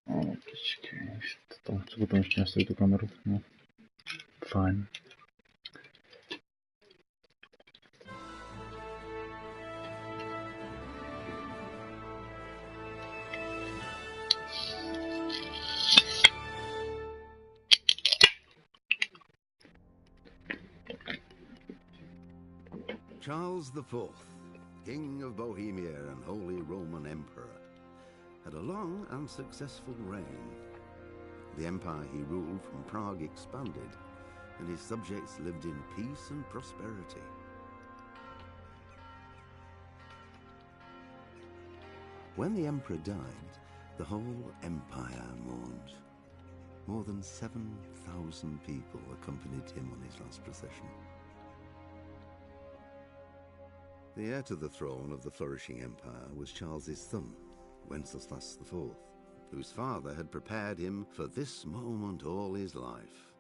No, počkej, to chci potom ještě nastavit tu kameru. No. Fajn. Charles IV, King of Bohemia and Holy Roman Emperor, had a long and successful reign. The empire he ruled from Prague expanded, and his subjects lived in peace and prosperity. When the emperor died, the whole empire mourned. More than 7,000 people accompanied him on his last procession. The heir to the throne of the flourishing empire was Charles's son, Wenceslas IV, whose father had prepared him for this moment all his life.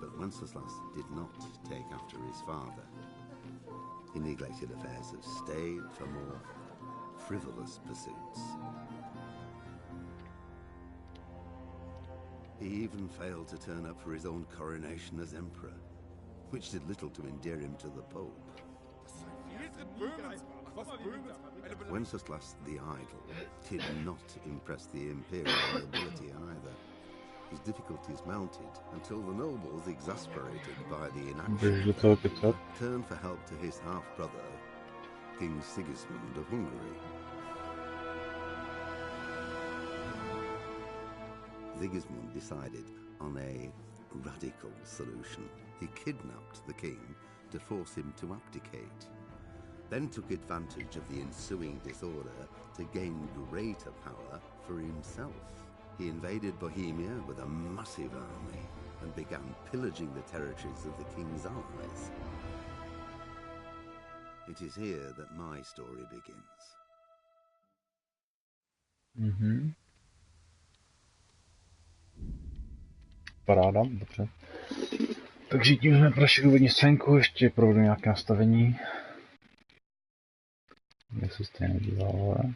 But Wenceslas did not take after his father. He neglected affairs of state for more frivolous pursuits. He even failed to turn up for his own coronation as emperor, which did little to endear him to the Pope. Wenceslas the Idle did not impress the imperial nobility either. His difficulties mounted until the nobles, exasperated by the inaction, turned for help to his half-brother, King Sigismund of Hungary. Sigismund decided on a radical solution. He kidnapped the king to force him to abdicate, then took advantage of the ensuing disorder to gain greater power for himself. He invaded Bohemia with a massive army and began pillaging the territories of the king's allies. It is here that my story begins. Paráda, dobře. Takže tím jsme prošli úvodní scénku, ještě provedu nějaké nastavení. Mě se stejně díval, ale...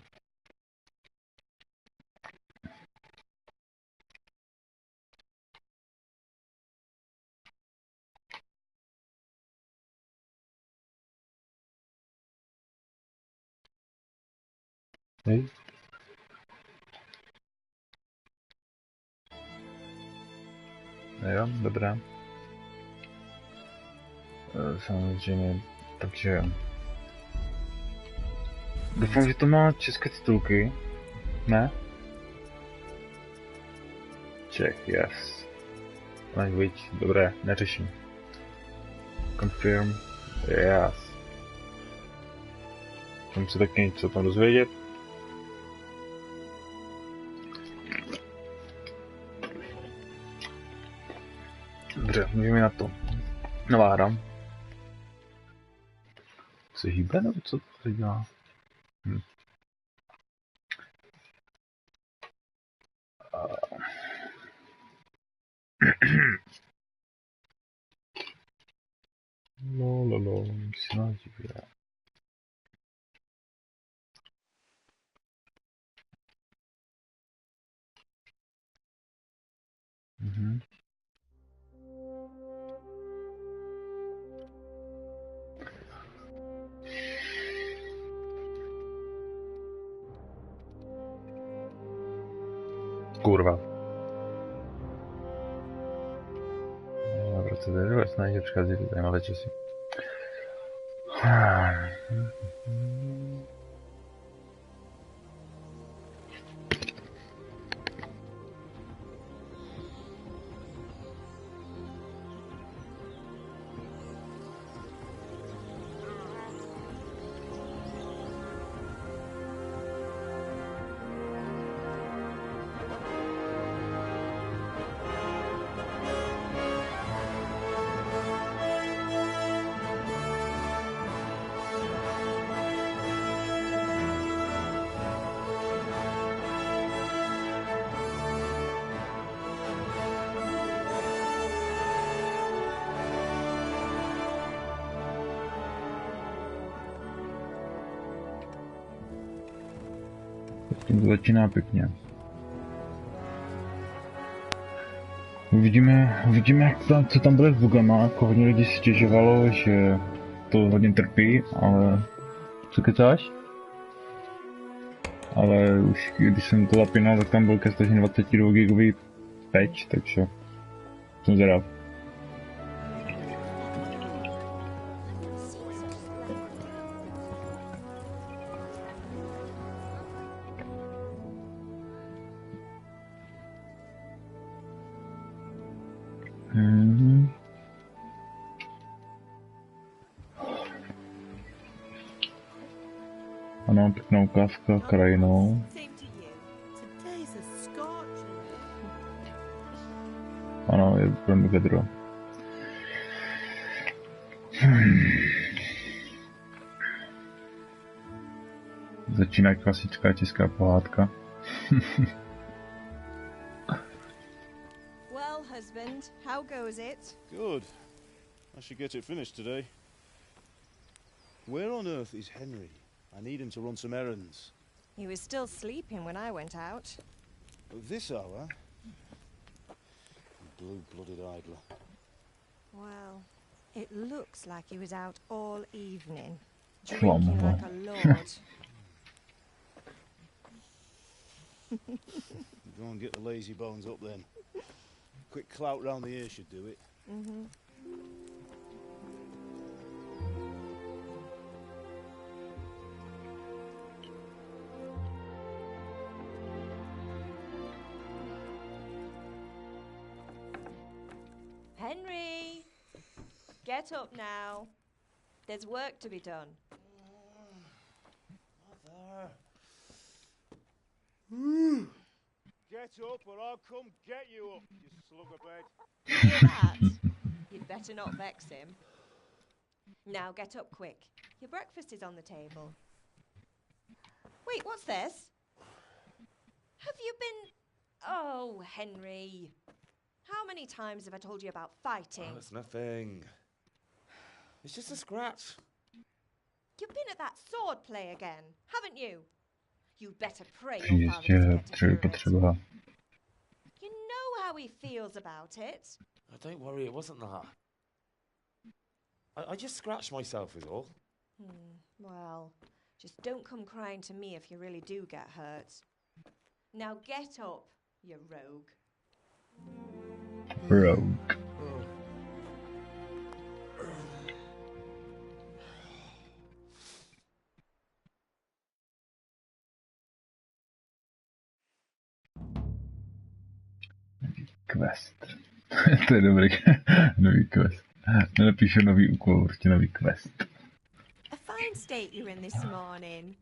Hej. Jo, dobré. Samozřejmě, takže... Doufám, že to má české titulky. Ne? Czech, yes. Language, dobré, neřeším. Confirm, yes. Chcem si taky něco tam dozvědět. Dobře, můžeme na to. Nová hra. Se hýbe, nebo co to dělá? No, se nás divě. Kurva. V roce Deliverance najde přichází zajímavé časy. Tím to začíná pěkně. Uvidíme, jak tam, co tam bude s bugama. Jako hodně lidí si stěžovalo, že to hodně trpí, ale co kecáš? Ale už když jsem to zapínal, tak tam byl ke stažení 22 gigový patch, takže jsem zvědav. Ano, pěkná ukázka krajinou. Ano, je velmi vedro. Začíná klasická česká pohádka. Well, husband, how goes it? Good. I should get it finished today. Where on earth is Henry? I need him to run some errands. He was still sleeping when I went out. At this hour? Blue-blooded idler. Well, it looks like he was out all evening, drinking like a lord. Go and get the lazy bones up then. Quick clout round the ear should do it. Henry! Get up now. There's work to be done. Mother. Get up or I'll come get you up, you slug of bed. Hear that? You'd better not vex him. Now get up quick. Your breakfast is on the table. Wait, what's this? Have you been... Oh, Henry. How many times have I told you about fighting? Oh, it's nothing. It's just a scratch. You've been at that sword play again, haven't you? You'd better pray your Příště father doesn't get hurt. potřeba. You know how he feels about it. Oh, don't worry, it wasn't that. I just scratched myself is all. Well, just don't come crying to me if you really do get hurt. Now get up, you rogue. Rogue. Quest. To je dobrý. Nový quest. Nenapíšu nový úkol, určitě nový quest. A fine state you're in this morning.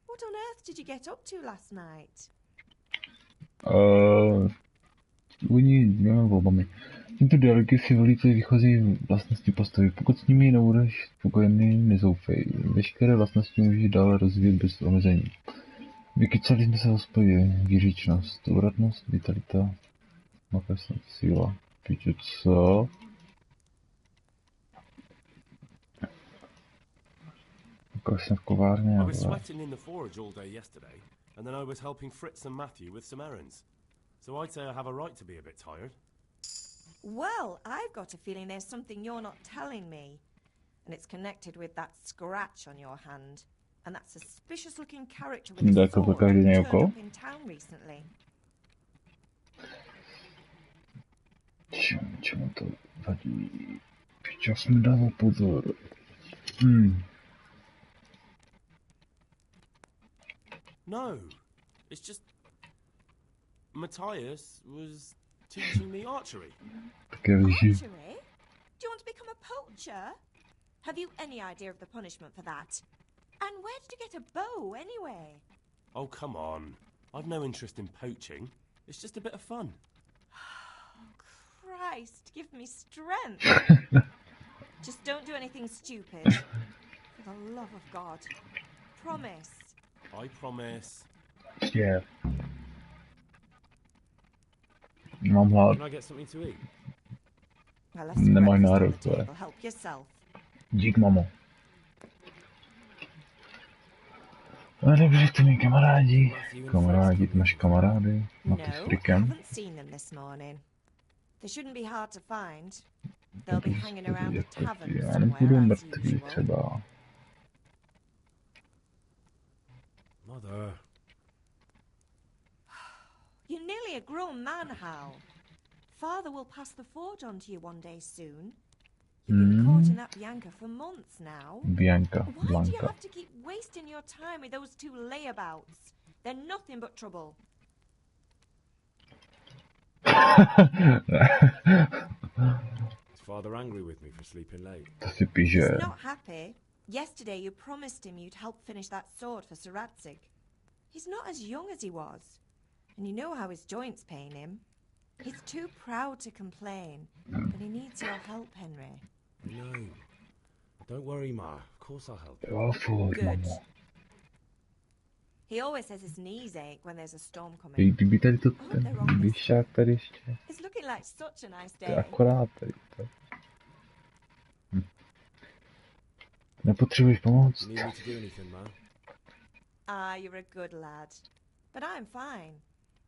What on earth did you get up to last night? Oni dvěma volbami. Tímto dialogy si volíte výchozí vlastnosti postavy. Pokud s nimi nebudeš spokojený, nezoufej. Veškeré vlastnosti můžeš dále rozvíjet bez omezení. Vykycali jsme se v hospodě. Výřičnost, obratnost, vitalita, makasnost, síla. Píče, co? Jsem v kovárně. I was sweating in the forge all day yesterday, and then I was helping Fritz and Matthew with some errands. So I'd say I have a right to be a bit tired. Well, I've got a feeling there's something you're not telling me. And it's connected with that scratch on your hand. And that suspicious-looking character with a sword who turned up in town recently. Čemu to vadí? Pičo, jsem dával pozor. No, it's just Matthias was teaching me archery. Archery? Do you want to become a poacher? Have you any idea of the punishment for that? And where did you get a bow, anyway? Oh, come on. I've no interest in poaching. It's just a bit of fun. Christ, give me strength. Just don't do anything stupid. For the love of God. Promise. I promise. Yeah. Mám hlad. Can I get something to eat? Well, Nemaj nárok, to je. help yourself. Dík, mamo. No dobře, to mý kamarádi. Matthew and Fritz Kamarádi, ty come máš in? kamarády. Maty s No, Frickem. haven't seen them this morning. They shouldn't be hard to find. They'll be hanging around the tavern Já somewhere nebudu as mrtvý usual. třeba. Mother. You're nearly a grown man, Hal. Father will pass the forge on to you one day soon. You've been courting that Bianca for months now. Bianca, Why do you Blanka. have to keep wasting your time with those two layabouts? They're nothing but trouble. Is father angry with me for sleeping late? To si píše. He's not happy. Yesterday you promised him you'd help finish that sword for Sir Radzig. He's not as young as he was. And you know how his joints pain him. He's too proud to complain. But he needs your help, Henry. No. Don't worry, Ma. Of course I'll help. Jo, furt, Good. mamo. He always says his knees ache when there's a storm Hej, coming. kdyby tady to Oh, ten they're on this vyšák tady ještě. It's looking like such a nice To je day. akorát tady. To. Nepotřebuješ pomoct? You need me to do anything, Ma? Ah, you're a good lad. But I'm fine.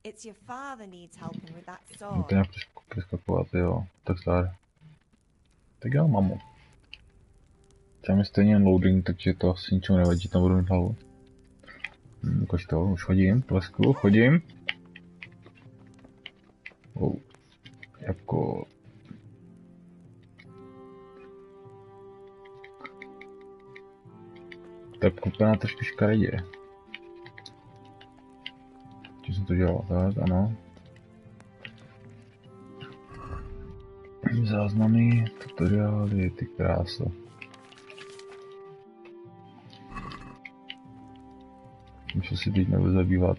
It's your father needs helping with that No sword. to nějak přeskakovat, jo. Tak zdar. Tak jo, mamo. Tam je stejně jen loading, takže to asi ničemu nevadí, tam budu mít hlavu. Ukaž to, už chodím, plesku, chodím. Jako... Tak vypadá trošku škaredě. Čím jsem to dělal, tak, ano. Záznamy, tutoriály, ty krása. Můžu si teď nebudu zabývat,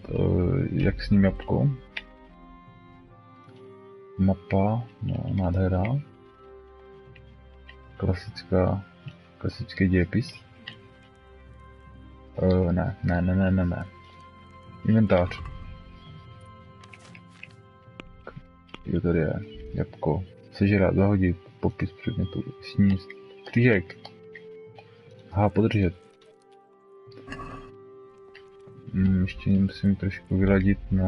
jak s ním jabko. Mapa, no, nádhera. Klasický dějepis. Ne. Inventář. Jo, tady je jabko. Sežrat, zahodit, popis předmětu, sníst, křížek. Aha, podržet. Ještě musím trošku vyladit na...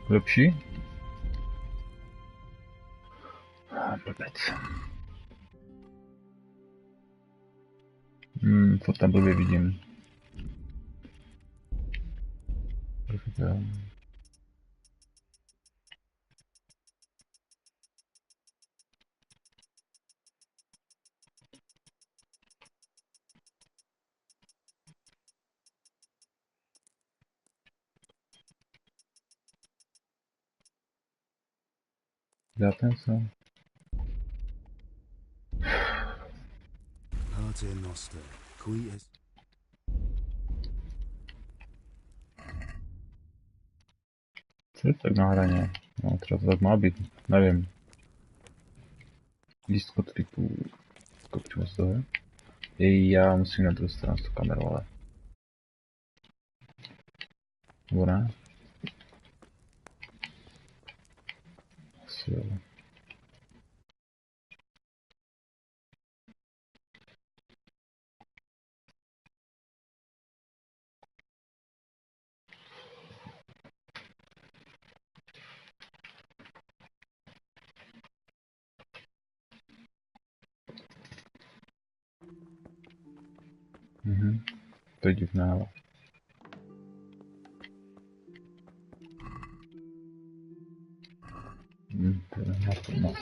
Lepší? Blbec. Co tam blbě vidím? Zapnem se. Pater Noster, qui est... Co je tak na hraně? No, třeba to tak má být, nevím. Lístko triků. Kopčíme z toho. Já musím na druhou stranu s tou kamerou, ale... Nebo ne? Asi jo. To je divné, ale... To je naplno.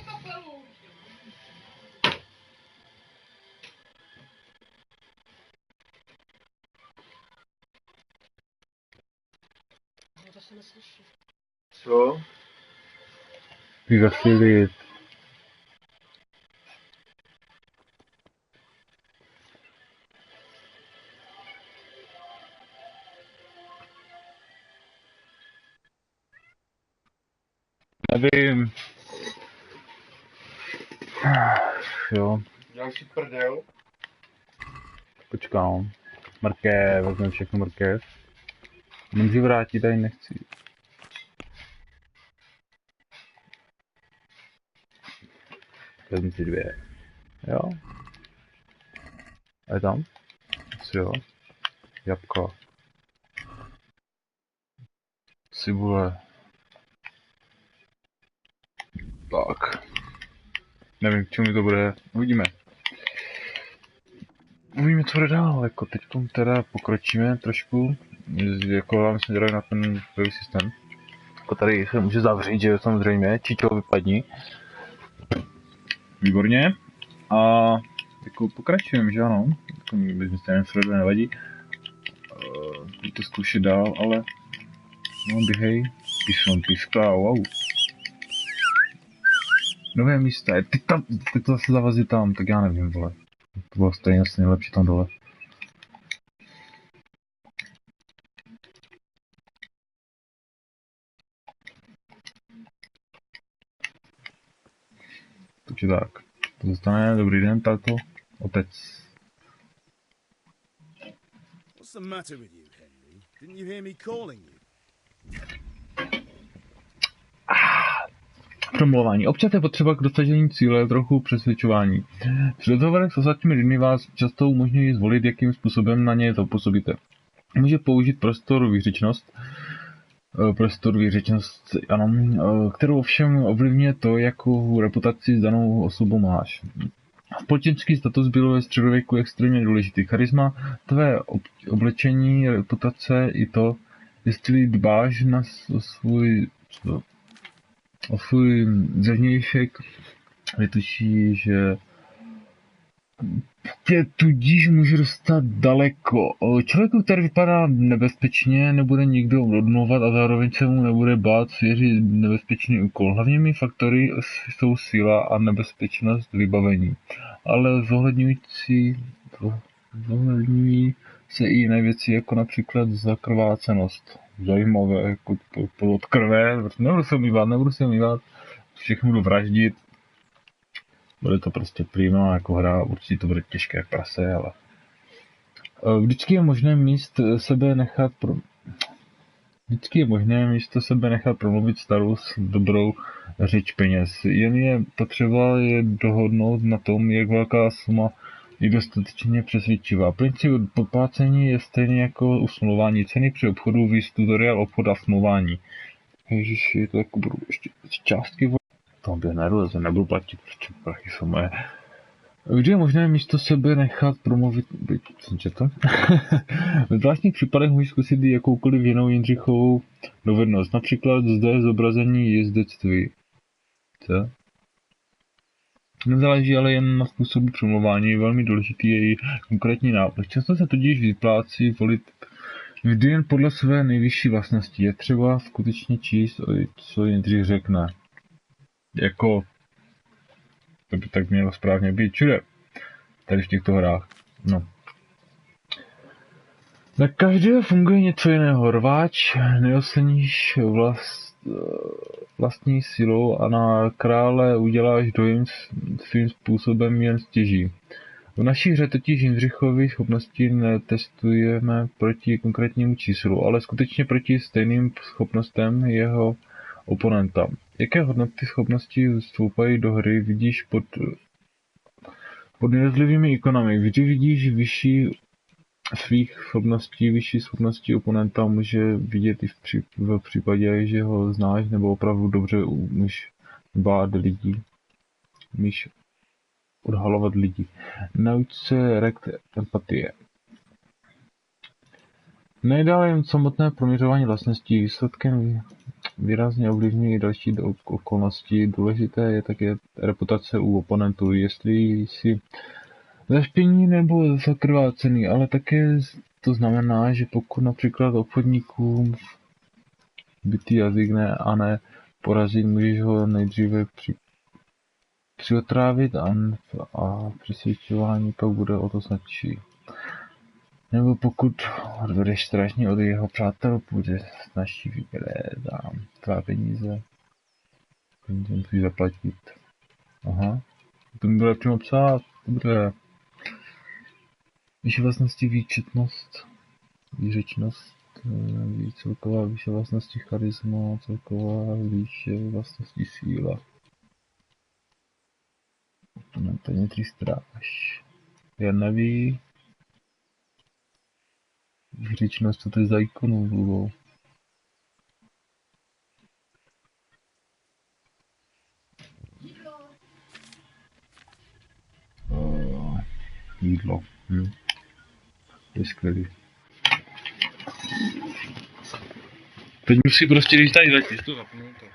Co? Vyvasilit. Nevím. Jo, Děláš si prdel? počkám. Mrkev, vezmeme všechno mrkev. Můžu vrátit, tady nechci. Vezmu si 2. Jo. A je tam? Asi jo. Jabko. Cibule. Tak. Nevím, k čemu to bude. Uvidíme. Uvidíme, co bude dál. Jako teďkom teda pokročíme trošku. Jako my jsme dělali na ten bojový systém. Jako tady se může zavřít, že samozřejmě. Čičo vypadni. Výborně. A jako pokračujeme, že ano. Jako bez stejné Frodo nevadí. Budu to zkoušet dál, ale no běhej. Píská, wow. Nové místa, ty to zase zavazí tam, tak já nevím, vole. To bylo stejně asi nejlepší tam dole. Takže tak. To zůstane, dobrý den, tato. Otec. What's the matter with you, Henry? Didn't you hear me calling you? Promlouvání. Občas je potřeba k dosažení cíle trochu přesvědčování. Při rozhovorech s ostatními lidmi vás často umožňují zvolit, jakým způsobem na ně zapůsobíte. Může použít prostor výřečnost, ano, kterou ovšem ovlivňuje to, jakou reputaci s danou osobou máš. Společenský status byl ve středověku extrémně důležitý. Charisma, tvé oblečení, reputace i to, jestli dbáš na svůj zevnějšek, vytuší, že tě tudíž může dostat daleko. Člověku, který vypadá nebezpečně, nebude nikdo odmlouvat a zároveň se mu nebude bát svěřit nebezpečný úkol. Hlavními faktory jsou síla a nebezpečnost vybavení, ale zohledňují se i jiné věci, jako například zakrvácenost. Zajímavé, jako od krve, nebudu se umývat, všechno budu vraždit. Bude to prostě prima jako hra, určitě to bude těžké jak prase, ale... Vždycky je možné místo sebe nechat promluvit starou s dobrou řeč peněz. Jen je potřeba je dohodnout na tom, jak velká suma je dostatečně přesvědčivá. Princip podplácení je stejný jako u smlouvání. Ceny při obchodu, víc tutoriál obchod a smlouvání. Ježiši, to jako budou ještě částky. To by nebudu platit, protože prachy jsou moje. Vždy je možné místo sebe nechat promluvit, Ve zvláštních případech můžeš zkusit jakoukoliv jinou Jindřichovou dovednost. Například zde zobrazení jezdectví. Co? Nezáleží ale jen na způsobu přemlouvání, velmi důležitý je i konkrétní návrh. Často se tudíž vyplácí volit vždy jen podle své nejvyšší vlastnosti. Je třeba skutečně číst, co Jindřich řekne. Jako, to by tak mělo správně být všude, tady v těchto hrách. No. Na každého funguje něco jiného. Rváč neoceníš vlastní silou a na krále uděláš dojem svým způsobem jen stěží. V naší hře totiž Jindřichovy schopnosti netestujeme proti konkrétnímu číslu, ale skutečně proti stejným schopnostem jeho oponenta. Jaké hodnoty schopnosti vstoupají do hry, vidíš pod jednotlivými ikonami. Vždy vidíš vyšší schopnosti oponenta může vidět i v případě, že ho znáš nebo opravdu dobře umíš bát lidí. Umíš odhalovat lidi. Nauč se rekt empatie. Nejdále jen samotné proměřování vlastností. Výsledkem výrazně ovlivňují i další okolnosti. Důležité je také reputace u oponentů. Jestli jsi zašpění nebo zakrvácený, ale také to znamená, že pokud například obchodníkům bytý jazyk a ne porazit, můžeš ho nejdříve přiotrávit a přesvědčování pak bude o to snadší. Nebo pokud odvedeš strašně od jeho přátel, bude snadší vybrat tvá peníze. To musíš zaplatit. Aha. To mi bude přímo psát. Dobré. Výše vlastnosti výčetnost. Výřečnost. Celková výše vlastnosti charisma. Celková výše vlastnosti síla. To je 3 stráž. Já neví. Výřečnost, co to je za ikonu dlouhou. Jídlo. To je skvělý. Teď musí prostě, když tady letíš, to zapnout to.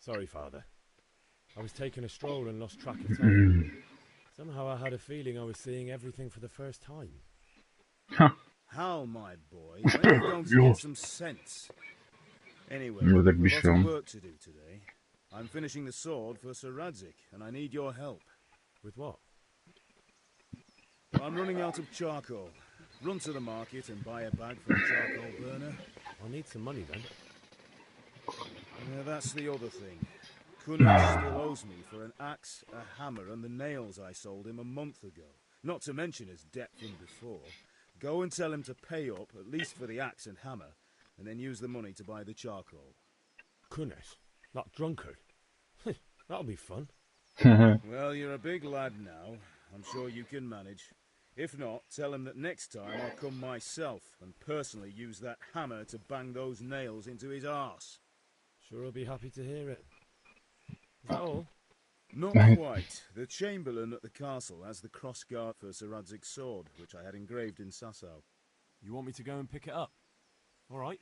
Sorry, Father. I was taking a stroll and lost track of time. Somehow I had a feeling I was seeing everything for the first time. How, my boy? When are you going to get some sense? Anyway, No tak I've víš, got jo. some work to do today. I'm finishing the sword for Sir Radzik, and I need your help. With what? I'm running out of charcoal. Run to the market and buy a bag for the charcoal burner. I'll need some money then. That's the other thing. Kunich still owes me for an axe, a hammer, and the nails I sold him a month ago. Not to mention his debt from before. Go and tell him to pay up, at least for the axe and hammer, and then use the money to buy the charcoal. Kunesh? That drunkard? That'll be fun. Well, you're a big lad now. I'm sure you can manage. If not, tell him that next time I'll come myself and personally use that hammer to bang those nails into his arse. Sure, I'll be happy to hear it. Is that all? Not quite. The Chamberlain at the castle has the crossguard for Sir Radzig's sword, which I had engraved in Sasau. You want me to go and pick it up? All right.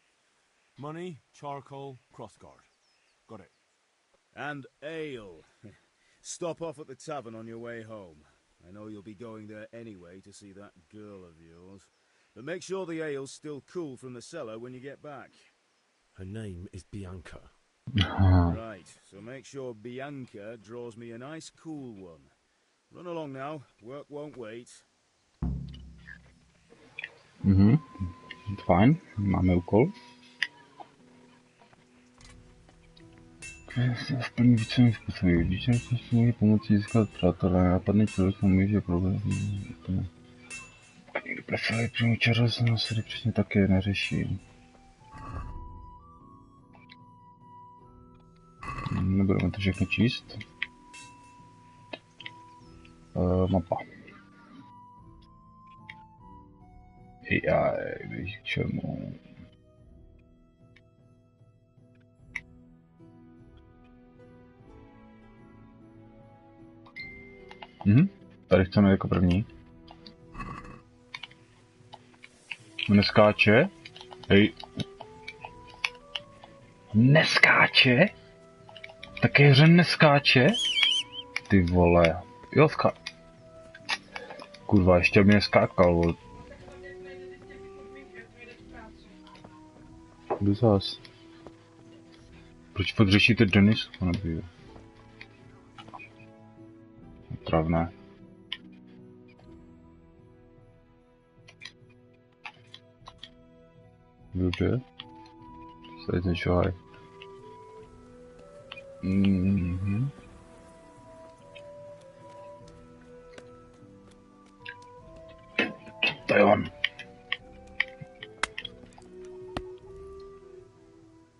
Money, charcoal, crossguard. Got it. And ale. Stop off at the tavern on your way home. I know you'll be going there anyway to see that girl of yours. But make sure the ale's still cool from the cellar when you get back. Her name is Bianca. Right, so make sure Bianca draws me a nice cool one. Run along now, work won't wait. Fajn, máme úkol. Splní více způsoby. Více způsoby pomocí získat přátelé. Nápadný člověk může problém. Někdo preferuje přímo čaro, se přesně také neřeší. Nebudeme to všechno číst. Mapa. Víš k čemu. Tady chceme jako první. Neskáče. Hej. Neskáče? Také hře neskáče? Ty vole. Jo, kurva, ještě mě skákal, vole. Jdu zás. Proč fakt řešíte Denis? Nebývá. Travné. Dobře. Tady ten šohaj. To je on.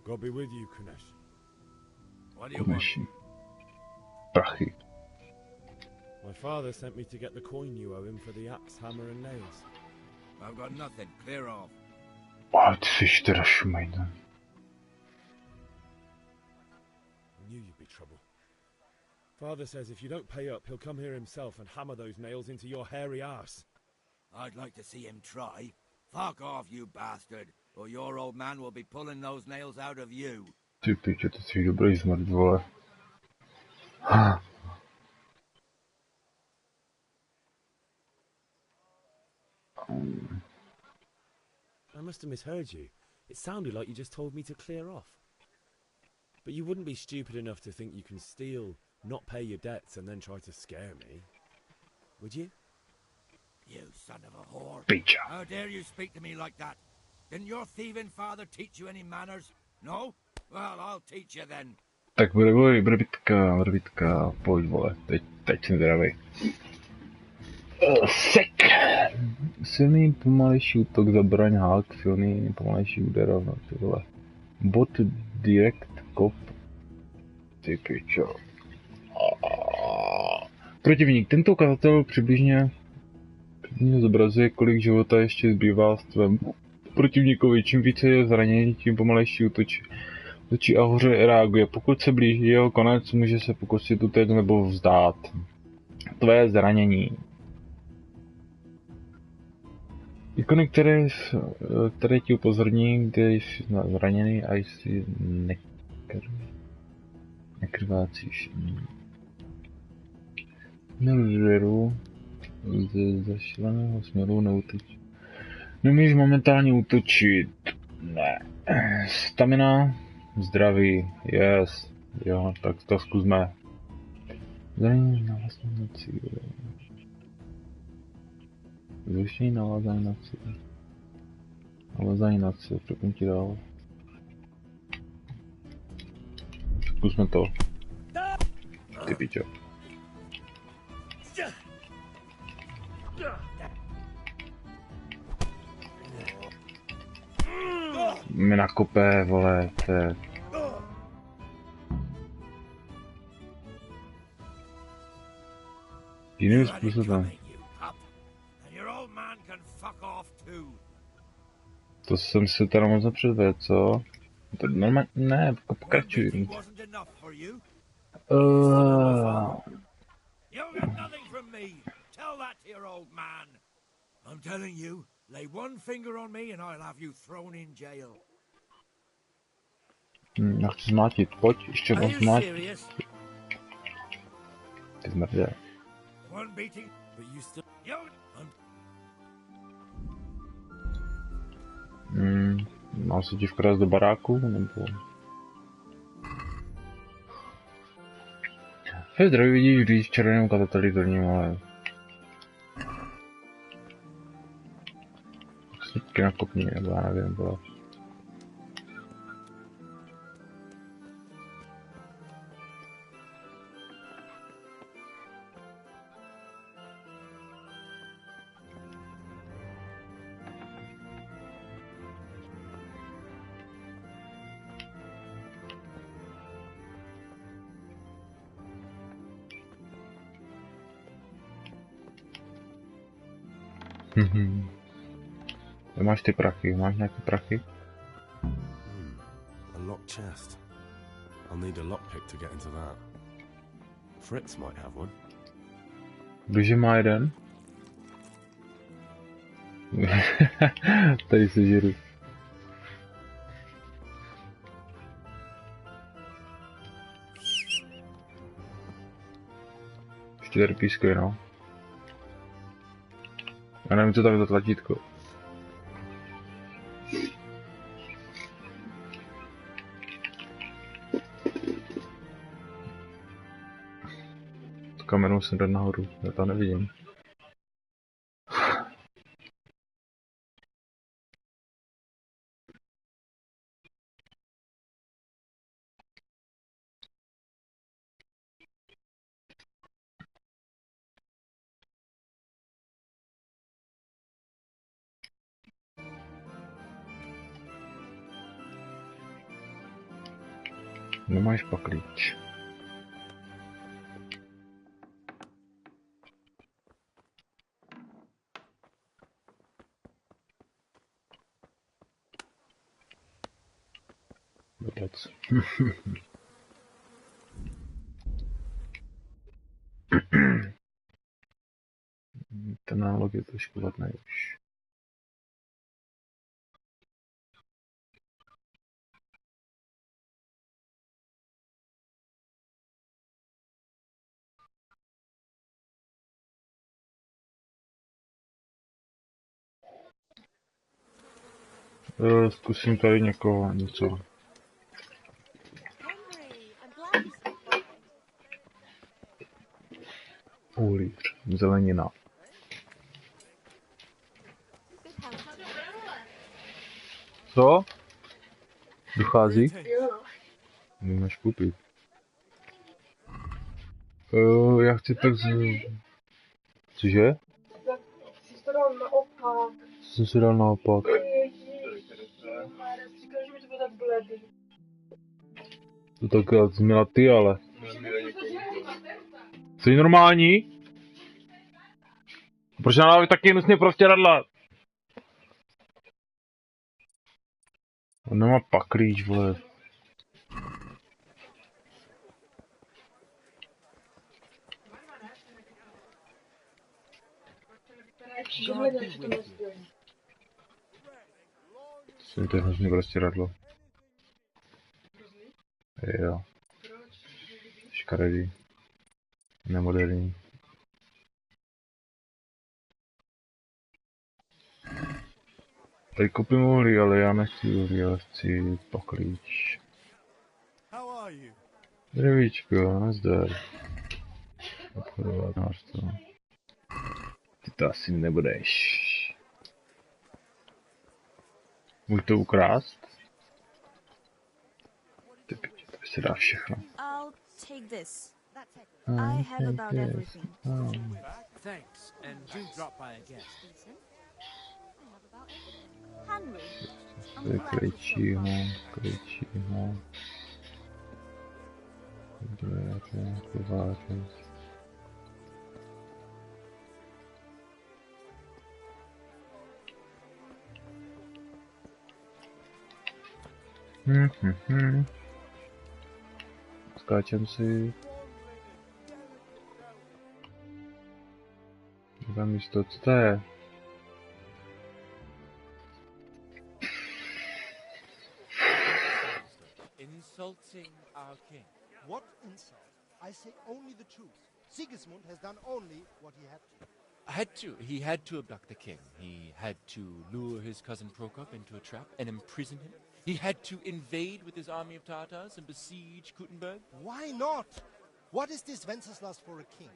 God be with you, Kunesh. What do you want? Prachy. My father sent me to get the coin you owe him for the axe, hammer and nails. I've got nothing. Clear off. Ale ty jsi teda šumejda. I knew you'd be trouble. Father says if you don't pay up, he'll come here himself and hammer those nails into your hairy ass. I'd like to see him try. Fuck off, you bastard, or your old man will be pulling those nails out of you. Ty piče, to jsi dobrý smrt, vole. I must have misheard you. It sounded like you just told me to clear off. But you wouldn't be stupid enough to think you can steal, not pay your debts, and then try to scare me. Would you? You son of a whore. Piče. How dare you speak to me like that? Didn't your thieving father teach you any manners? No? Well, I'll teach you then. Tak bude bitka, pojď vole, teď jsem zdravý. Sek! Silný pomalejší útok, zabraň hák, silný pomalejší úder, no ty vole. Bot direct kop. Ty pičo. Protivník. Tento ukazatel přibližně zobrazuje, kolik života ještě zbývá s tvém protivníkovi. Čím více je zraněný, tím pomalejší útočí a hoře reaguje. Pokud se blíží jeho konec, může se pokusit utéct nebo vzdát. Tvé zranění. Ikony, které ti upozorní, kde jsi zraněný a jsi Krvácíš. Nežeru. Ze zašleného směru neútočí. Nemůžeš momentálně útočit. Ne. Stamina. Zdraví. Yes. Jo, tak to zkusme. Zranění na vlastní cíl. Zvyšení navázání na cíl. Navázání na cíl, přepnutí dál. Zkusme to. Ty pičo. Mi nakope, vole, to je... Jiným způsobem. To jsem si teda moc nepředvedl, co? To normálně, ne, pokračuj. I'm telling you, lay one finger on me and I'll have you thrown in jail. Já chci zmátit, pojď, ještě moc zmátit. Ty zmrdě. One beating, but you still... Mám se ti vkrást do baráku, nebo... Fedro, vidíš, když červenou katateli do něm, ale... Slípky nakopní, nebo já nevím, bylo. Máš ty prachy, máš nějaké prachy? A locked chest. I'll need a lockpick to get into that. Fritz might have one. Kdože má jeden? Tady se žeru. Ještě tady pískuje, no. Já nevím, co tam je to tlačítko. S kamerou jsem dát nahoru, já to nevidím. Nemáš pak klíč. Vůbec. Ten nálog je trošku vadný už. Zkusím tady někoho, něco. Uhlíř, zelenina. Co? Dochází? Nemáš koupit. Já chci tak Cože? Jsi to dal naopak. Co jsem si dal naopak? Říkal, že mi to bylo tak bledý. To tak změla ty, ale. Jsi normální? Proč nám taky nutně prostěradla? On nemá paklíč, vole. To je hrozně prostěradlo. Jo. škaredý. Nemoderní. Tady koupím uhlí, ale já nechci uhlí, já chci poklíč. Dřevíčko, nazdar. Obchodovat máš to. Ty to asi nebudeš. Můžu to ukrást? Ty piče, to se dá všechno. I'll take this. I have about everything. Thanks, and do drop by again. Henry, I'm To je glad you klíčího, stopped klíčího. Dveře, kováře. Skáčem si. Dám místo, co to je? Insulting our king. What insult? I say only the truth. Sigismund has done only what he had to. He had to abduct the king. He had to lure his cousin Prokop into a trap and imprison him. He had to invade with his army of Tartars and besiege Kuttenberg. Why not? What is this Wenceslas for a king?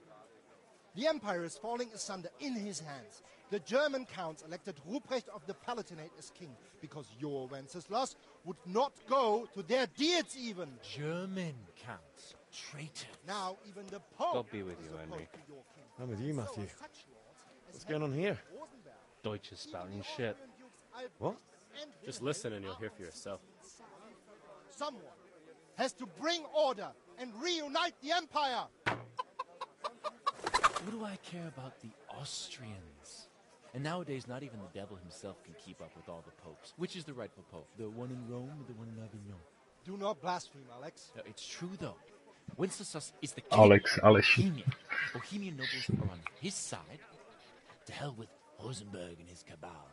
The empire is falling asunder in his hands. The German counts elected Ruprecht of the Palatinate as king because your Wenceslas would not go to their deeds even. German counts. Traitor. Now even the Pope God be with you, is Henry. opposed to your king. I'm with you, So Matthew. such lords as What's going on here? Rosenberg, Deutsch is spouting shit. German dukes Albrecht What? and Just Wilhelm listen and you'll hear are for yourself. Someone has to bring order and reunite the empire. What do I care about the Austrians? And nowadays, not even the devil himself can keep up with all the popes. Which is the rightful pope? The one in Rome or the one in Avignon? Do not blaspheme, Alex. No, it's true, though. Wenceslas is the king Alex, of Aleš. Bohemia. Bohemian nobles are on his side. To hell with Rosenberg and his cabal.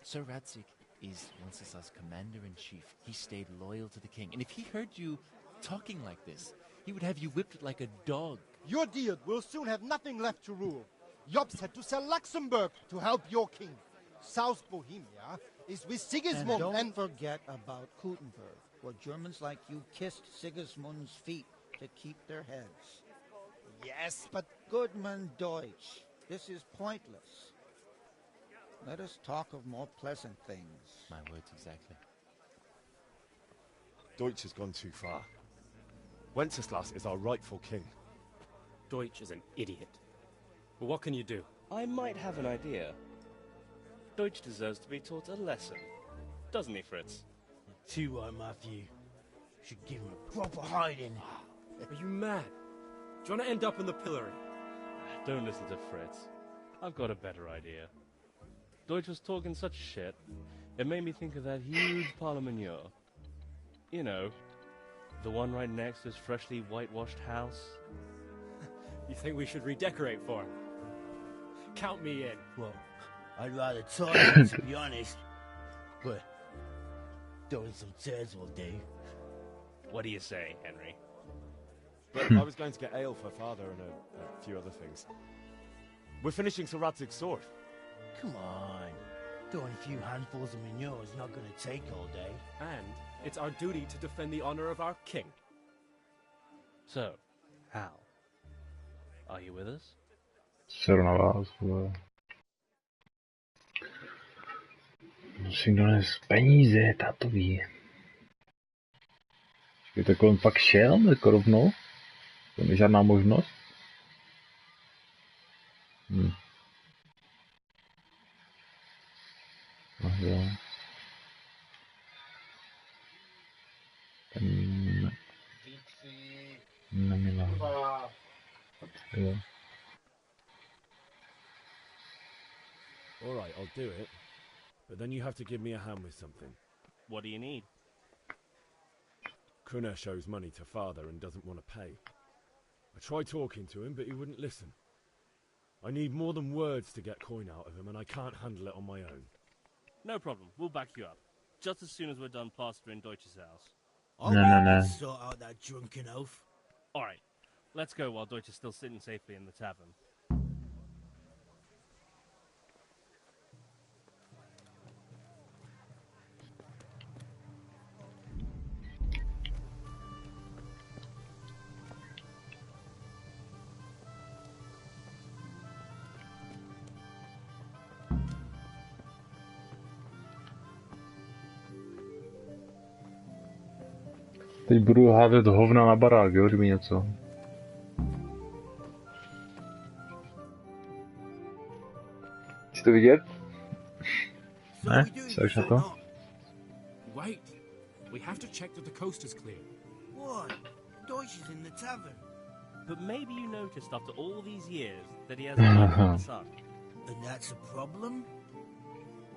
Sir Radzik is Wenceslas' commander-in-chief. He stayed loyal to the king. And if he heard you talking like this, he would have you whipped like a dog. Your deed will soon have nothing left to rule. Jobst had to sell Luxembourg to help your king. South Bohemia is with Sigismund And don't forget about Kuttenberg, where Germans like you kissed Sigismund's feet to keep their heads. Yes, but Goodman Deutsch, this is pointless. Let us talk of more pleasant things. My words exactly. Deutsch has gone too far. Wenceslas is our rightful king. Deutsch is an idiot. But what can you do? I might have an idea. Deutsch deserves to be taught a lesson. Doesn't he, Fritz? Too right, Matthew. Should give him a proper hiding. Are you mad? Do you want to end up in the pillory? Don't listen to Fritz. I've got a better idea. Deutsch was talking such shit, it made me think of that huge parliament. You know, the one right next to his freshly whitewashed house. You think we should redecorate for him? Count me in. Well, I'd rather tidy, to be honest. But doing some tears will do. What do you say, Henry? But I was going to get ale for father and a few other things. We're finishing Sir Radzig's sword. Come on. Doing a few handfuls of manure is not going to take all day. And it's our duty to defend the honor of our king. So, Hal, are you with us? Seru na vás, vole. Musím donést peníze, tátovi. Počkejte, kolem fakt šel, jako rovnou? To není žádná možnost? No jo. Ten... Nemilá. Jo. All right, I'll do it. But then you have to give me a hand with something. What do you need? Kruna shows money to father and doesn't want to pay. I tried talking to him, but he wouldn't listen. I need more than words to get coin out of him, and I can't handle it on my own. No problem, we'll back you up. Just as soon as we're done plastering Deutsch's house. No. Sort out that drunken oaf. All right, let's go while Deutsch is still sitting safely in the tavern. Teď budu házet hovna na barák, jo, kdyby něco. Chci to vidět? Ne? Seš na to? Wait. We have to check that the coast is clear. Why? Deutsch is in the tavern. But maybe you noticed after all these years that he has a lifelong son. And that's a problem?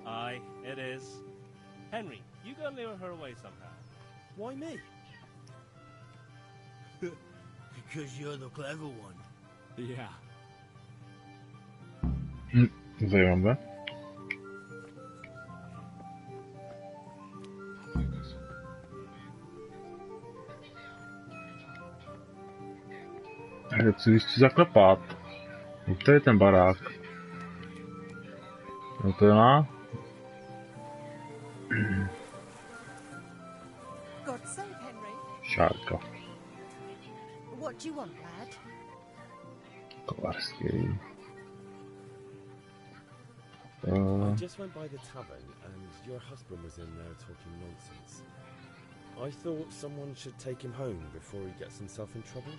Aye, it is. Henry, you go and lure her away somehow. Why me? Because you're the clever one. Yeah. Zajímavé. Chci zaklepat. To je ten barák. No to je na. God save Henry. Šárka. What do you want, lad? Kovarský. I just went by the tavern and your husband was in there talking nonsense. I thought someone should take him home before he gets himself in trouble.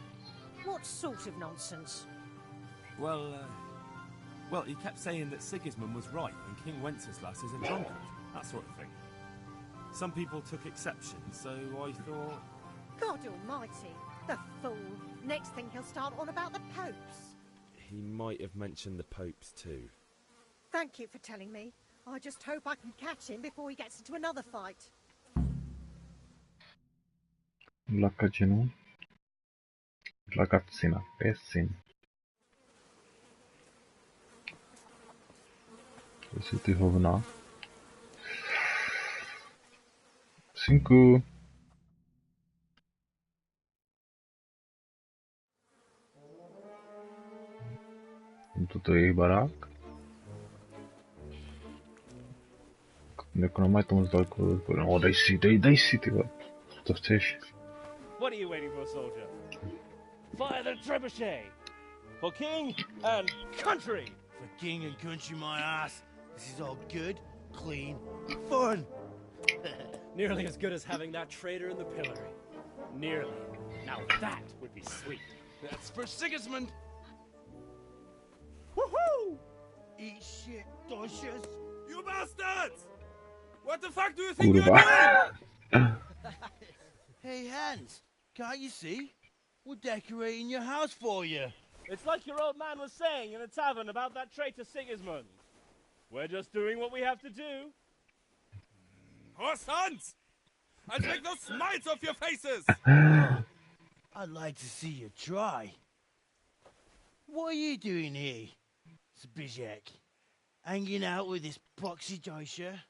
What sort of nonsense? Well, he kept saying that Sigismund was right and King Wenceslas is a drunkard, that sort of thing. Some people took exception, so I thought... God almighty, the fool. Next thing he'll start on about the popes. He might have mentioned the popes too. Thank you for telling me. I just hope I can catch him before he gets into another fight. Lakačinu. Lakacina. Pesin. To jsou ty hovna. Synku. Toto je jejich barák. Jako nemají to moc daleko. No, dej si, ty vole. Co chceš? What are you waiting for, soldier? Fire the trebuchet! For king and country! For king and country, my ass. This is all good, clean, fun. Nearly as good as having that traitor in the pillory. Nearly. Now that would be sweet. That's for Sigismund! Woohoo! Eat shit, Deutsches. You bastards! What the fuck do you think you're doing? Hey, Hans, can't you see? We're decorating your house for you. It's like your old man was saying in the tavern about that traitor Sigismund. We're just doing what we have to do. Horse Hans! I'll take those smiles off your faces! I'd like to see you try. What are you doing here, Zbigniew? Hanging out with this proxy Deutscher?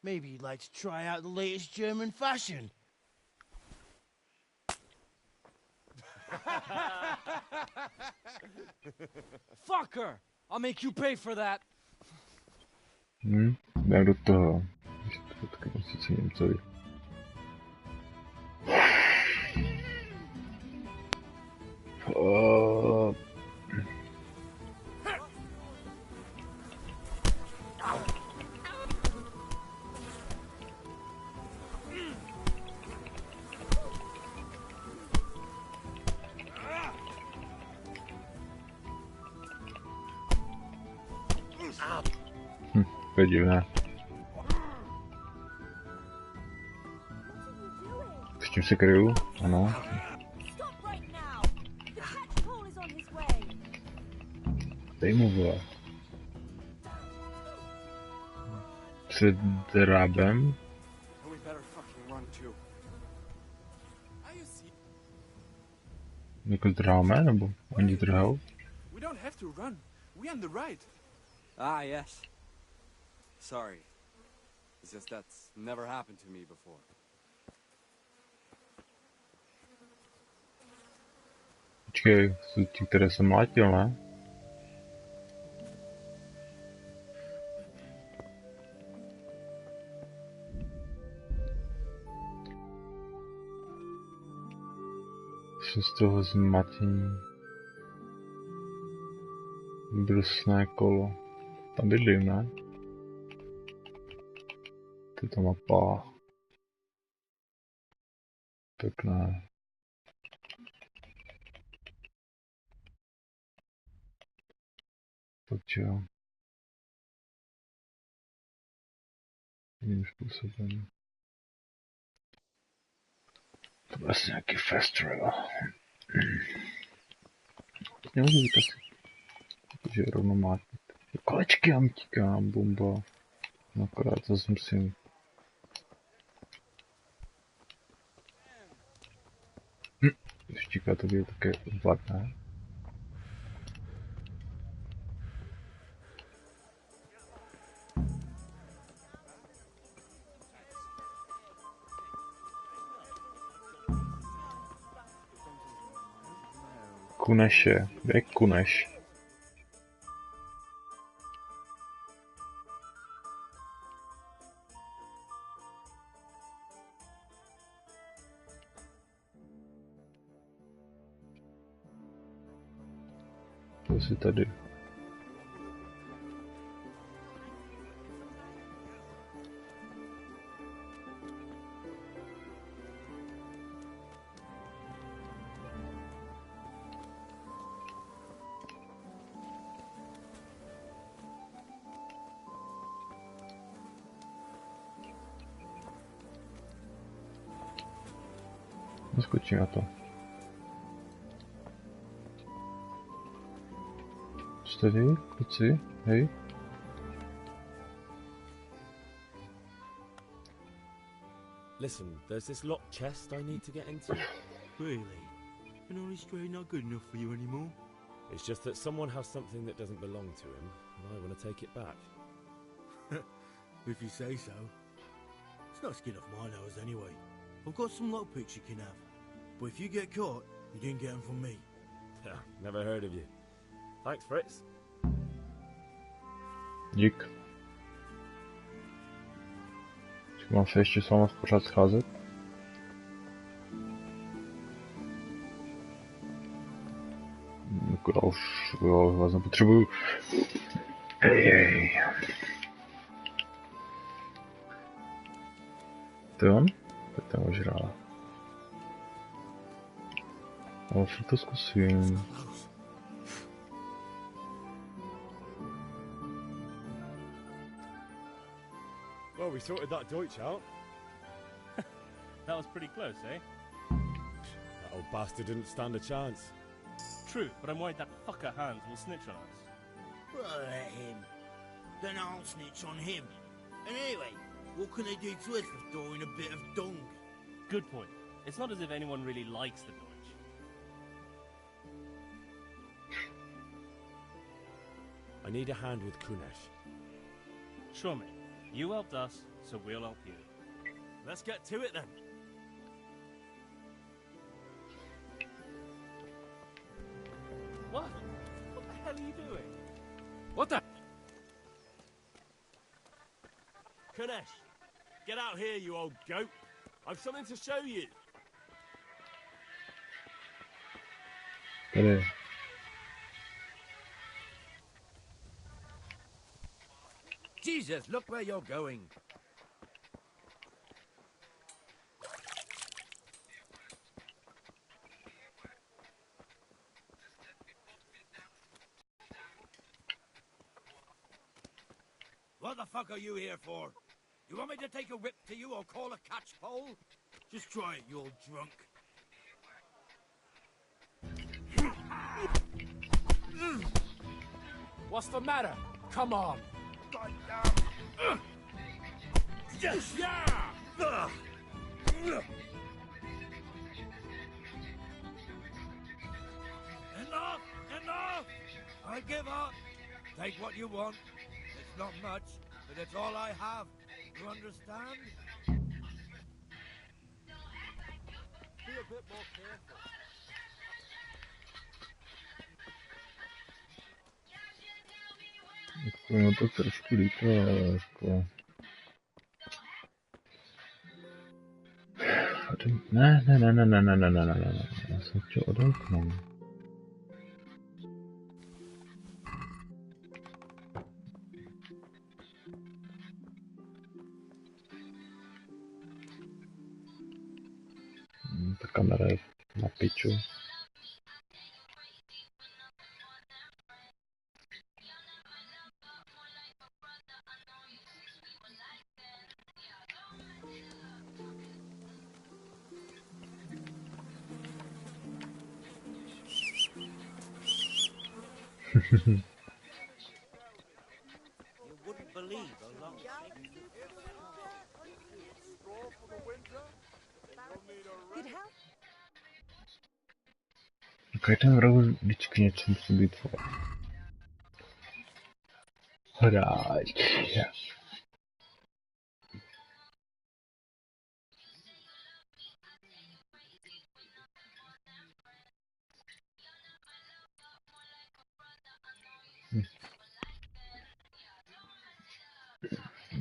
Maybe you'd like to try out the latest German fashion. Fucker! I'll make you pay for that. Jdem do toho. Počkej, musím si něco vidět. To je divné. S tím se kryju? Ano. Dej mu, vole. Před drábem? Jako zdráme, nebo oni zdrhou? We don't have to run. We're on the right. Ah, yes. Sorry. It's just that's never happened to me before. Počkej, jsou ti, které jsem mlátil, ne? Jsou z toho zmatění. Brusné kolo. Tam bydlím, ne? To je ta mapa. Pěkné. Tak jo. Jiným způsobem. To bude asi nějaký fast travel. Nemůžu být asi. Takže rovno mlátit. Kolečky já mi tíkám, bomba. No akorát zase musím. Štíka to bude také vadné. Kuneše, kde je Kuneš? To si tady. Skočím na to. Co tady? Kluci? Hej? Listen, there's this locked chest I need to get into. Really? An honest trade not good enough for you anymore? It's just that someone has something that doesn't belong to him, and I want to take it back. If you say so. It's not skin off my nose anyway. I've got some lockpicks you can have. But if you get caught, you didn't get them from me. Never heard of you. Thanks, Fritz. Dík. Mám se ještě s váma pořád scházet? Jako už jo, vás nepotřebuju. Hej. To je on? To je ten ožrál. Ale furt to zkusím. Well, we sorted that Deutsch out. That was pretty close, eh? That old bastard didn't stand a chance. True, but I'm worried that fucker Hans will snitch on us. Well, let him. Then I'll snitch on him. And anyway, what can they do to us for throwing a bit of dung? Good point. It's not as if anyone really likes the Deutsch. I need a hand with Kunesh. Sure, mate. You helped us, so we'll help you. Let's get to it then. What? What the hell are you doing? What the? Kunesh, get out here, you old goat. I've something to show you. Tady. Jesus, look where you're going. What the fuck are you here for? You want me to take a whip to you or call a catch pole? Just try it, you old drunk. What's the matter? Come on. Yes! Yeah! Enough! Enough! I give up. Take what you want. It's not much, but it's all I have. You understand? Be a bit more careful. No to trošku líto, ale jako... Ne, já jsem chtěl odouknout. Ta kamera je na piču. You wouldn't believe a long Na každém rohu vždycky něco musí být hráč.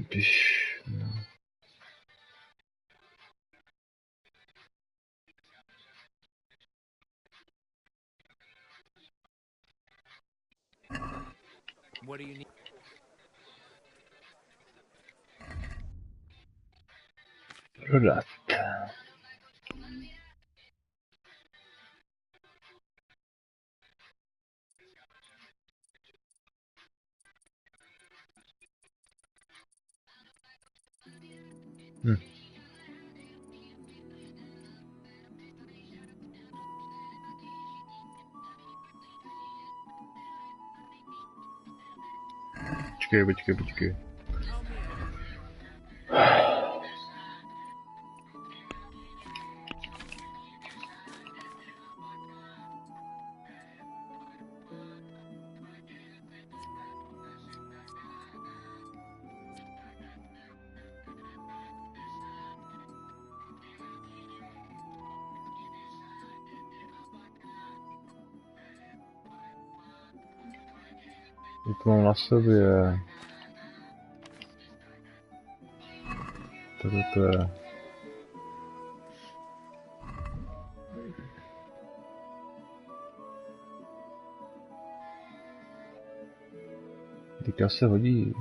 Když... No. What do you need? Prodat. Počkej. To mám na sobě. To je. Týká se hodí.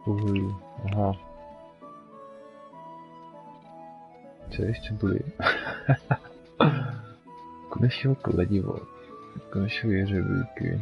Uhlí, aha. Co ještě byly? Konečně kladivo. Konečně jeřebíky.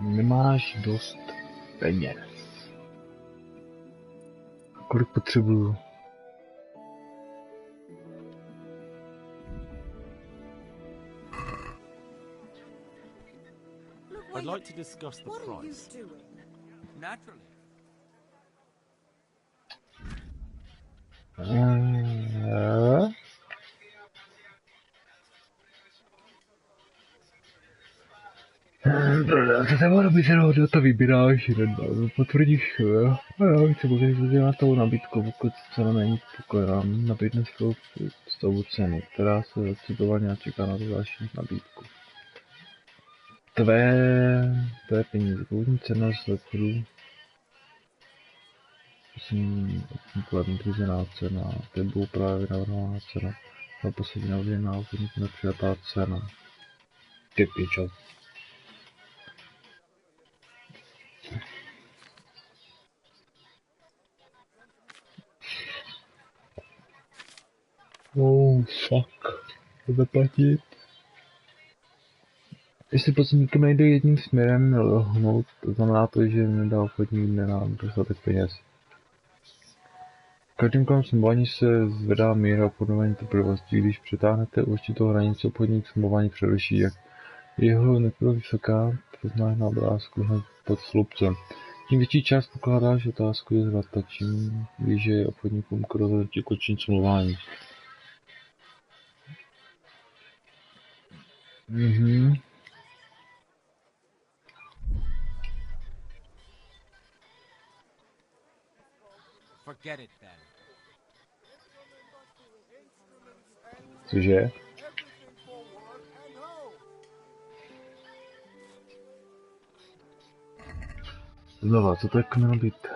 Nemáš dost peněz. Kolik potřebuju? I'd like to discuss the price. Naturally. To se mohlo být jenom to vybíráš jeden den, potvrdíš, jo? A já chci můžeš dělat tou nabídku, pokud cena není spokojená, nabídne svou představu ceny, která se citování čeká na další nabídku. Tvé peníze, původní cena z obchodu, poslední krizená cena, teď byla právě navrhovaná cena, a poslední navržená obchodník nepřijatá cena. Ty pičo. Oh, fuck. Bude platit. Jestli posledníkem nejde jedním směrem hnout, to znamená to, že nedá obchodník, nemám dostatek peněz. Každým kolem smování se zvedá míra podnování trpělivosti. Když přetáhnete určitou hranici, obchodník smování přeruší. Jak jeho nebyla vysoká, to znáš na obrázku hned pod slupcem. Tím větší část pokládáš otázku je zvrata, čím blíže je obchodníkům k rozhodnutí ukončení smlouvání. Forget it then. Cože? Znova, co to jako mělo být?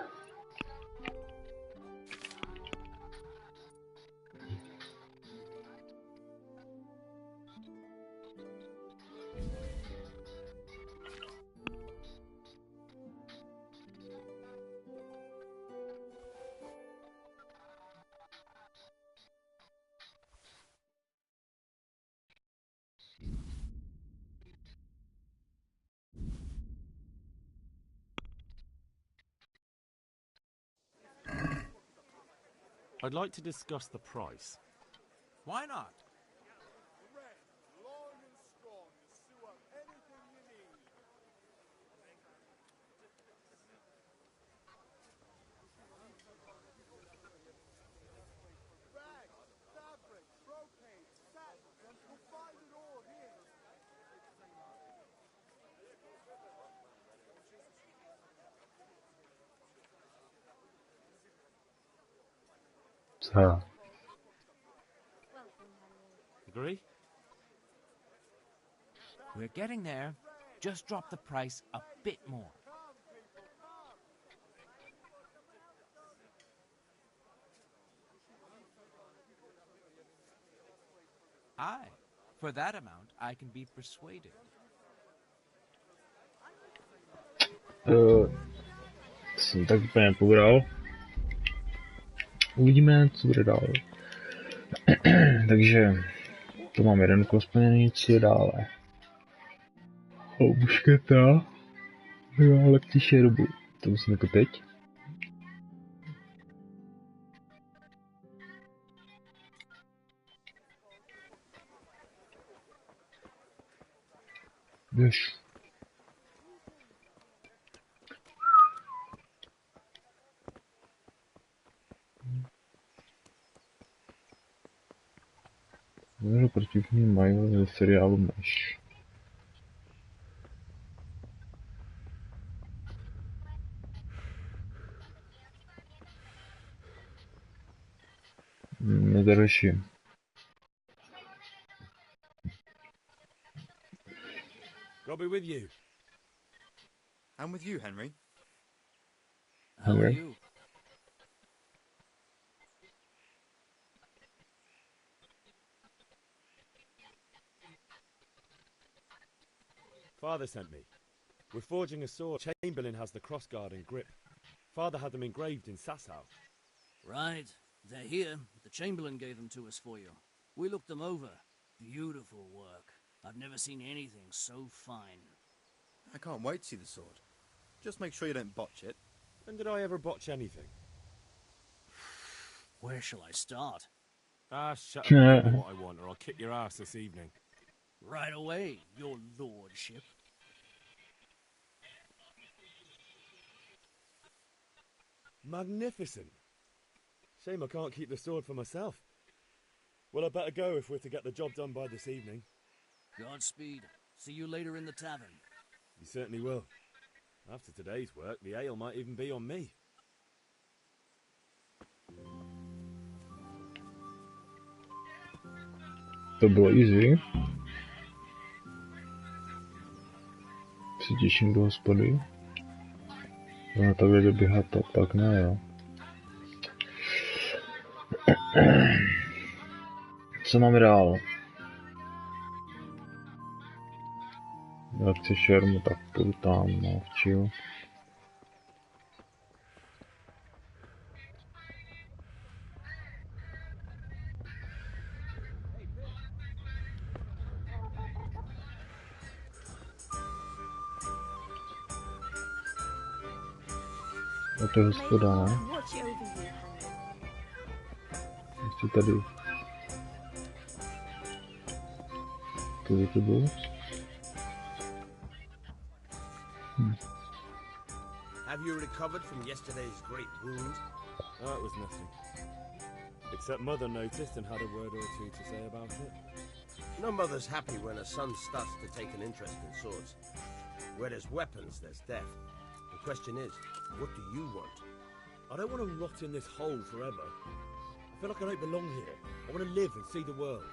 I'd like to discuss the price. Why not? Co? Agree? We're getting there. Just drop the price a bit more. Aye. For that amount, I can be persuaded. Jsem tak úplně pobral. Uvidíme, co bude dál. Takže tu mám jeden úkol splněný, co je dále. Mušketa. Jo, lepší dobu. To musím jako teď. Běž. Můžu protivní mají ze seriálu Meš. Nedareším. God be with you. I'm with you, Henry. How are you? Father sent me. We're forging a sword. Chamberlain has the crossguard and grip. Father had them engraved in Sasau. Right. They're here. The Chamberlain gave them to us for you. We looked them over. Beautiful work. I've never seen anything so fine. I can't wait to see the sword. Just make sure you don't botch it. When did I ever botch anything? Where shall I start? Shut up and do what I want, or I'll kick your ass this evening. Right away, your lordship. Magnificent. Shame I can't keep the sword for myself. Well, I better go if we're to get the job done by this evening. Godspeed. See you later in the tavern. You certainly will. After today's work, the ale might even be on me. To bylo easy. Se těším do hospody. No tak jde běhat, tak ne, jo. Co máme dál? Jak chci šermu, tak půjdu tam, no, v chill. A to je hospoda, ne? Watch over you, Henry. Co tady? To je to bylo? Have you recovered from yesterday's great wound? Oh, it was nothing. Except Mother noticed and had a word or two to say about it. No mother's happy when her son starts to take an interest in swords. Where there's weapons, there's death. The question is, what do you want? I don't want to rot in this hole forever. I feel like I don't belong here. I want to live and see the world.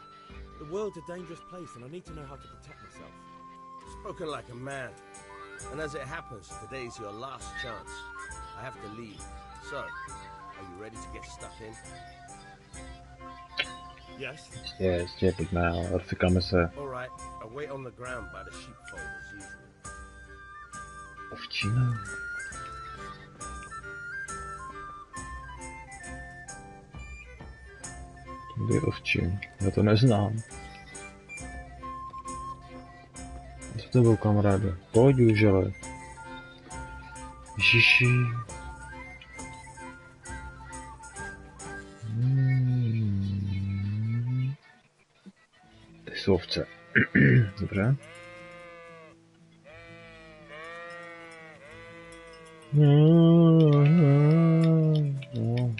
The world's a dangerous place and I need to know how to protect myself. Spoken like a man. And as it happens, today's your last chance. I have to leave. So, are you ready to get stuck in? Yes. Yes, pojďme, rozsekáme se. Alright, I'll wait on the ground by the sheepfold as usual. Ovčina. Kde je ovčin? Já to neznám. Co to byl, kamaráde? Pojď už, ale. Ježiši. Ty jsou ovce. Dobře.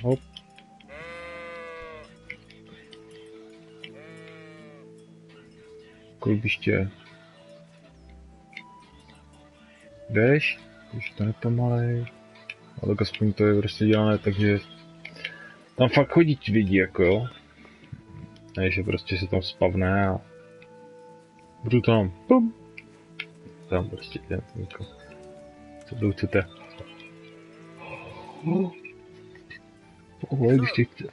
Hop. Kolbiště. Jdeš? Už to nepomalej. Ale tak aspoň to je prostě dělané, takže tam fakt chodí ti lidi, jako jo. Ne, že prostě se tam spavne a budu tam, pum. Tam prostě jen jako, co to chcete. Když chtějte.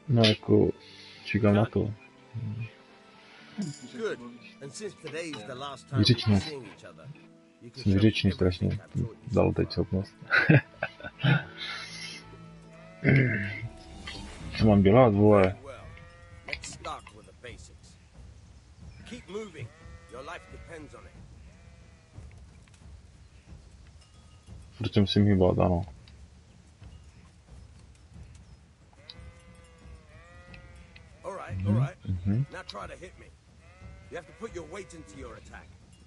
No jako, čekám na to. Vyřečně. Jsem vyřečný strašně. Dal teď schopnost. Co mám dělat, vole? Furt se musím hýbat, ano. Now try to hit me. You have to put your weight into your attack.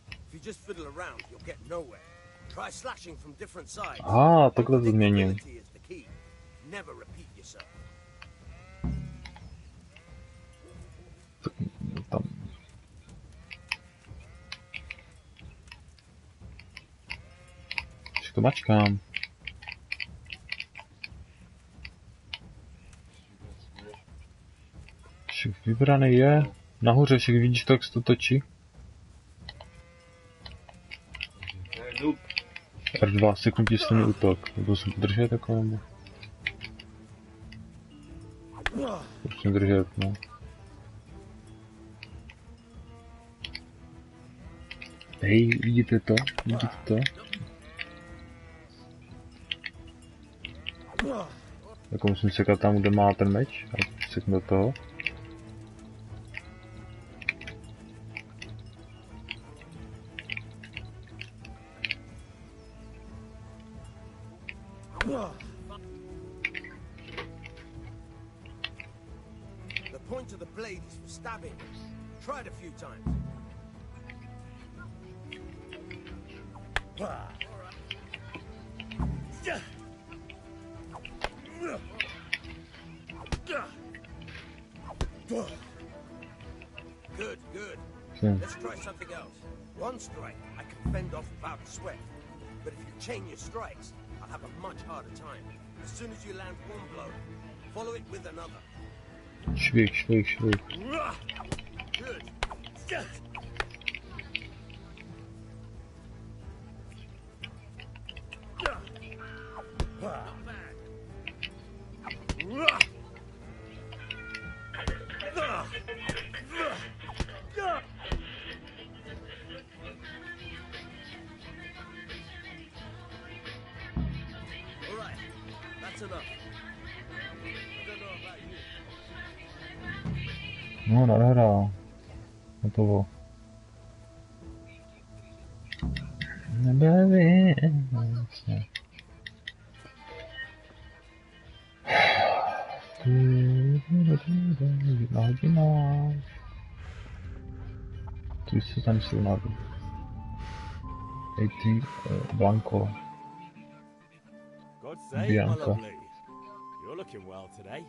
If you just fiddle around, you'll get nowhere. Try slashing from different sides. Takhle to změním. Never repeat yourself. Tam. Všechno mačkám. Všech vybraný je. Nahoře všech vidíš, tak se to točí. R2, sekundí silný útok. Budu se držet jako nebo? Musím držet, no. Hej, vidíte to? Vidíte to? Jako musím sekat tam, kde má ten meč. A seknu do toho. The point of the blade is for stabbing. Try it a few times. Good, good. Let's try something else. One strike, I can fend off without sweat. But if you chain your strikes, I'll have a much harder time. As soon as you land one blow, follow it with another. Švih, švih, švih. Good. Alright, that's enough. I don't know about you. No, nádhera. Hotovo. Nebaví. Vlastně. Jedna hodina. Tu se tam jsou na 18 Blanco. God save my Bianca. lovely. You're looking well today.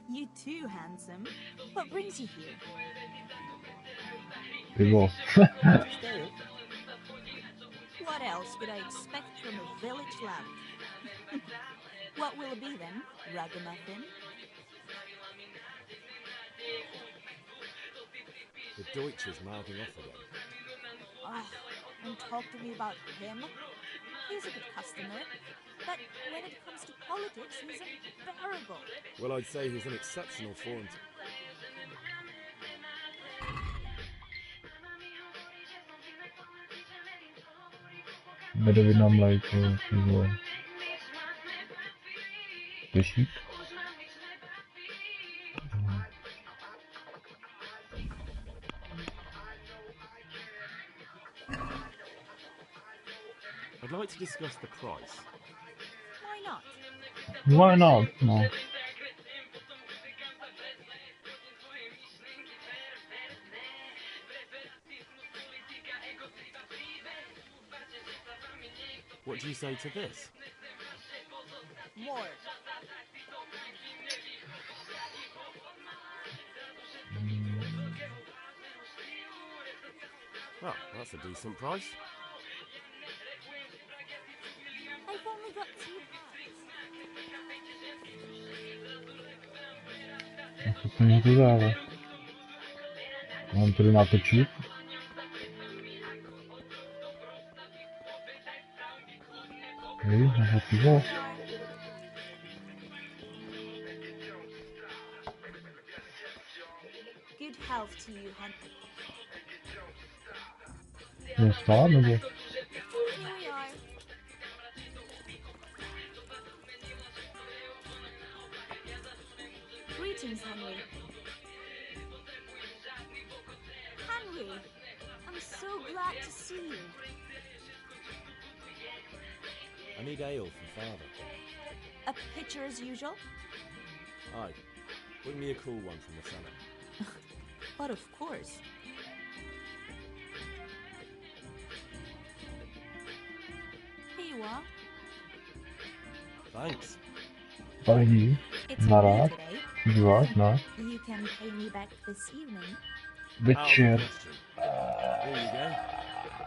You too, handsome. What brings you here? Pivo. Stay up. What else could I expect from a village lout? What will it be then? Ragamuffin? The Deutsch is mouthing off again. Oh, don't talk to me about him. He's a good customer, but when it comes to politics, he's unbearable. Well, I'd say he's an exceptional form. Medovina mléko, pivo. Pešík. I'd like to discuss the price. Why not? Why not? No. What do you say to this? More. Well, that's a decent price. I've only got 2 Co se mi to dává? Mám tady natočit. Hej, na pivo. Good health to you, hun. Jdem stát, nebo? Here we are. Greetings, Henry. Henry, I'm so glad to see you. I need ale for father. A pitcher as usual? Aye. Bring me a cool one from the cellar. But of course. Here you are. Thanks. Ahí. It's Na a rád. today. Díváš, no. You can pay me back this evening. Večer. Here you go.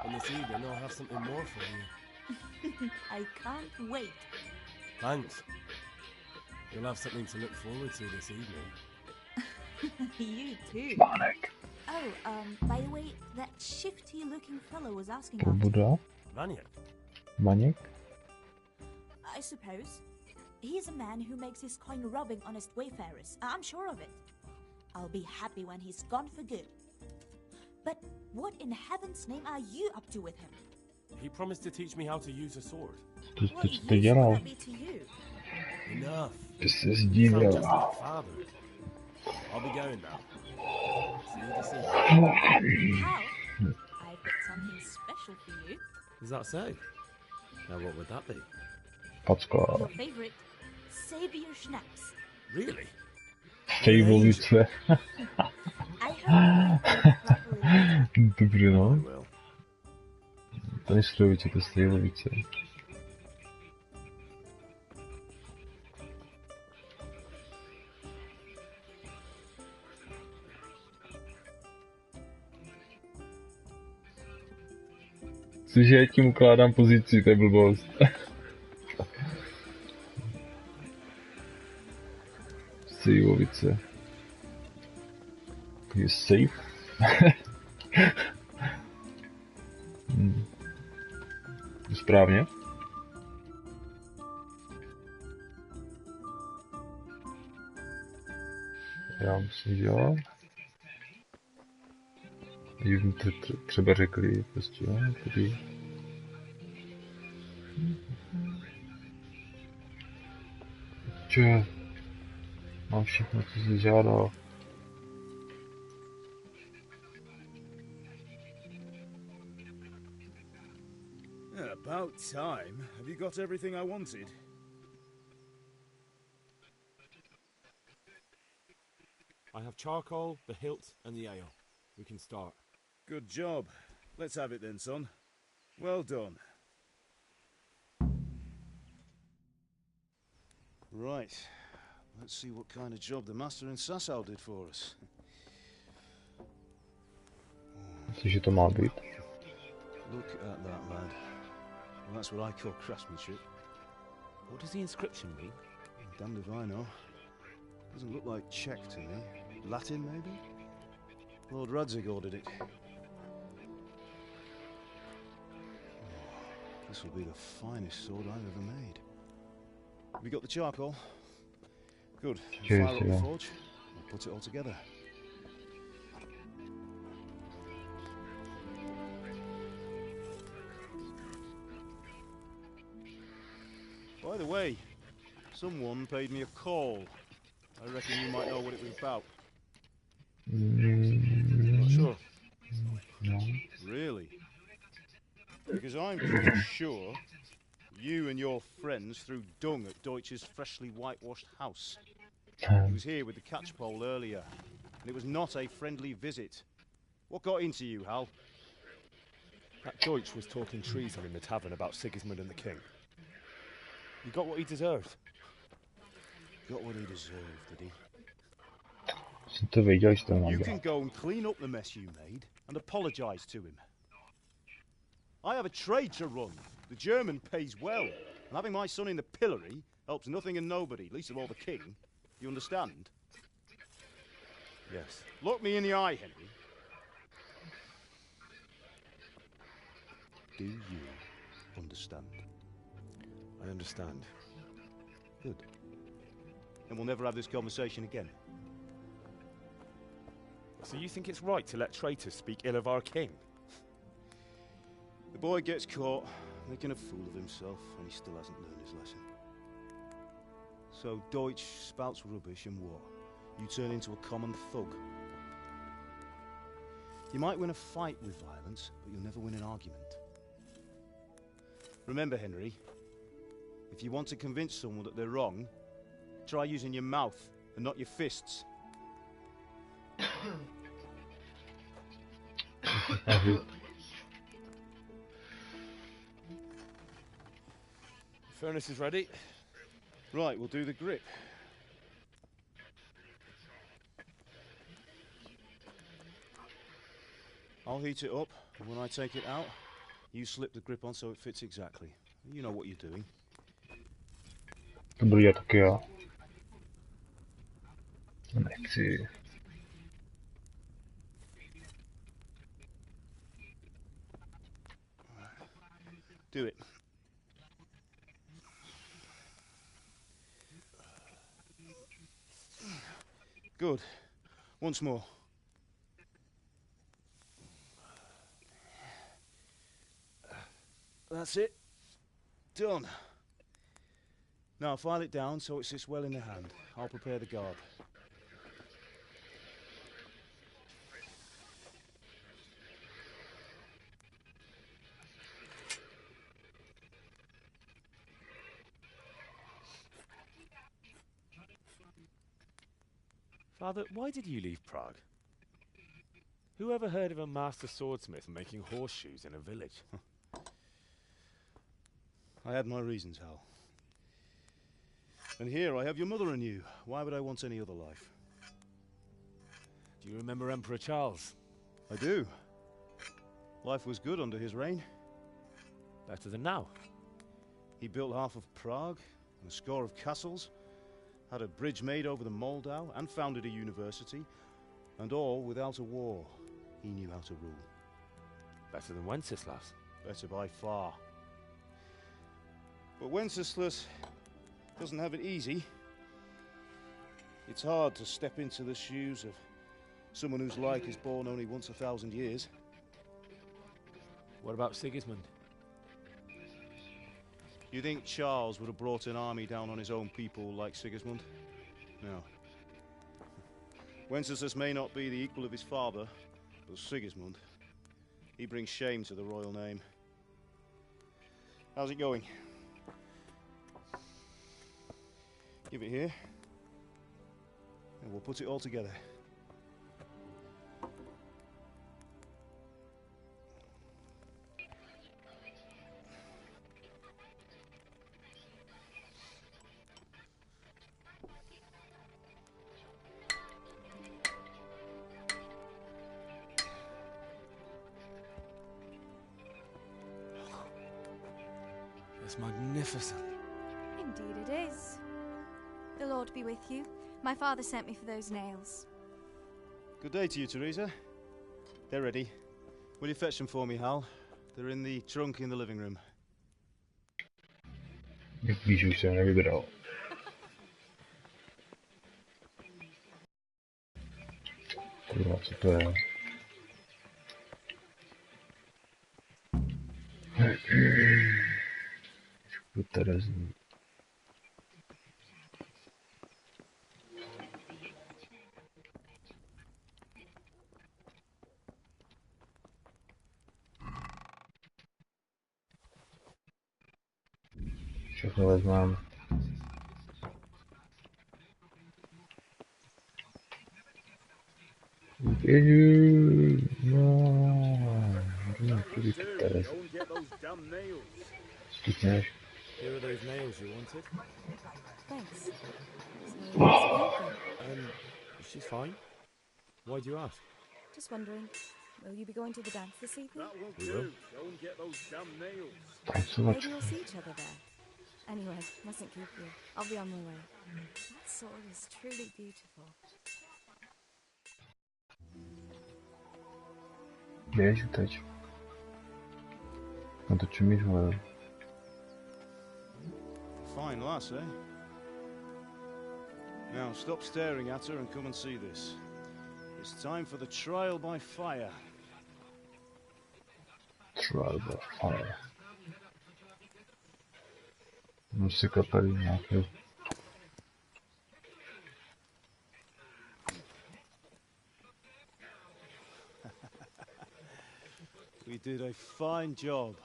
And this evening I'll have something more for you. I can't wait. Thanks. You'll have something to look forward to this evening. You too. Spánek. Oh, by the way, that shifty-looking fellow was asking after you. Buda. Vaniak. Maněk. I suppose. He's a man who makes his coin robbing honest wayfarers. I'm sure of it. I'll be happy when he's gone for good. But what in heaven's name are you up to with him? He promised to teach me how to use a sword. What use to will dělal? that be to you? Enough. Ty se You sound zdívil. just like father. I'll be going now. See you this evening. How? I've got something special for you. Is that so? Now what would that be? Packa. Your favorite, Savior Schnapps. Really? Stejvovice. I hope Dobře, no. Tady Strojovice, to je Stejvovice. Cože, já tím ukládám pozici, to je blbost. Stejvovice. Je safe. Správně? Já myslím, že jo. Už mi to třeba řekli, prostě, jo, tady. Čo? Mám všechno, co jsi žádal. About time. Have you got everything I wanted? have charcoal, the hilt, and the ale. We can start. Good job. Let's have it then, son. Well done. Right. Let's see what kind of job the master in Sasau did for us. Cože to má být? Look at that, lad. Well, that's what I call craftsmanship. What does the inscription mean? Damned if I know. Doesn't look like Czech to me. Latin, maybe? Lord Radzig ordered it. This will be the finest sword I've ever made. We got the charcoal? Good. Cheers, Fire up the yeah. forge and put it all together. By the way, someone paid me a call. I reckon you might know what it was about. Not sure. No. Really? Because I'm pretty sure you and your friends threw dung at Deutsch's freshly whitewashed house. He was here with the catchpole earlier, and it was not a friendly visit. What got into you, Hal? That Deutsch was talking treason in the tavern about Sigismund and the king. He got what he deserved. Got what he deserved, did he? Jsem to věděl, že to mám You dělat. can go and clean up the mess you made and apologise to him. I have a trade to run. The German pays well, and having my son in the pillory helps nothing and nobody, least of all the king. You understand? Yes. Look me in the eye, Henry. Do you understand? I understand. Good. And we'll never have this conversation again. So you think it's right to let traitors speak ill of our king? The boy gets caught, making a fool of himself, and he still hasn't learned his lesson. So Deutsch spouts rubbish, and what? You turn into a common thug. You might win a fight with violence, but you'll never win an argument. Remember, Henry, if you want to convince someone that they're wrong, try using your mouth and not your fists. Furnace is ready. Right, we'll do the grip. I'll heat it up, and when I take it out, you slip the grip on so it fits exactly. You know what you're doing. To budu dělat taky já. Nechci. Do it. Good. Once more. That's it. Done. Now file it down so it sits well in the hand. I'll prepare the guard. Father, why did you leave Prague? Who ever heard of a master swordsmith making horseshoes in a village? I had my reasons, Hal. And here I have your mother and you. Why would I want any other life? Do you remember Emperor Charles? I do. Life was good under his reign. Better than now. He built half of Prague and a score of castles, had a bridge made over the Moldau, and founded a university, and all without a war. He knew how to rule. Better than Wenceslas. Better by far. But Wenceslas doesn't have it easy. It's hard to step into the shoes of someone whose like is born only once 1,000 years. What about Sigismund? You think Charles would have brought an army down on his own people like Sigismund? No. Wenceslas may not be the equal of his father, but Sigismund, he brings shame to the royal name. How's it going? Give it here, and we'll put it all together. It's magnificent. Indeed it is. The Lord be with you. My father sent me for those nails. Good day to you, Teresa. They're ready. Will you fetch them for me, Hal? They're in the trunk in the living room. Jak víš, už jsem nevybral. Kurva, co to je? Terezu. Všechno vezmám. Here are those nails you wanted. Thanks. So, She's fine. Why do you ask? just wondering, will you be going to the dance this evening? That won't We do. will. Go and get those damn nails. Thanks so much. Maybe we'll see each other there. Anyway, mustn't keep you. I'll be on my way. That sword is truly beautiful. Beijo, Tati. Natočím již hledal. Fine lass, eh? Now stop staring at her and come and see this. It's time for the trial by fire. Trial by fire. Musí kapely nějaké. We did a fine job.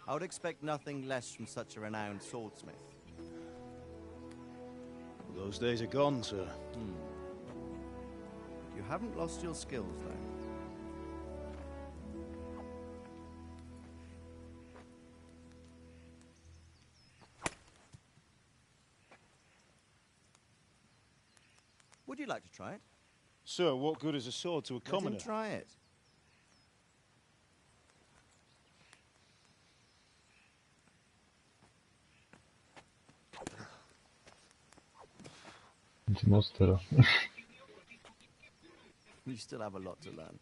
I would expect nothing less from such a renowned swordsmith. Those days are gone, sir. You haven't lost your skills, though. Would you like to try it? Sir, what good is a sword to a Let commoner? him try it. Nic moc teda. You still have a lot to learn.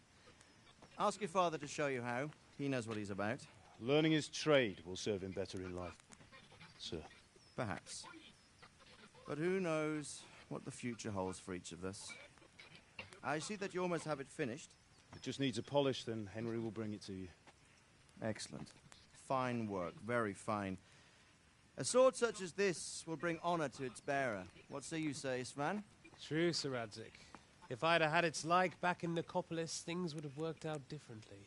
Ask your father to show you how. He knows what he's about. Learning his trade will serve him better in life, sir. Perhaps. But who knows what the future holds for each of us. I see that you almost have it finished. It just needs a polish, then Henry will bring it to you. Excellent. Fine work, very fine. A sword such as this will bring honor to its bearer. What say you, Sir Istvan? True, Sir Radzik. If I'd have had its like back in Nicopolis, things would have worked out differently.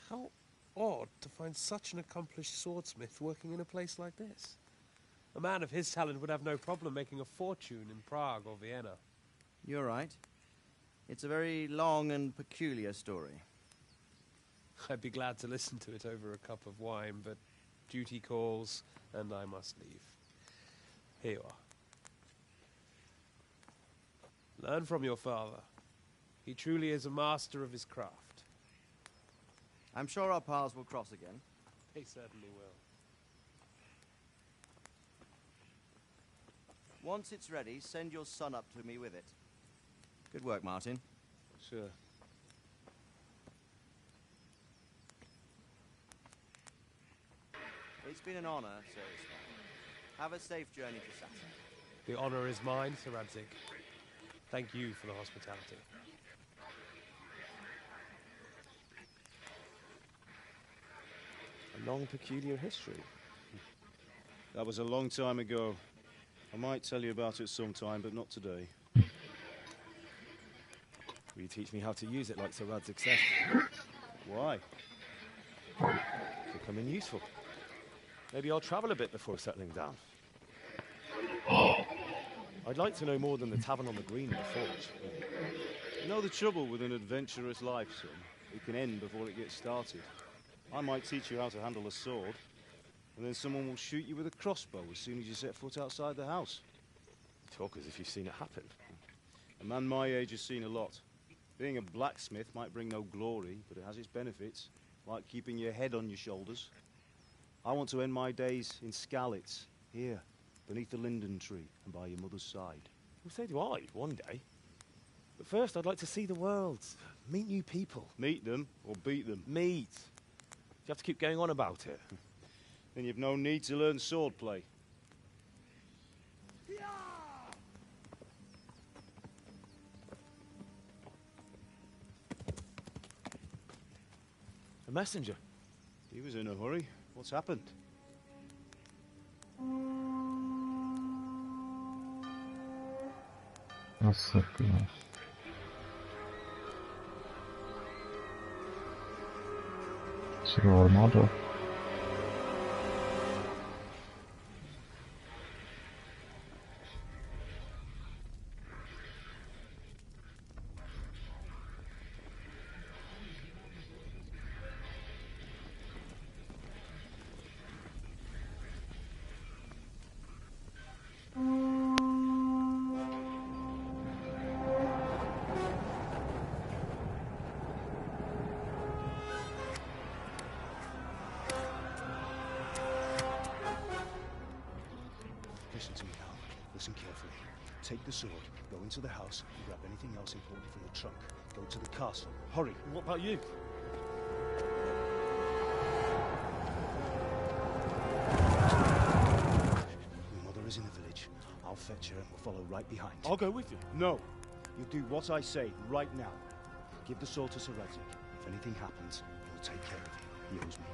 How odd to find such an accomplished swordsmith working in a place like this. A man of his talent would have no problem making a fortune in Prague or Vienna. You're right. It's a very long and peculiar story. I'd be glad to listen to it over a cup of wine, but duty calls, and I must leave. Here you are. Learn from your father. He truly is a master of his craft. I'm sure our paths will cross again. They certainly will. Once it's ready, send your son up to me with it. Good work, Martin. Sir. It's been an honor, Sir Istvan. Have a safe journey to Saturn. The honor is mine, Sir Radzik. Thank you for the hospitality. A long, peculiar history. That was a long time ago. I might tell you about it sometime, but not today. Will you teach me how to use it like Sir Radzik said? Why? Becoming useful. Maybe I'll travel a bit before settling down. I'd like to know more than the tavern on the green and the forge. You know the trouble with an adventurous life, son? It can end before it gets started. I might teach you how to handle a sword, and then someone will shoot you with a crossbow as soon as you set foot outside the house. You talk as if you've seen it happen. A man my age has seen a lot. Being a blacksmith might bring no glory, but it has its benefits, like keeping your head on your shoulders. I want to end my days in Skalitz, here, beneath the linden tree and by your mother's side. Well, so do I, one day. But first, I'd like to see the world, meet new people. Meet them or beat them? Meet. You have to keep going on about it. Then you've no need to learn swordplay. A messenger. He was in a hurry. What's happened? Nossa, cara. Chegou armado. Listen to me now. Listen carefully. Take the sword, go into the house, and grab anything else important from the trunk. Go to the castle. Hurry. And what about you? Your mother is in the village. I'll fetch her and we'll follow right behind. I'll go with you. No. You do what I say right now. Give the sword to Sir Radzik. If anything happens, he'll take care of you. He owes me.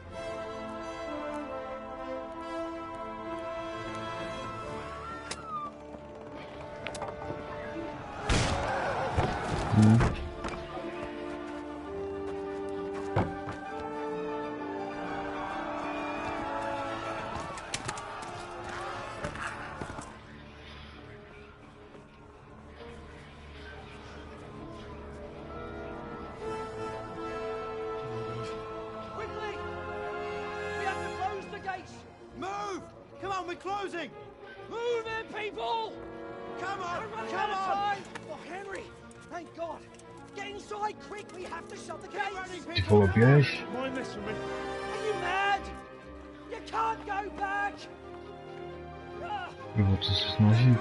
Quickly! We have to close the gates! Move! Come on, we're closing! Move it, people! Come on! We're running out of time! Oh, Henry! Thank God! Get inside quick! We have to shut the gates! Running, people! Połapiłeś? Mind this for me. Are you mad? You can't go back! Było co się znosi.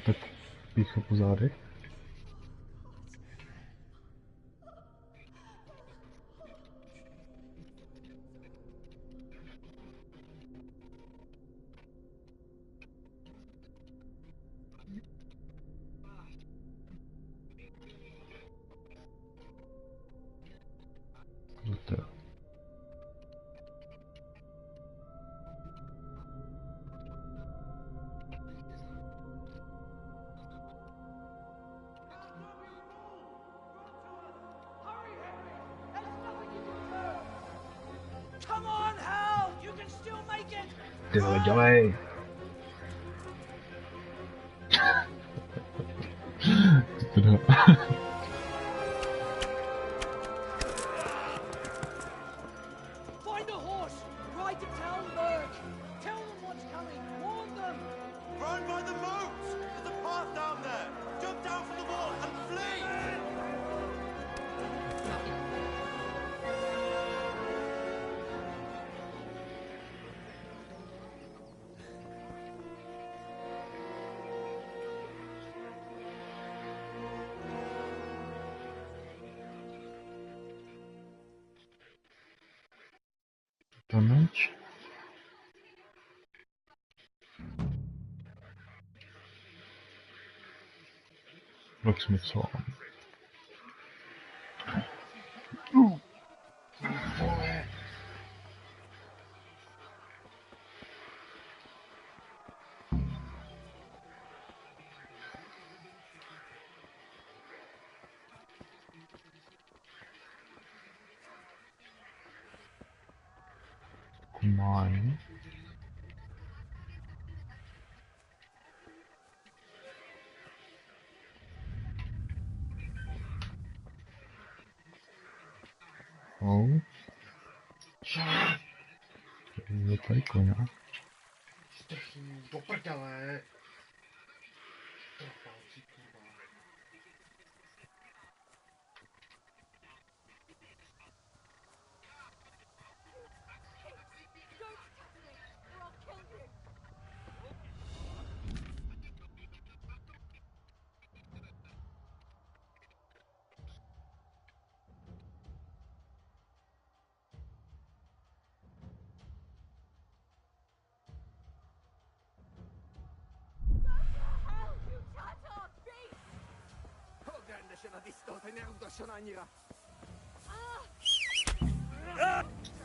Tak pícha po zádech. To Come on, Hal! You can still make it! Dělej, dělej. Find a horse! Ride to Talmberg! Tell them what's coming! Warn them! Run by the moat! There's a path down there! Jump down from the wall and flee! Ponoć. Zobaczmy co. Mine. Oh. Je tady koně. Do prdele. Trpálci, kurva.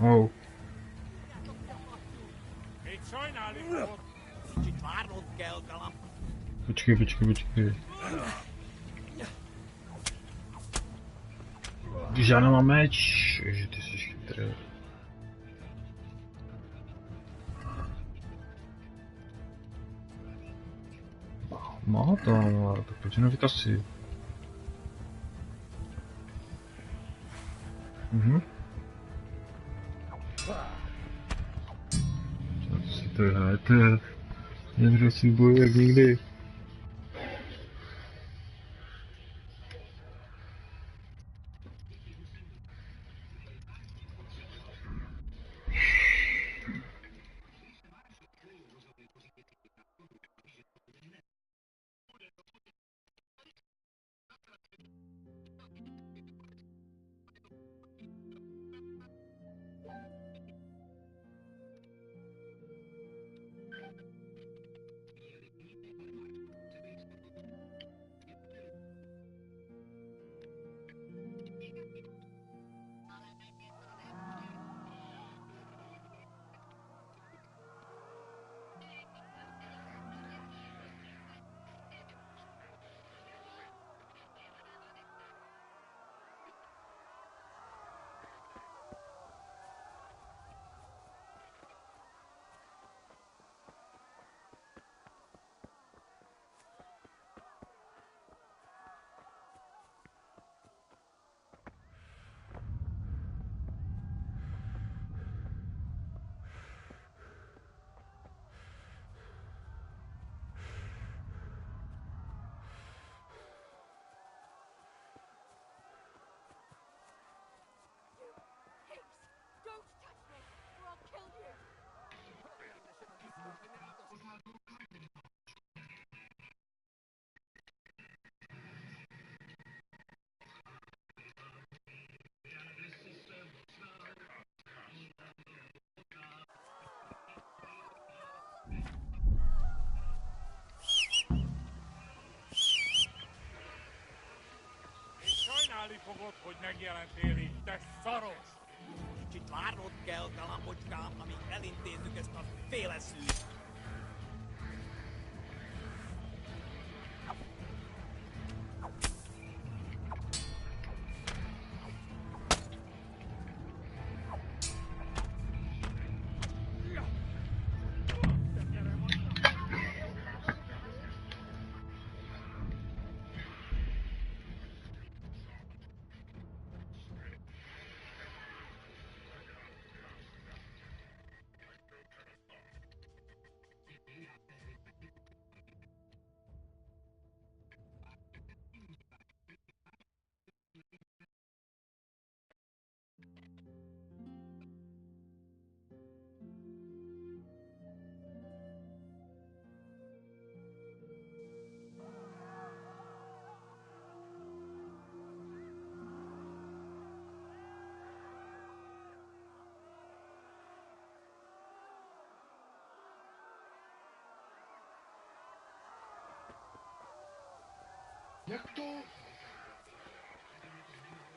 Oh. Počkej. Když já nemám meč, že ty jsi chytrý. Má to, tak proč nevytasí? Co si to hrajete? Někdo si bojuje jak nikdy. Fogod, hogy megjelentél itt, te szaros! Kicsit várnod kell, galambocskám, amíg elintézzük ezt a féleszűt. Jak to?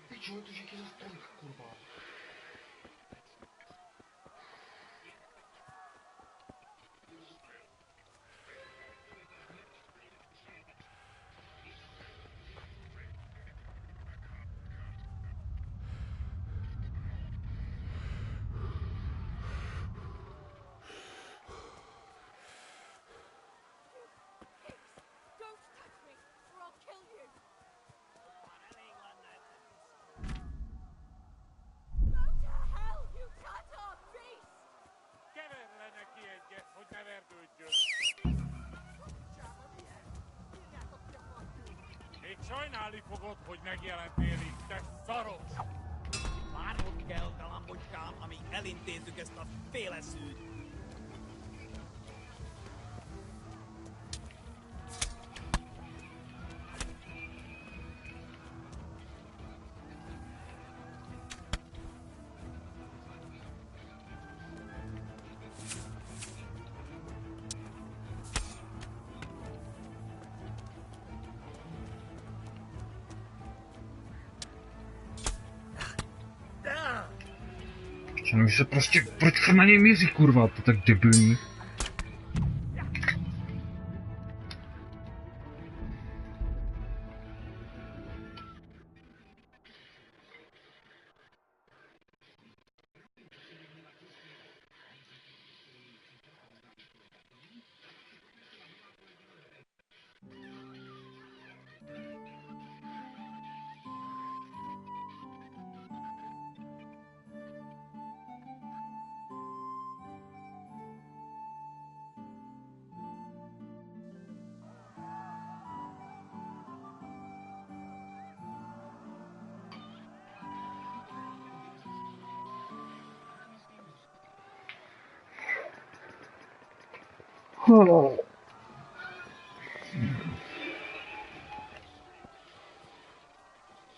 Pičo, je to že za tolik, kurva. fogod, hogy megjelentél itt, te szaros! Várnod kell, galambocskám, amíg elintézzük ezt a féleszűt. Mi se prostě, proč se na něj míří, kurva, to tak debilní.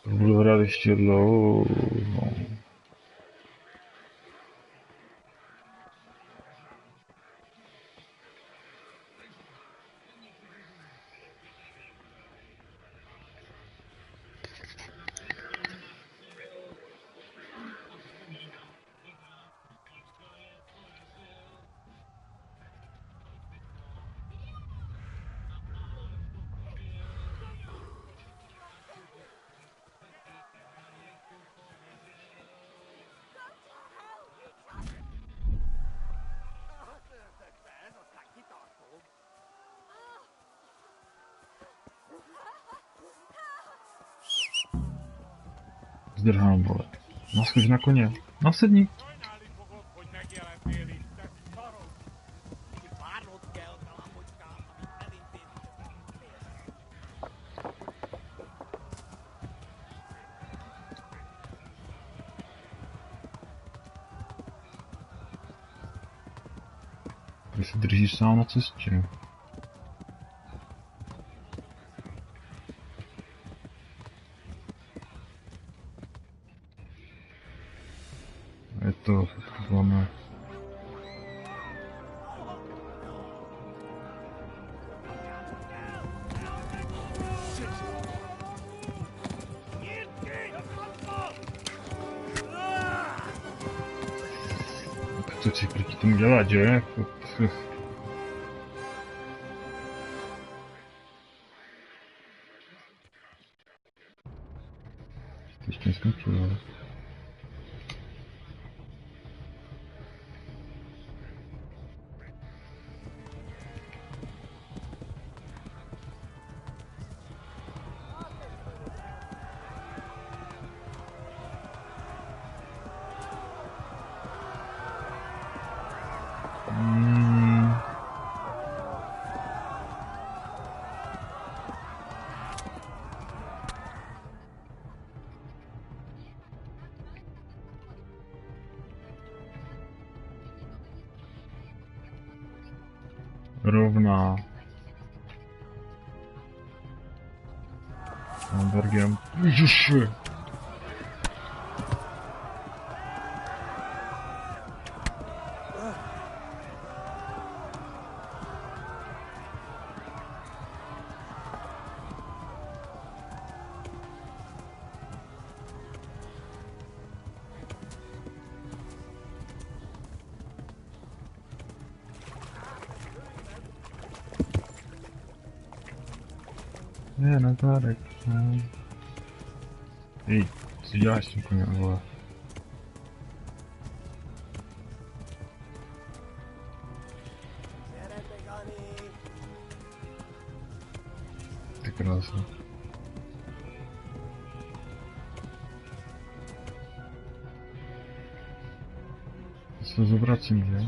Budu hrát ještě dlouho. Zdrhám, vole. Naskoč na koně. Nasedni. Ty se držíš sám na cestě. Je to máme. Co si proti tomu dělat, že? Ještě neskončil, ale... Rovná. Hamburgem. Ježiši. Je na zádek. Hej, co si děláš s tím koněm, vole? Ty krása. Já se zobracím, že?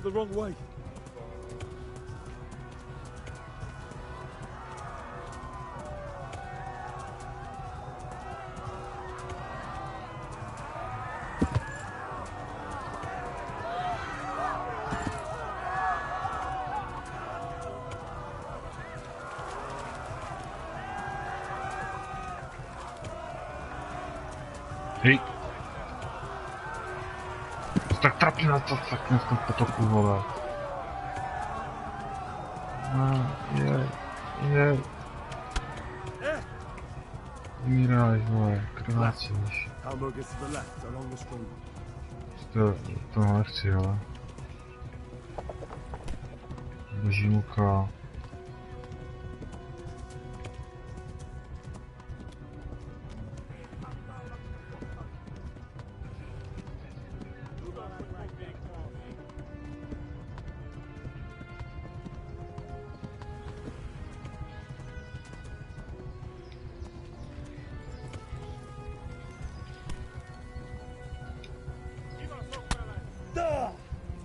the wrong way. Hej! Tak trapně na to fakt v tom potoku, vole. Je. Umíráš, vole, krvácíš. Elmo gets to the left along the stream. To nechci, jo. Boží muka.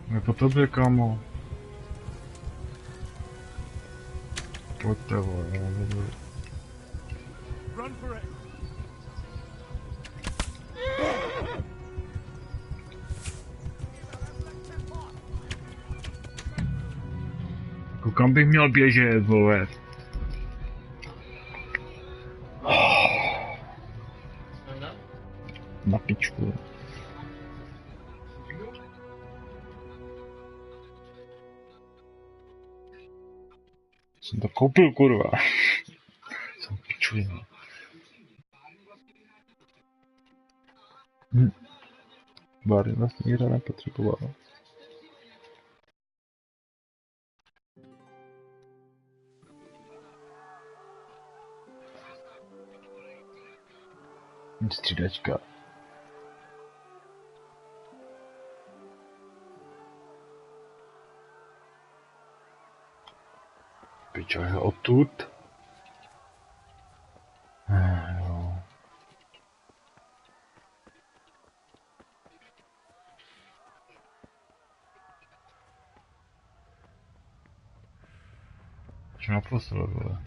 Je po tobě, kámo. Pojďte, vole, já nebudu. Run for it. Jako kam bych měl běžet, vole? Na pičku. Jsem to koupil, kurva. Jsem pičuji. Bary vlastně hra nepotřebovala. Střídačka. Pičo je odtud. Jo. Co na postel, vole?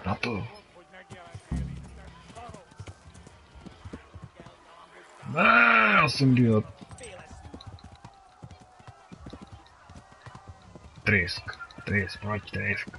Na to. Ne, já jsem idiot. Trysk, pojď trysk.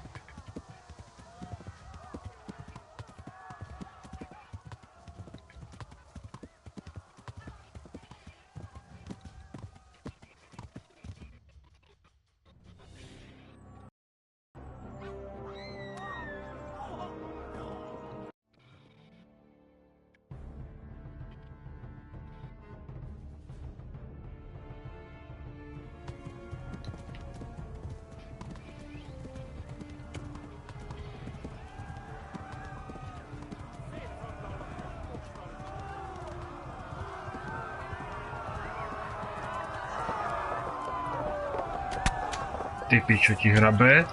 Ty pičo, ti hrabe?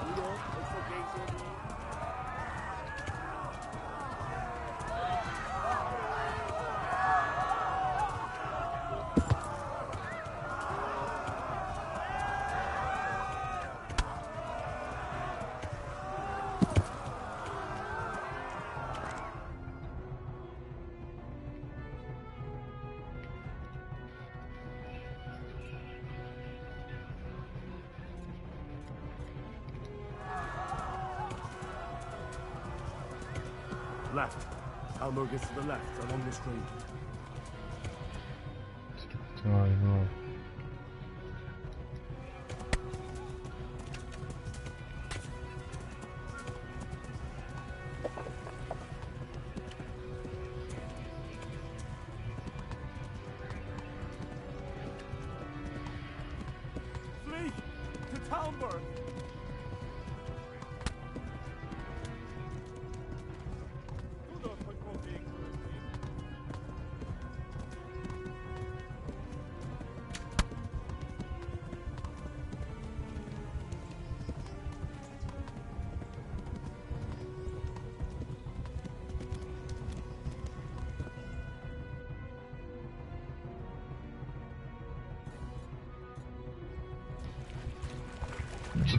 Left. Elmo gets to the left along the stream. No. Flee to Talmberg.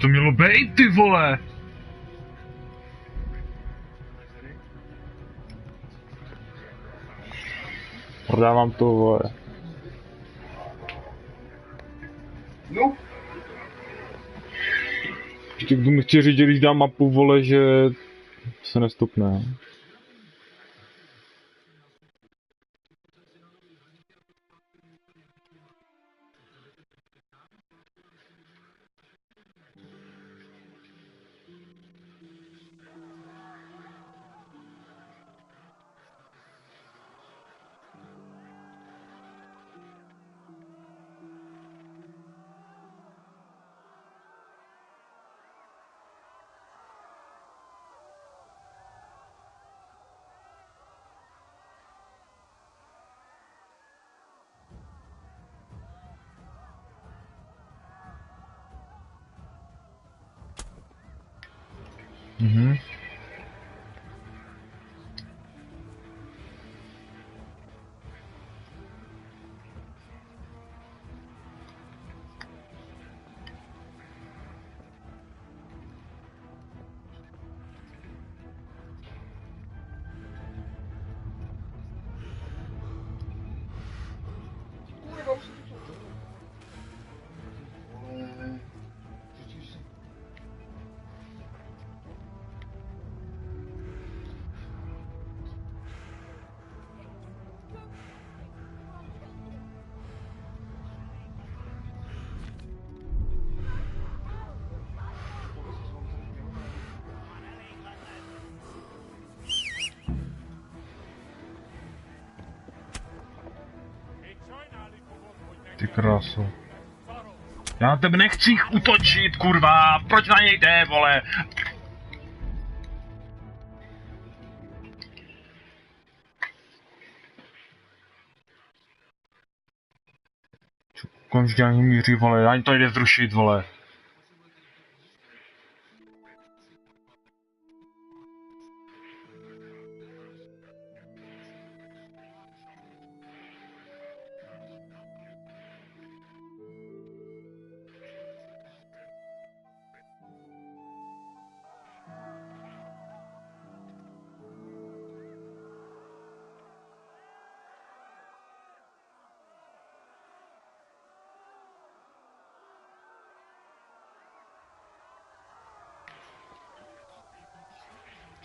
to mělo být, ty vole? Prodávám to, vole. No. Ještě kdo mi chtěl říct, že když dám mapu, vole, že se nestopne. Mhm. Ty kráso. Já na tebe nechci útočit, kurva! Proč na něj jde, vole? Konečně ani míří, vole, ani to jde zrušit, vole.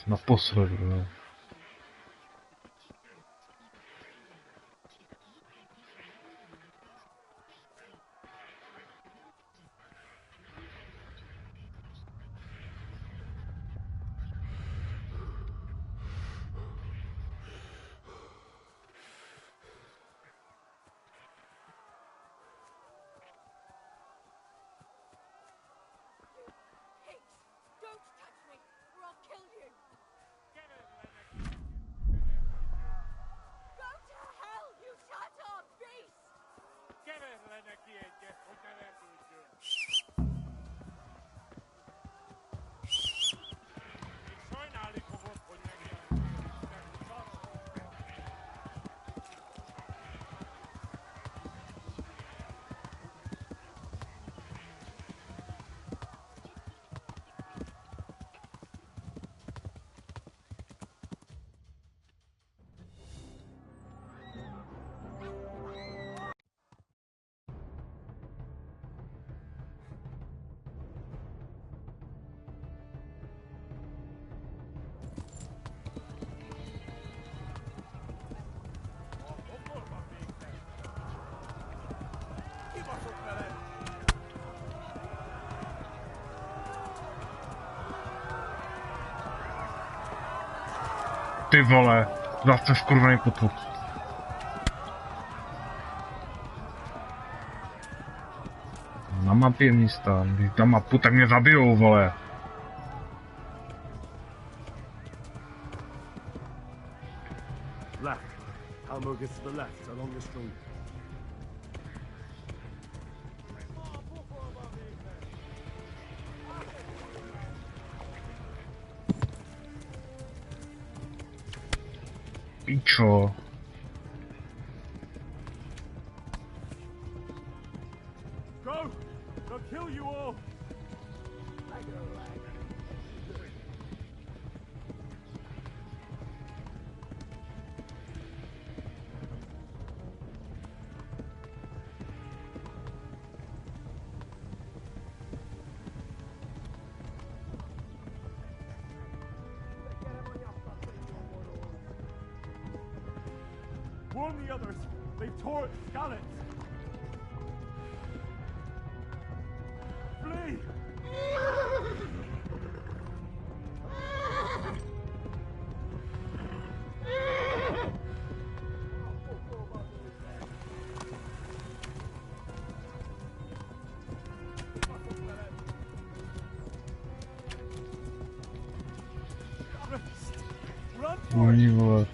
Naposledy, jo. Ty vole, zase skurvený potup. Na mapě místa, když dám mapu, tak mě zabijou, vole. Left. Elmo gets to the left, along the street. Pičo. Go! They'll kill you all! Warn the others. They've tore at Skalitz. Flee! Run for it! Oni vole.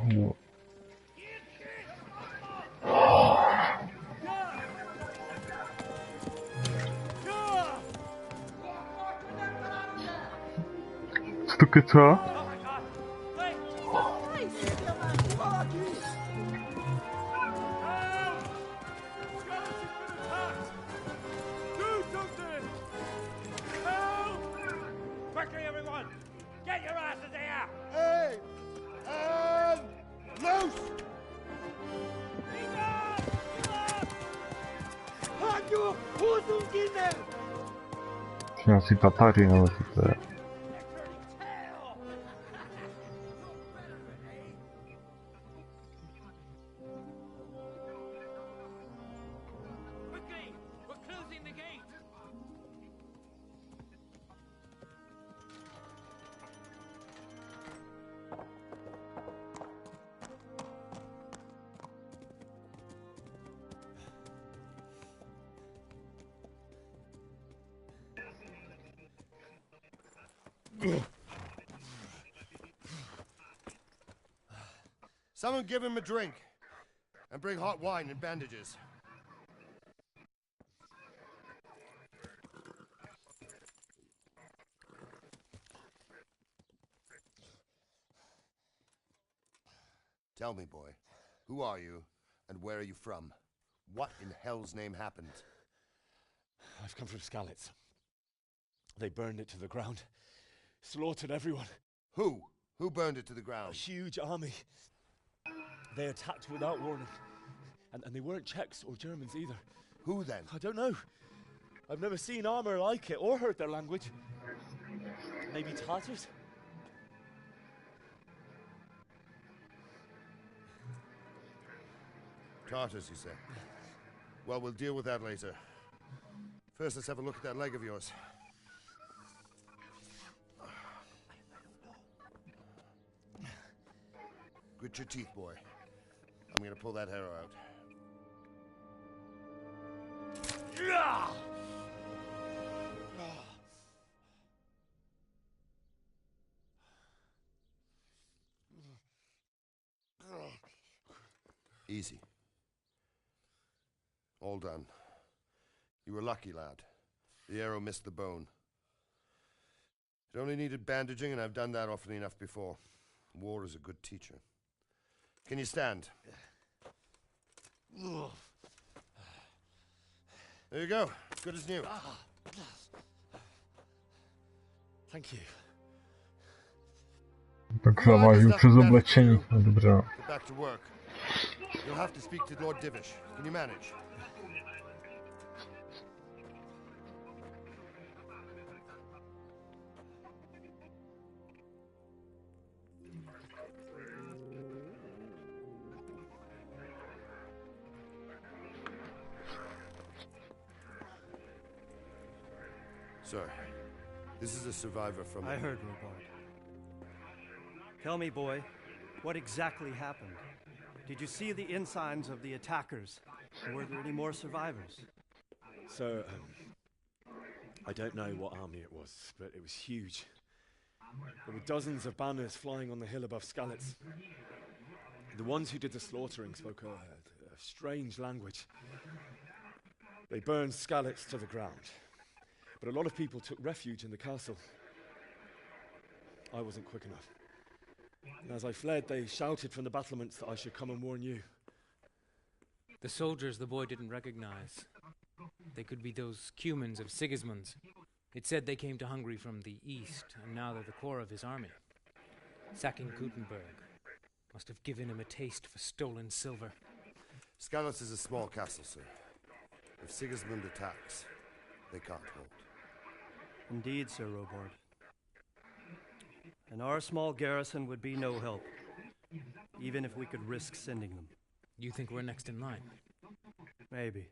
Jo. Co to kecá? Do something! Help! Quickly, everyone! Get your asses here! Hey! Loose! Jsou asi Tataři nebo co to je. Quickly! We're closing the gate! Someone give him a drink. And bring hot wine and bandages. Tell me, boy, who are you and where are you from? What in hell's name happened? I've come from Skalitz. They burned it to the ground. Slaughtered everyone. Who? Who burned it to the ground? A huge army. They attacked without warning. And they weren't Czechs or Germans either. Who then? I don't know. I've never seen armor like it or heard their language. Maybe Tatars? Tartars, you say? Well, we'll deal with that later. First, let's have a look at that leg of yours. Grit your teeth, boy. I'm gonna pull that hair out. Easy. All done. You were lucky, lad. The arrow missed the bone. It only needed bandaging, and I've done that often enough before. War is a good teacher. Can you stand? There you go. Good as new. Thank you. Tak zavážu přes oblečení. No, dobře. Get back to work. You'll have to speak to Lord Divish. Can you manage? Sir, this is a survivor from... I heard, Robard. Tell me, boy, what exactly happened? Did you see the ensigns of the attackers? Or were there any more survivors? So, I don't know what army it was, but it was huge. There were dozens of banners flying on the hill above Skalitz. The ones who did the slaughtering spoke a strange language. They burned Skalitz to the ground. But a lot of people took refuge in the castle. I wasn't quick enough. And as I fled, they shouted from the battlements that I should come and warn you. The soldiers the boy didn't recognize. They could be those Cumans of Sigismund's. It said they came to Hungary from the east, and now they're the core of his army. Sacking Gutenberg must have given him a taste for stolen silver. Skalitz is a small castle, sir. If Sigismund attacks, they can't hold. Indeed, Sir Robard. And our small garrison would be no help, even if we could risk sending them. You think we're next in line? Maybe.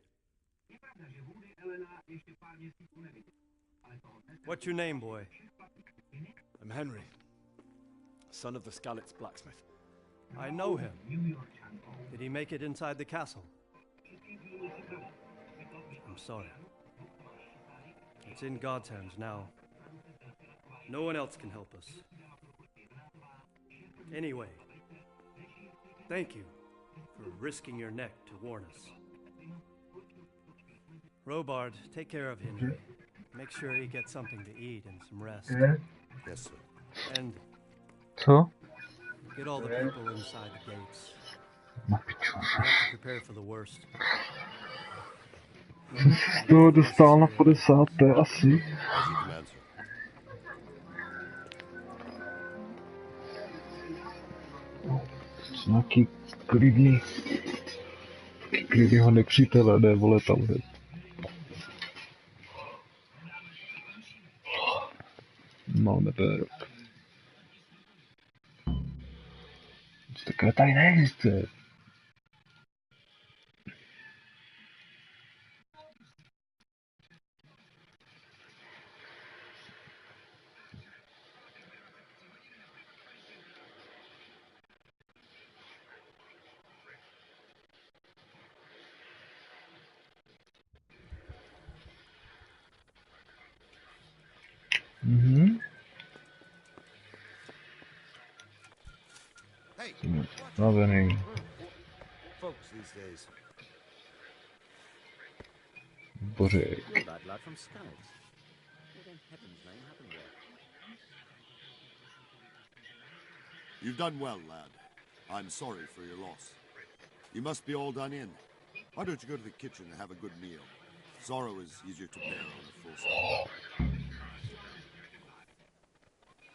What's your name, boy? I'm Henry, son of the Skalitz blacksmith. I know him. Did he make it inside the castle? I'm sorry. It's in God's hands now. No one else can help us. Anyway, thank you for risking your neck to warn us. Robard, take care of him. Make sure he gets something to eat and some rest. Yes, sir. And Co? get all the people inside the gates. We have to prepare for the worst. Z toho dostal na 50. asi. Nějaký klidnýho nepřítele, ne, vole, tam hned. Máme to. Takové tady neexistuje. Mhm. Hey, Navený. folks these days. Bořek. You're that lad from Skalitz. What in heaven's name happened there? You've done well, lad. I'm sorry for your loss. You must be all done in. Why don't you go to the kitchen and have a good meal? Sorrow is easier to bear on a full stomach.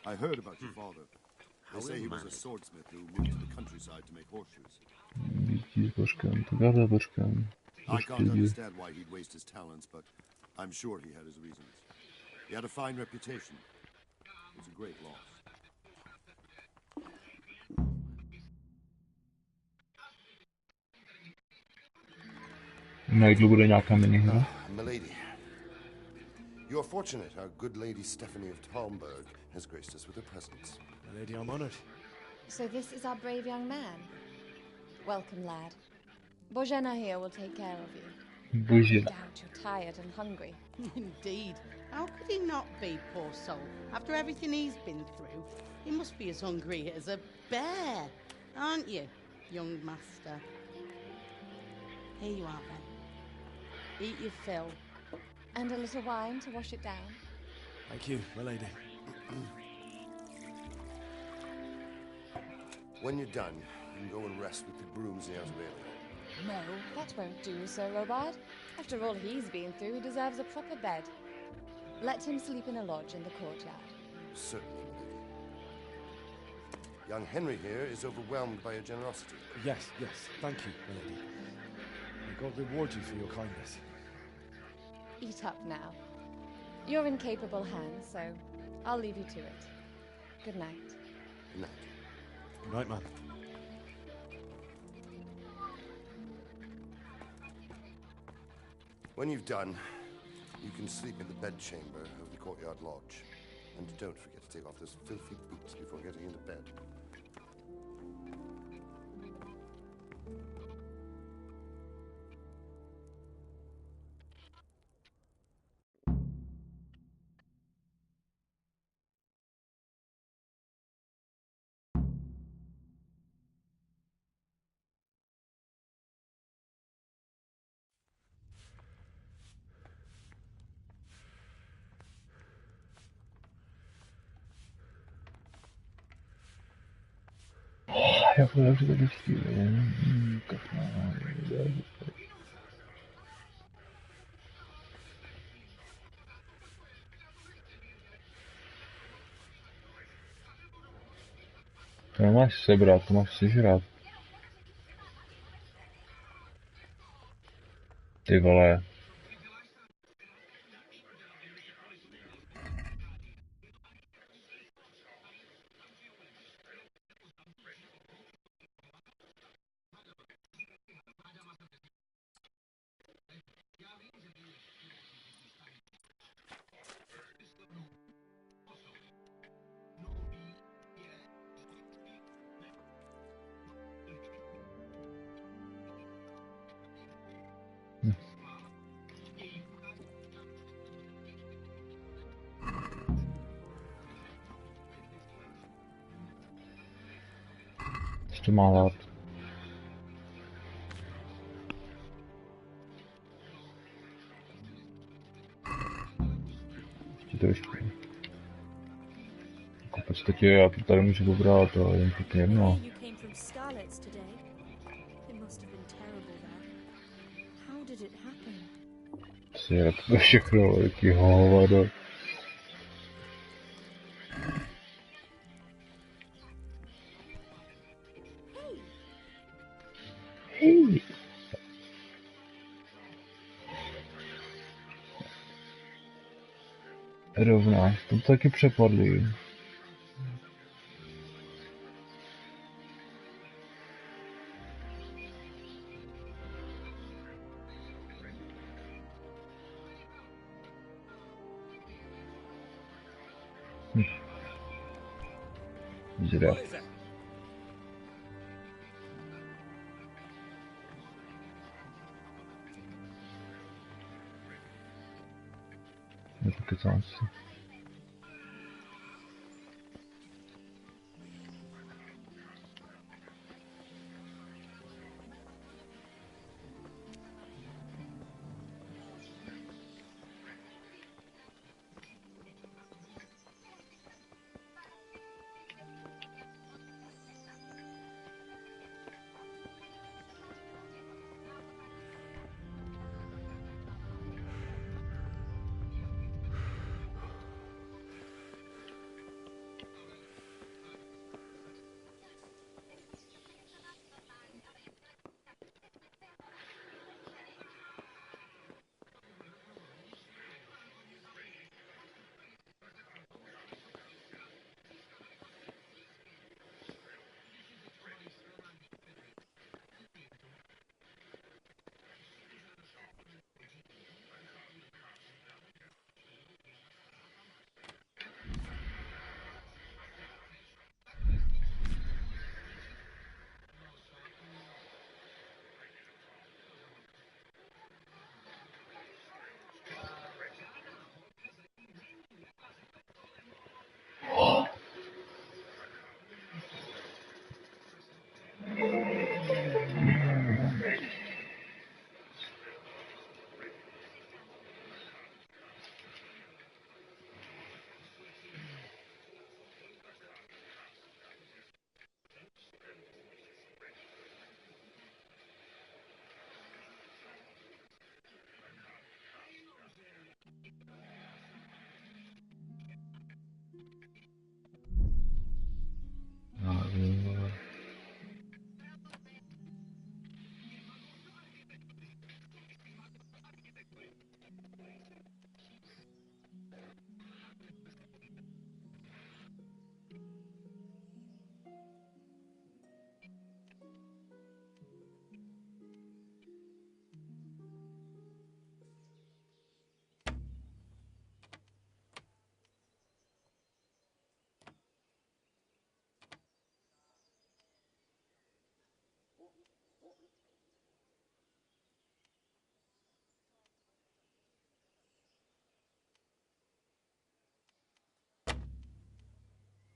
I heard about your father. They say he was a swordsmith who moved to the countryside to make horseshoes. Počkám, tak já počkám. I can't understand why he'd waste his talents, but I'm sure he had his reasons. He had a fine reputation. It's a great loss. Na jídlu bude nějaká minihra. Milady, you are fortunate our good lady Stephanie of Talmberg has graced us with her presence. Lady, I'm honored. So this is our brave young man. Welcome, lad. Bozhena here will take care of you. Bože. Doubt you're tired and hungry. Indeed. How could he not be, poor soul? After everything he's been through, he must be as hungry as a bear, aren't you, young master? Here you are, then. Eat your fill. And a little wine to wash it down. Thank you, my lady. When you're done, you can go and rest with the grooms in the outer area. No, that won't do, Sir Robard. After all he's been through, he deserves a proper bed. Let him sleep in a lodge in the courtyard. Certainly, milady. Young Henry here is overwhelmed by your generosity. Yes, thank you, my lady. May God reward you for your kindness. Eat up now. You're in capable hands, so I'll leave you to it. Good night. Good night. Good night, man. When you've done, you can sleep in the bedchamber of the courtyard lodge. And don't forget to take off those filthy boots before getting into bed. Já to dobře tady chtěl. To nemáš sebrat, to máš sežrat. Ty vole. Ještě má hlad. Ještě trošku. Jako v podstatě já to tady můžu pobrat, ale jen pěkně jedno. You came from Scarlet's today. It must have been terrible there. How did it happen? Sěrat to všechno, jaký hovado. Hej. Rovnáš, to taky přepadli. Zdrav. Nepokecám si.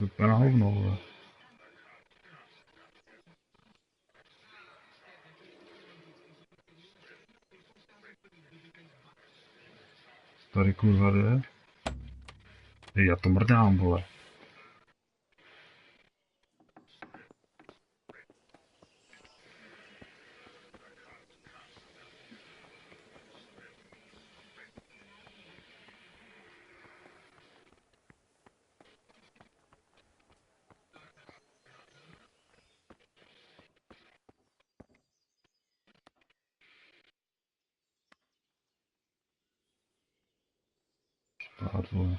Vypadá na hovno, vole. Tady kurva jde. Já to mrdám, vole. Krát vole.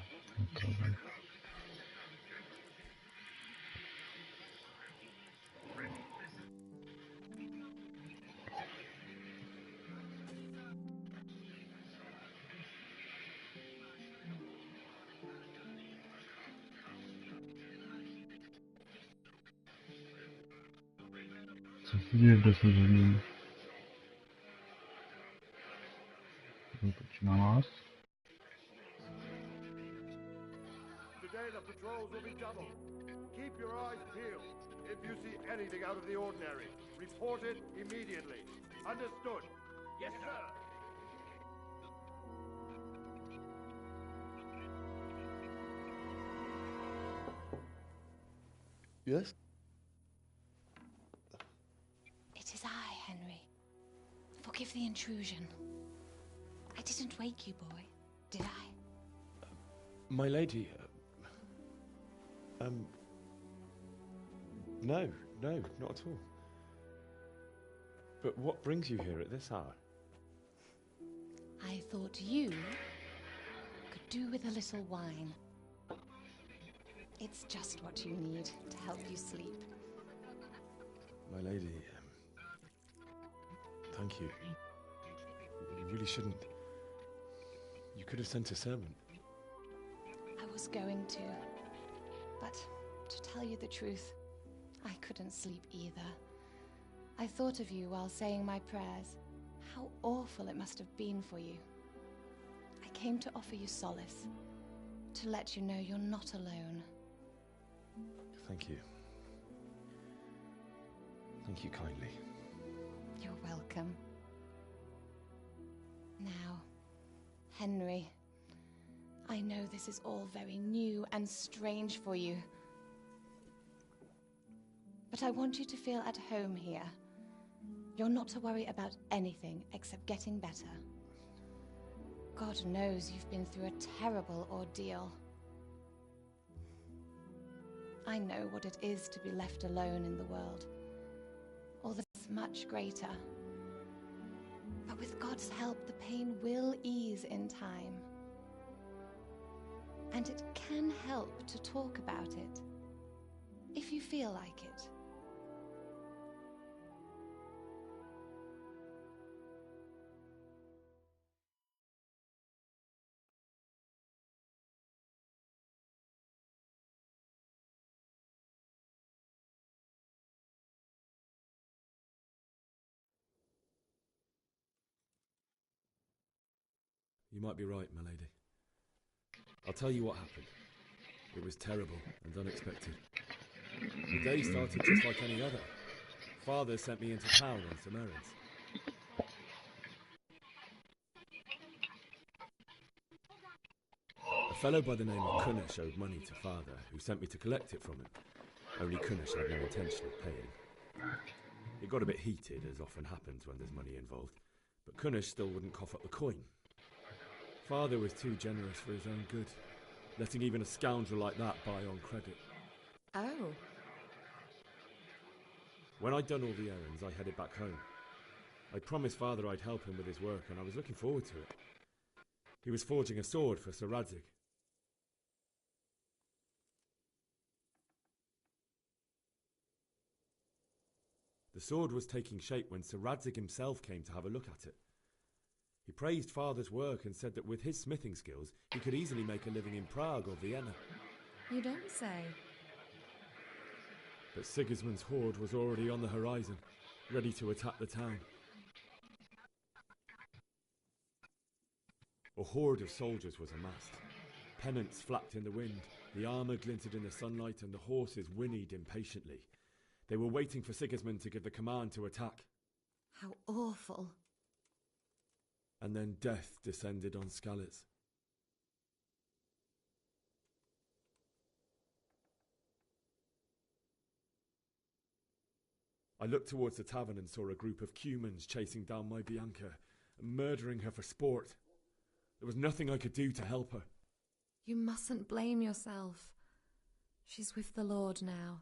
Co se děje v dosazení? Počíná vás? Today the patrols will be doubled. Keep your eyes peeled. If you see anything out of the ordinary, report it immediately. Understood? Yes, sir. Yes? It is I, Henry. Forgive the intrusion. I didn't wake you, boy, did I? My lady, no, not at all. But what brings you here at this hour? I thought you could do with a little wine. It's just what you need to help you sleep. My lady, thank you. You really shouldn't. You could have sent a servant. I was going to, but to tell you the truth, I couldn't sleep either. I thought of you while saying my prayers. How awful it must have been for you. I came to offer you solace, to let you know you're not alone. Thank you. Thank you kindly. You're welcome. Now, Henry, I know this is all very new and strange for you, but I want you to feel at home here. You're not to worry about anything except getting better. God knows you've been through a terrible ordeal. I know what it is to be left alone in the world, or that's much greater. But with God's help, the pain will ease in time. And it can help to talk about it, if you feel like it. You might be right, my lady. I'll tell you what happened. It was terrible and unexpected. The day started just like any other. Father sent me into town on some errands. A fellow by the name of Kunnish owed money to Father, who sent me to collect it from him. Only Kunnish had no intention of paying. It got a bit heated, as often happens when there's money involved, but Kunnish still wouldn't cough up the coin. Father was too generous for his own good, letting even a scoundrel like that buy on credit. Oh. When I'd done all the errands, I headed back home. I promised Father I'd help him with his work, and I was looking forward to it. He was forging a sword for Sir Radzig. The sword was taking shape when Sir Radzig himself came to have a look at it. He praised Father's work and said that with his smithing skills, he could easily make a living in Prague or Vienna. You don't say. But Sigismund's horde was already on the horizon, ready to attack the town. A horde of soldiers was amassed. Pennants flapped in the wind, the armour glinted in the sunlight, and the horses whinnied impatiently. They were waiting for Sigismund to give the command to attack. How awful. And then death descended on Skalitz. I looked towards the tavern and saw a group of Cumans chasing down my Bianca and murdering her for sport. There was nothing I could do to help her. You mustn't blame yourself. She's with the Lord now.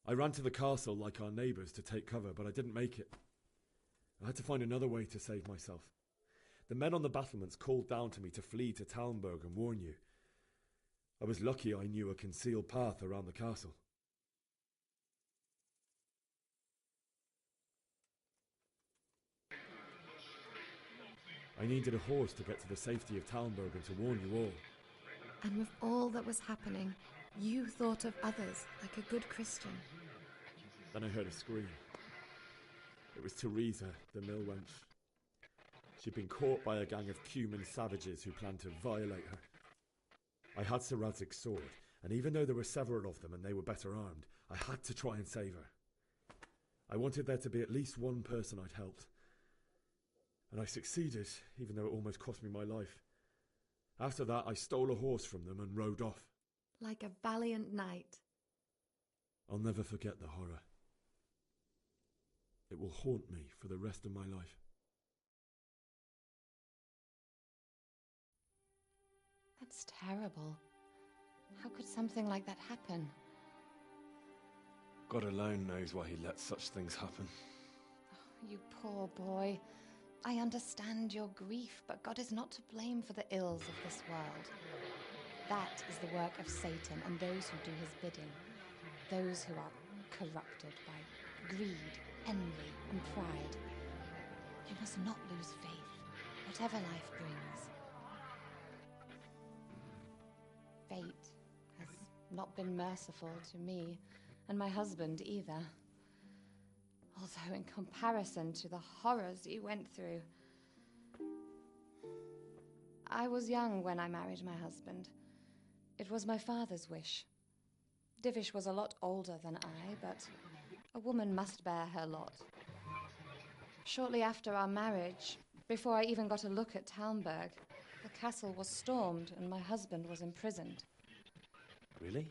I ran to the castle like our neighbours to take cover, but I didn't make it. I had to find another way to save myself. The men on the battlements called down to me to flee to Talmberg and warn you. I was lucky I knew a concealed path around the castle. I needed a horse to get to the safety of Talmberg and to warn you all. And with all that was happening, you thought of others like a good Christian. Then I heard a scream. It was Teresa, the mill wench. She'd been caught by a gang of Cuman savages who planned to violate her. I had Sir Radzig's sword, and even though there were several of them and they were better armed, I had to try and save her. I wanted there to be at least one person I'd helped. And I succeeded, even though it almost cost me my life. After that, I stole a horse from them and rode off. Like a valiant knight. I'll never forget the horror. It will haunt me for the rest of my life. That's terrible. How could something like that happen? God alone knows why he lets such things happen. Oh, you poor boy. I understand your grief, but God is not to blame for the ills of this world. That is the work of Satan and those who do his bidding. Those who are corrupted by greed, envy, and pride. You must not lose faith, whatever life brings. Fate has not been merciful to me, and my husband either. Although in comparison to the horrors you went through. I was young when I married my husband. It was my father's wish. Divish was a lot older than I, but a woman must bear her lot. Shortly after our marriage, before I even got a look at Talmberg, the castle was stormed and my husband was imprisoned. Really?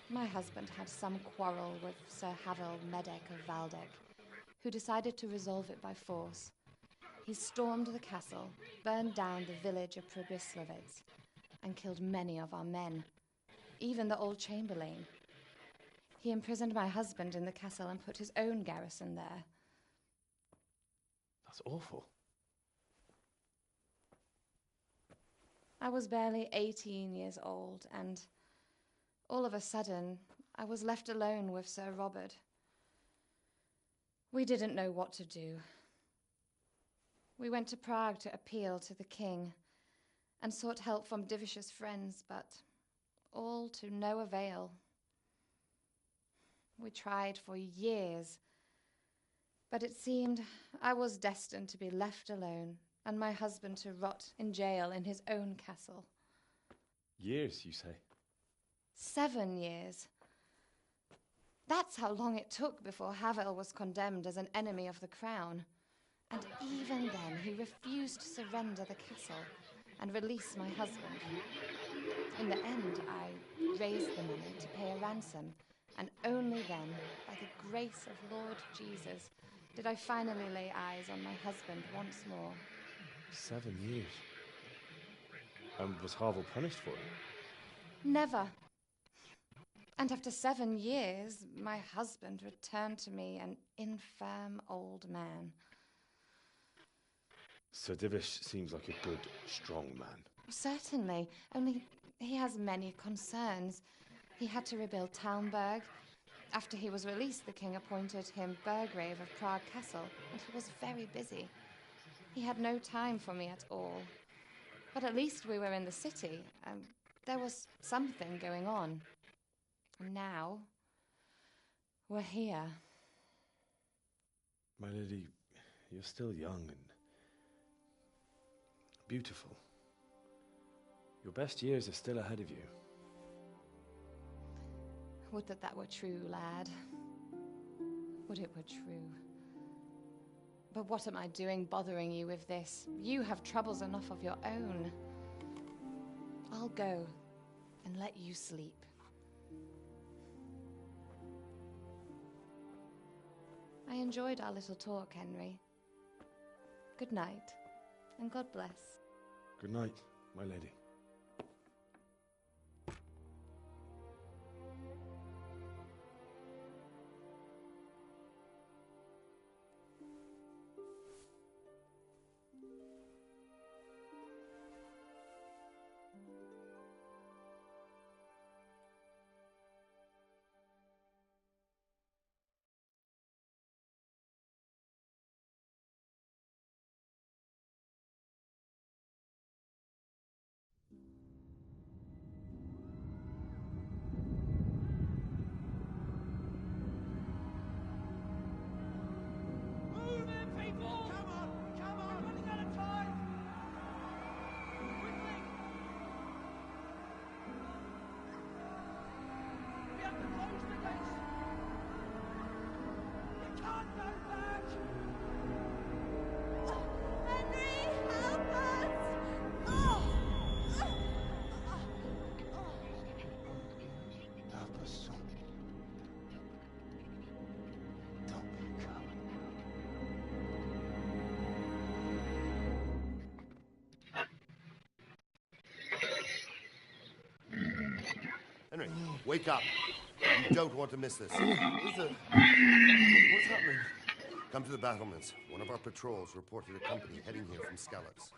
My husband had some quarrel with Sir Havel Medek of Valdek, who decided to resolve it by force. He stormed the castle, burned down the village of Probislavitz, and killed many of our men, even the old chamberlain. He imprisoned my husband in the castle and put his own garrison there. That's awful. I was barely 18 years old, and all of a sudden, I was left alone with Sir Robert. We didn't know what to do. We went to Prague to appeal to the king and sought help from Divish's friends, but all to no avail. We tried for years, but it seemed I was destined to be left alone and my husband to rot in jail in his own castle. Years, you say? 7 years. That's how long it took before Havel was condemned as an enemy of the crown. And even then, he refused to surrender the castle and release my husband. In the end, I raised the money to pay a ransom, and only then, by the grace of Lord Jesus, did I finally lay eyes on my husband once more. 7 years? And was Havel punished for it? Never. And after 7 years, my husband returned to me an infirm old man. Sir Divish seems like a good, strong man. Certainly, only he has many concerns. He had to rebuild Talmberg. After he was released, the king appointed him Burgrave of Prague Castle, and he was very busy. He had no time for me at all. But at least we were in the city, and there was something going on. And now, we're here. My lady, you're still young and beautiful. Your best years are still ahead of you. Would that that were true, lad. Would it were true. But what am I doing bothering you with this? You have troubles enough of your own. I'll go and let you sleep. I enjoyed our little talk, Henry. Good night, and God bless. Good night, my lady. Wake up. You don't want to miss this. What's happening? Come to the battlements. One of our patrols reported a company heading here from Skalitz.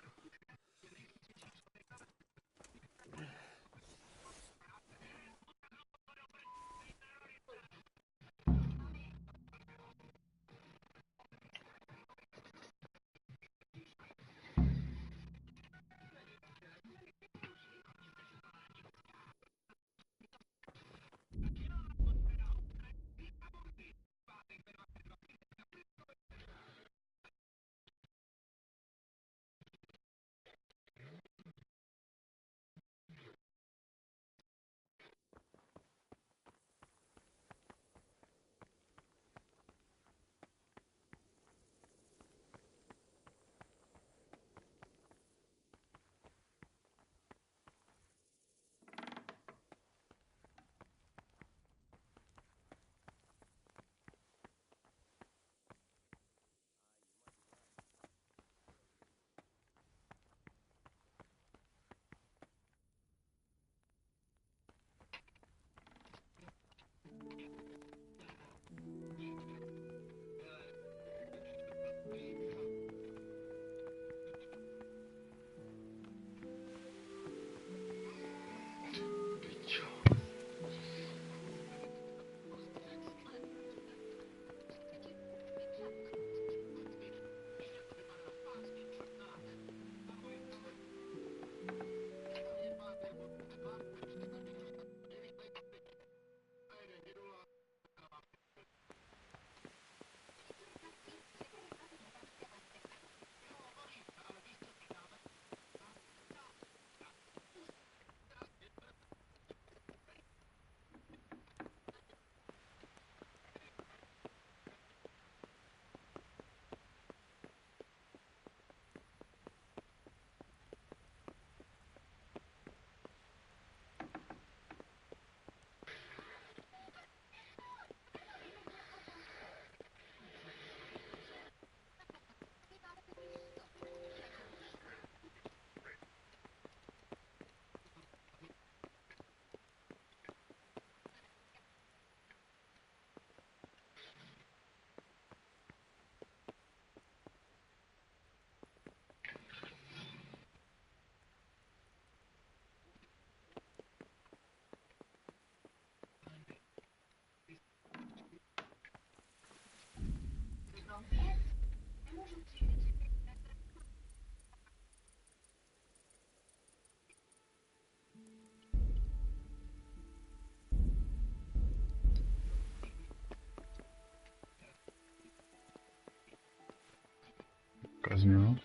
Kazměl.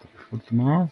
To furt má.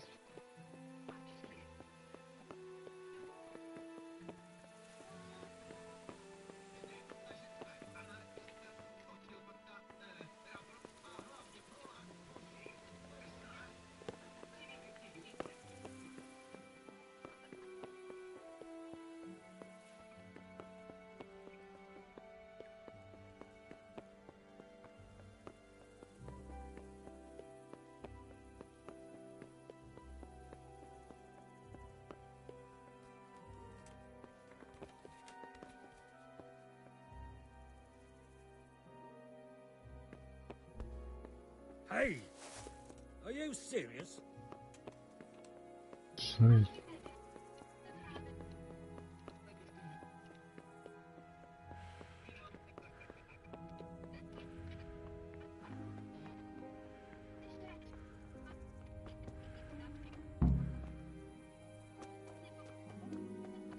Hey! Are you serious? Sorry.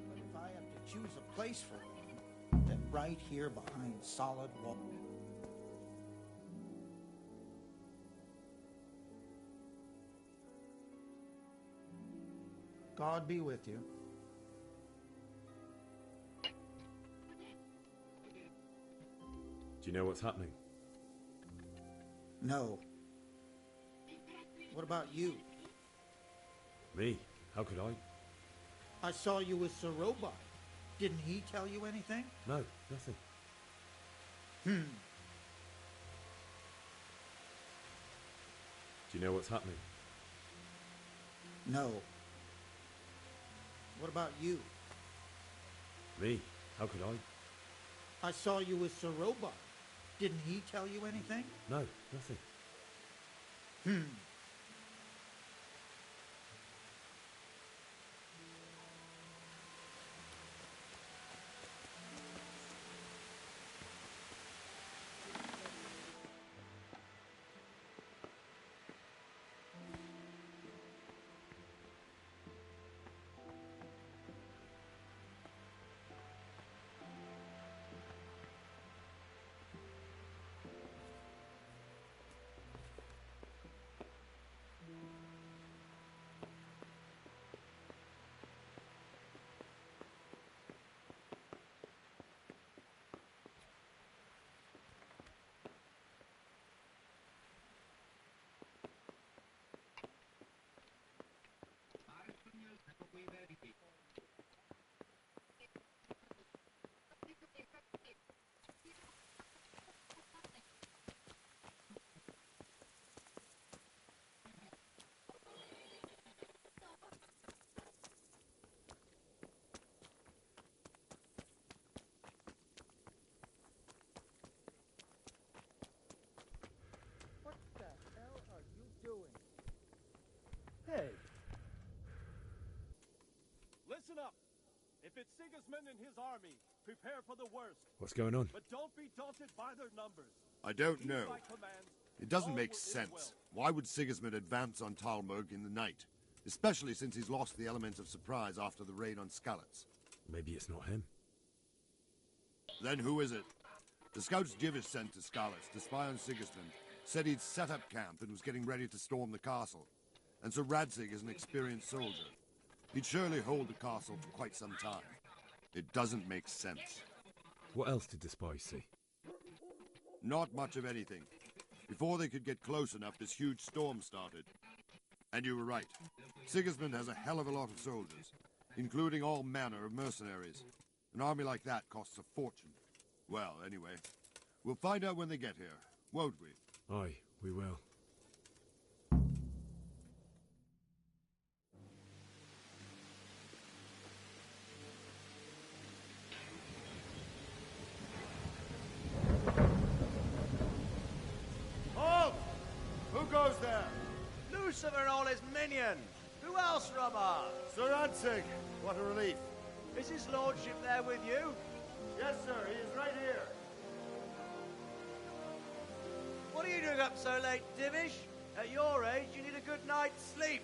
But if I have to choose a place for one, then right here behind solid wall. God be with you. Do you know what's happening? No. What about you? Me? How could I? I saw you with Sir Robot. Didn't he tell you anything? No, nothing. Hmm. Do you know what's happening? No. What about you? Me? How could I? I saw you with Sir Robard. Didn't he tell you anything? No, nothing. What the hell are you doing? Hey. Listen up. If it's Sigismund and his army, prepare for the worst. What's going on? But don't be daunted by their numbers. I don't Heed know. my commands. It doesn't All make is sense. well. Why would Sigismund advance on Talmberg in the night? Especially since he's lost the element of surprise after the raid on Skalitz. Maybe it's not him. Then who is it? The scouts Divish sent to Skalitz to spy on Sigismund said he'd set up camp and was getting ready to storm the castle. And Sir Radzig is an experienced soldier. He'd surely hold the castle for quite some time. It doesn't make sense. What else did the spies see? Not much of anything. Before they could get close enough, this huge storm started. And you were right. Sigismund has a hell of a lot of soldiers, including all manner of mercenaries. An army like that costs a fortune. Well, anyway, we'll find out when they get here, won't we? Aye, we will. Halt! Who goes there? Lucifer and all his minions. Who else, Robert? Sir Radzig. What a relief. Is his lordship there with you? Yes, sir. He is right here. What are you doing up so late, Divish? At your age, you need a good night's sleep.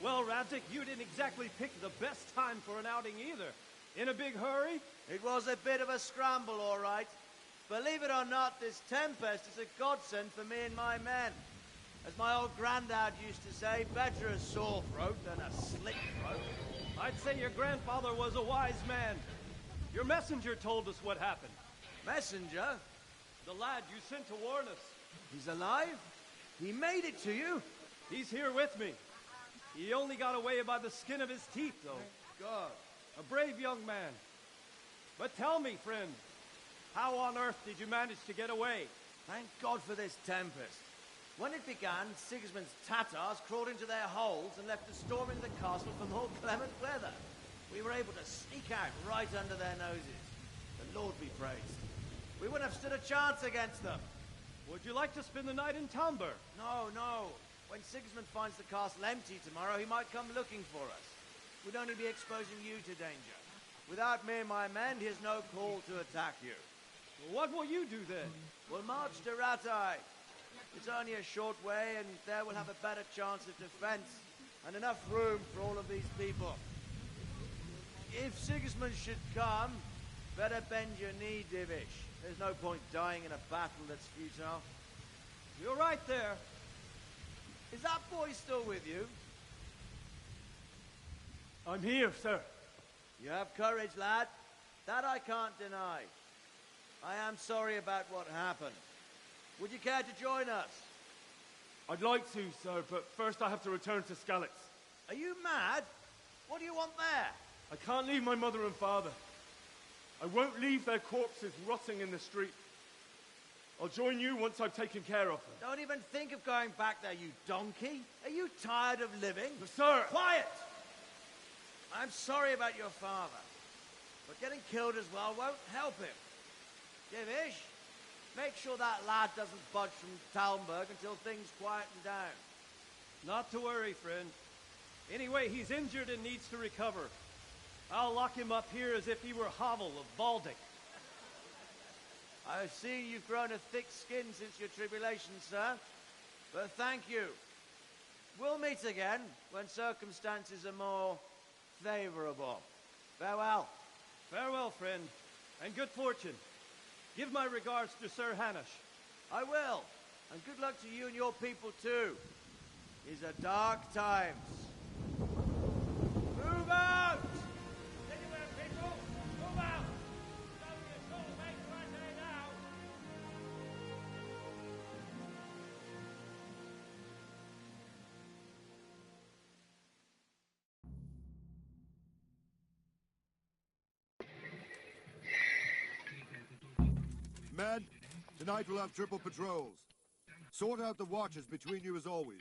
Well, Radzig, you didn't exactly pick the best time for an outing either. In a big hurry? It was a bit of a scramble, all right. Believe it or not, this tempest is a godsend for me and my men. As my old granddad used to say, better a sore throat than a slit throat. I'd say your grandfather was a wise man. Your messenger told us what happened. Messenger? The lad you sent to warn us. He's alive? He made it to you? He's here with me. He only got away by the skin of his teeth, though. God. A brave young man. But tell me, friend, how on earth did you manage to get away? Thank God for this tempest. When it began, Sigismund's Tatars crawled into their holes and left us storming the castle for more clement weather. We were able to sneak out right under their noses. The Lord be praised. We wouldn't have stood a chance against them. Would you like to spend the night in Talmberg? No, no. When Sigismund finds the castle empty tomorrow, he might come looking for us. We'd only be exposing you to danger. Without me and my men, he has no call to attack you. Well, what will you do then? We'll march to Ratai. It's only a short way, and there we'll have a better chance of defense, and enough room for all of these people. If Sigismund should come, better bend your knee, Divish. There's no point dying in a battle that's futile. You're right there. Is that boy still with you? I'm here, sir. You have courage, lad. That I can't deny. I am sorry about what happened. Would you care to join us? I'd like to, sir, but first I have to return to Skalitz. Are you mad? What do you want there? I can't leave my mother and father. I won't leave their corpses rotting in the street. I'll join you once I've taken care of them. Don't even think of going back there, you donkey. Are you tired of living? Sir! Quiet! I'm sorry about your father. But getting killed as well won't help him. Divish, make sure that lad doesn't budge from Talmberg until things quieten down. Not to worry, friend. Anyway, he's injured and needs to recover. I'll lock him up here as if he were Havel of Baldic. I see you've grown a thick skin since your tribulation, sir. But thank you. We'll meet again when circumstances are more favorable. Farewell. Farewell, friend, and good fortune. Give my regards to Sir Hanush. I will. And good luck to you and your people, too. These are dark times. Move out! Anywhere, people! Move out! Don't be a troublemaker right there now! Men, tonight we'll have triple patrols. Sort out the watches between you as always.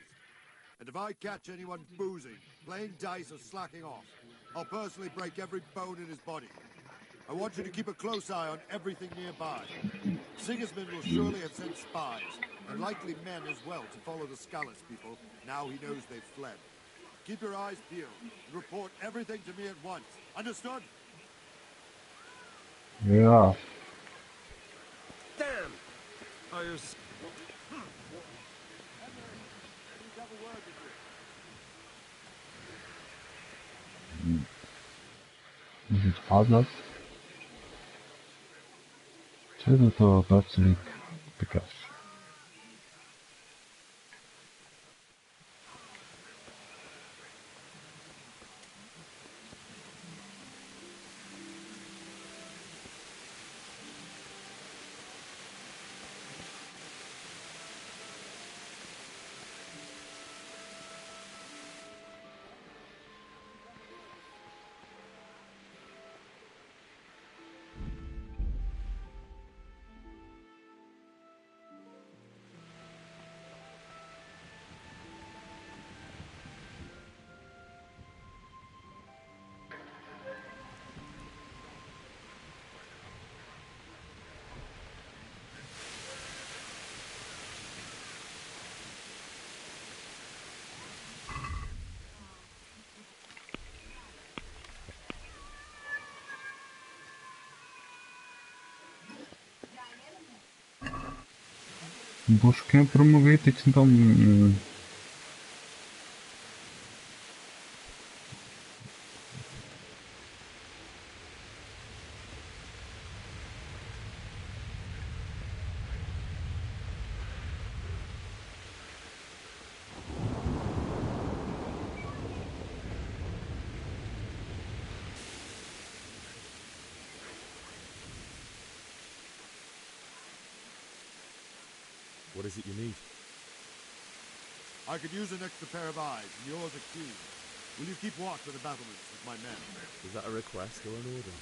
And if I catch anyone boozing, playing dice or slacking off, I'll personally break every bone in his body. I want you to keep a close eye on everything nearby. Sigismund will surely have sent spies, and likely men as well, to follow the Scalus people, now he knows they've fled. Keep your eyes peeled, and report everything to me at once. Understood? Yeah. Damn! Oh, you're... Můžu házat. Co je to pracník pekař? Božské promluvit, teď jsem tam... What is it you need? I could use an extra pair of eyes, and yours are keen. Will you keep watch for the battlements with my men? Is that a request or an order?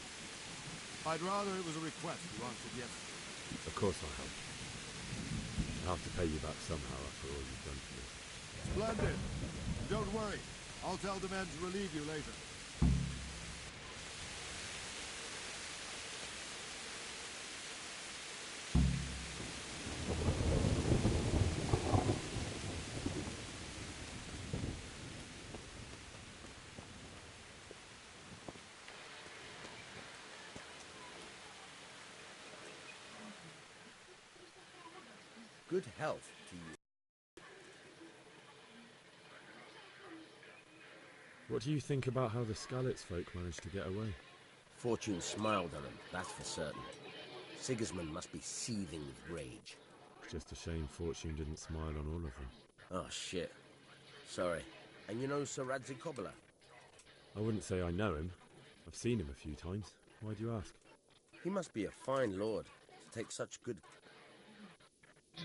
I'd rather it was a request you answered yes to. Of course I'll help. I'll have to pay you back somehow after all you've done for me. Splendid! Don't worry. I'll tell the men to relieve you later. Good health to you. What do you think about how the Skalitz folk managed to get away? Fortune smiled on him, that's for certain. Sigismund must be seething with rage. Just a shame Fortune didn't smile on all of them. Oh, shit. Sorry. And you know Sir Radzikobala? I wouldn't say I know him. I've seen him a few times. Why do you ask? He must be a fine lord to take such good...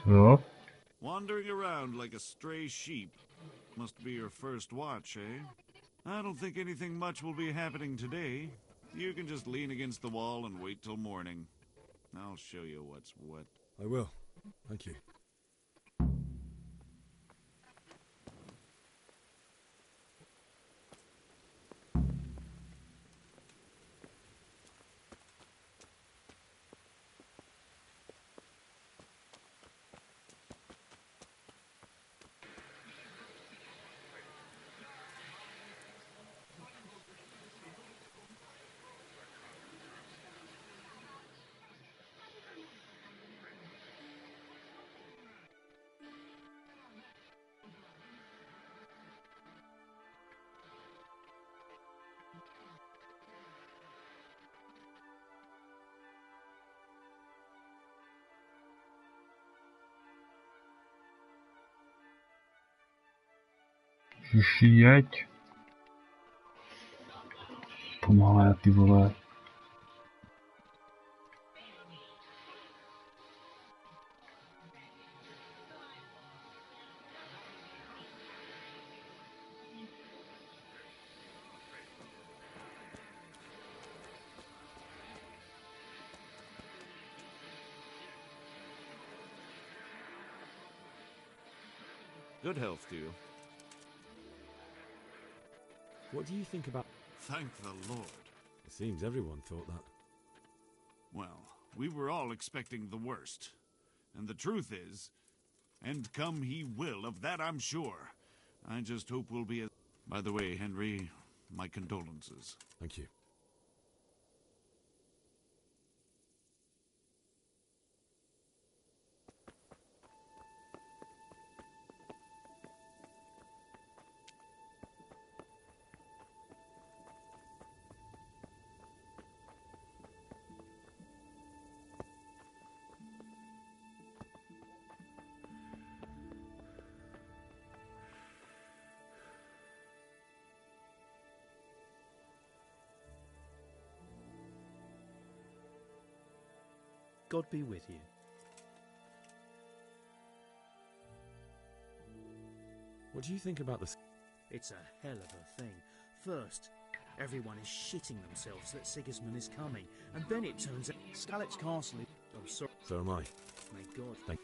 Co? Wandering around like a stray sheep. Must be your first watch, eh? I don't think anything much will be happening today. You can just lean against the wall and wait till morning. I'll show you what's what. I will. Thank you. Jeď. Pomalé, ty vole. Good health to you. What do you think about... Thank the Lord. It seems everyone thought that. Well, we were all expecting the worst. And the truth is, and come he will, of that I'm sure. I just hope we'll be as... By the way, Henry, my condolences. Thank you. God be with you. What do you think about this? It's a hell of a thing. First, everyone is shitting themselves that Sigismund is coming, and then it turns out Skalitz Castle is... I'm sorry. So am I. May God... Thank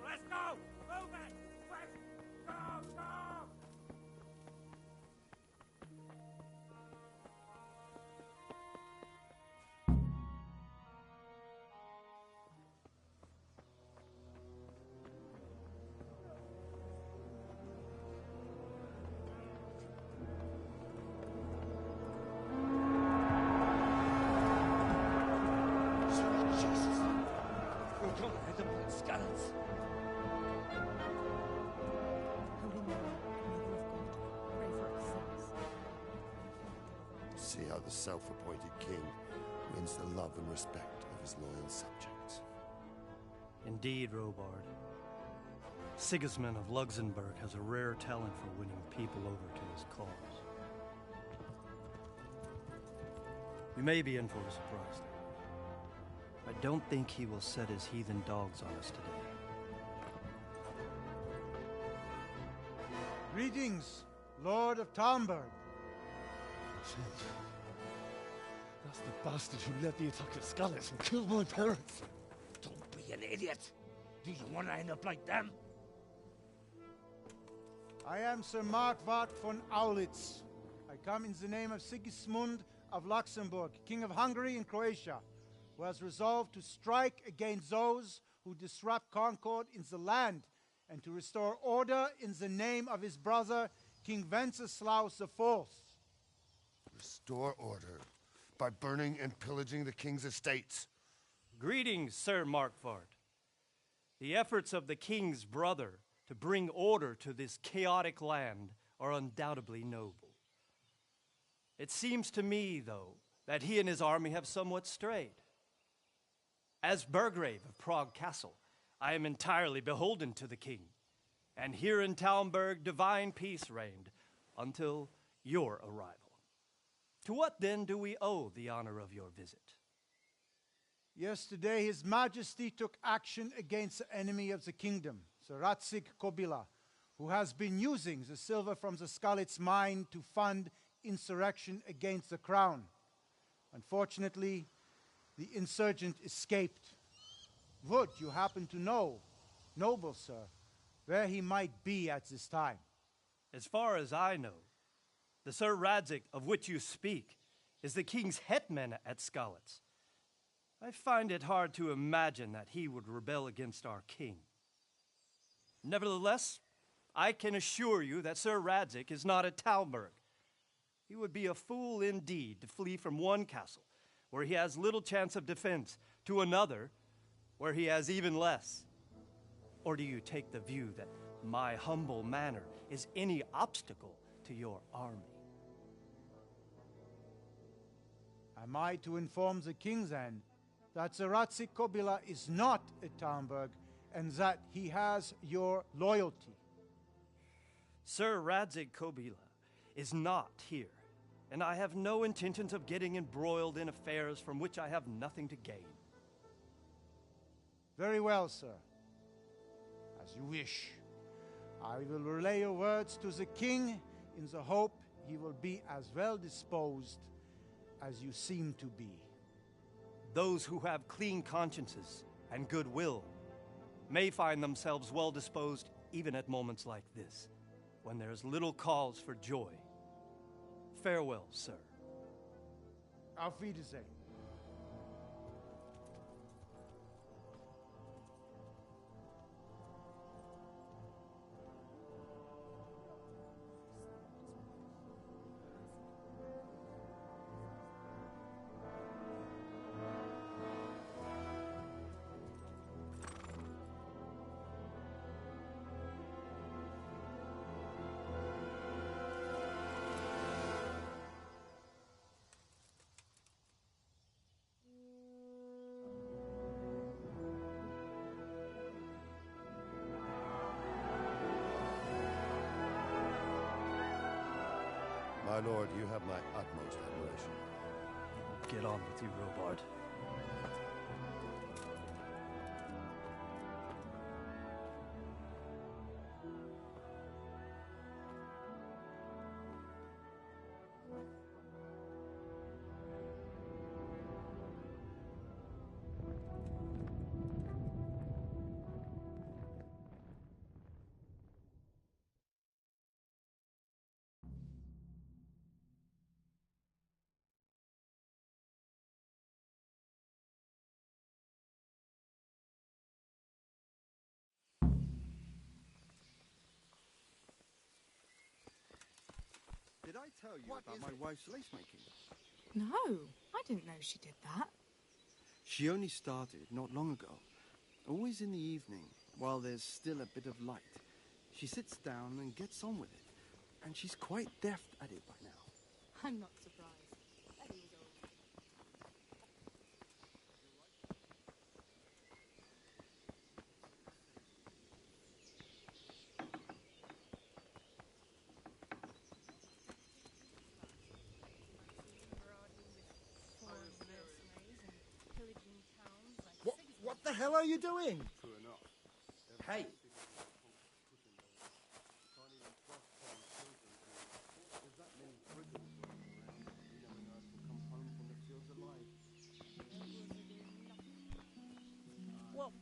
Let's go! Move it! Quick! Go! Go! Jesus! We're going to hit them like scallops. See how the self-appointed king wins the love and respect of his loyal subjects. Indeed, Robard. Sigismund of Luxembourg has a rare talent for winning people over to his cause. We may be in for a surprise, though. I don't think he will set his heathen dogs on us today. Greetings, Lord of Talmberg. Shit. That's the bastard who led the attack at Scarlet and killed my parents. Don't be an idiot. Do you want to end up like them? I am Sir Markwart von Aulitz. I come in the name of Sigismund of Luxembourg, King of Hungary and Croatia, who has resolved to strike against those who disrupt concord in the land and to restore order in the name of his brother, King Wenceslaus IV. Restore order by burning and pillaging the king's estates. Greetings, Sir Markwart. The efforts of the king's brother to bring order to this chaotic land are undoubtedly noble. It seems to me, though, that he and his army have somewhat strayed. As Burgrave of Prague Castle, I am entirely beholden to the king, and here in Talmberg divine peace reigned until your arrival. To what then do we owe the honor of your visit? Yesterday, His Majesty took action against the enemy of the kingdom, Sir Radzig Kobyla, who has been using the silver from the Skalitz mine to fund insurrection against the crown. Unfortunately, the insurgent escaped. Would you happen to know, noble sir, where he might be at this time? As far as I know, the Sir Radzig of which you speak is the king's hetman at Skalitz. I find it hard to imagine that he would rebel against our king. Nevertheless, I can assure you that Sir Radzig is not at Talmberg. He would be a fool indeed to flee from one castle, where he has little chance of defense, to another, where he has even less. Or do you take the view that my humble manner is any obstacle to your army? Am I to inform the king then that Sir Radzig Kobyla is not at Talmberg and that he has your loyalty? Sir Radzig Kobyla is not here, and I have no intentions of getting embroiled in affairs from which I have nothing to gain. Very well, sir. As you wish. I will relay your words to the king in the hope he will be as well disposed as you seem to be. Those who have clean consciences and goodwill may find themselves well disposed even at moments like this, when there is little cause for joy. Farewell, sir. Auf Wiedersehen. My lord, you have my utmost admiration. Get on with you, Robard. tell you about my wife's lace making? No, I didn't know she did that. She only started not long ago. Always in the evening, while there's still a bit of light. She sits down and gets on with it. And she's quite deft at it by now. I'm not surprised. Eddie was old. What the hell are you doing? True enough. Hey,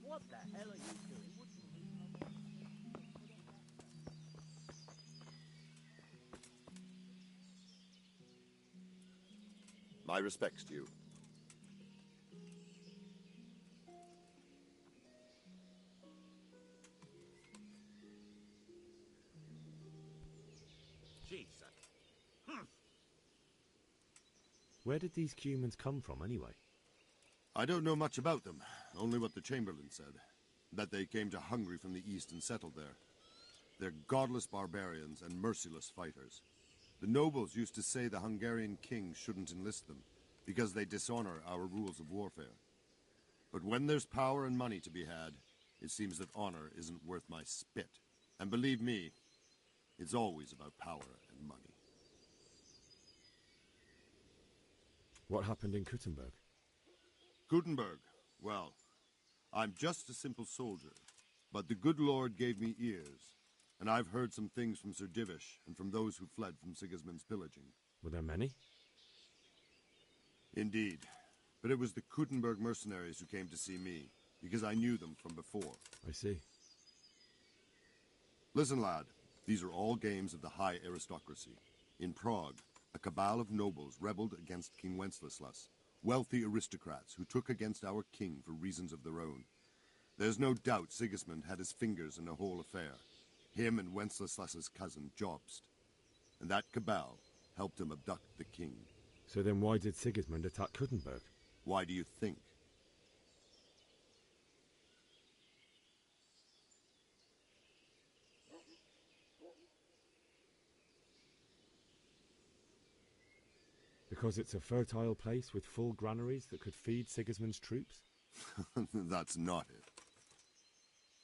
what the hell are you doing? My respects to you. Jesus. Where did these humans come from, anyway? I don't know much about them, only what the Chamberlain said. That they came to Hungary from the east and settled there. They're godless barbarians and merciless fighters. The nobles used to say the Hungarian king shouldn't enlist them, because they dishonor our rules of warfare. But when there's power and money to be had, it seems that honor isn't worth my spit. And believe me, it's always about power and money. What happened in Kuttenberg? Gutenberg, well, I'm just a simple soldier, but the good Lord gave me ears, and I've heard some things from Sir Divish and from those who fled from Sigismund's pillaging. Were there many? Indeed, but it was the Kuttenberg mercenaries who came to see me, because I knew them from before. I see. Listen, lad, these are all games of the high aristocracy. In Prague, a cabal of nobles rebelled against King Wenceslas, wealthy aristocrats who took against our king for reasons of their own. There's no doubt Sigismund had his fingers in the whole affair. Him and Wenceslas's cousin, Jobst. And that cabal helped him abduct the king. So then why did Sigismund attack Kuttenberg? Why do you think? Because it's a fertile place with full granaries that could feed Sigismund's troops? That's not it.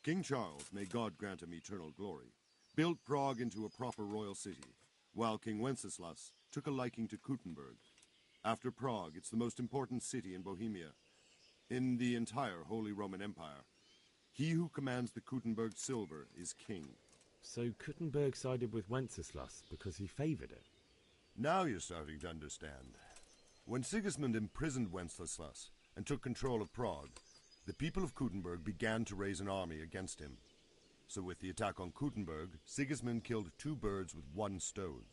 King Charles, may God grant him eternal glory, built Prague into a proper royal city, while King Wenceslas took a liking to Kuttenberg. After Prague, it's the most important city in Bohemia, in the entire Holy Roman Empire. He who commands the Kuttenberg silver is king. So Kuttenberg sided with Wenceslas because he favoured it? Now you're starting to understand. When Sigismund imprisoned Wenceslas and took control of Prague, the people of Kuttenberg began to raise an army against him. So with the attack on Kuttenberg, Sigismund killed two birds with one stone.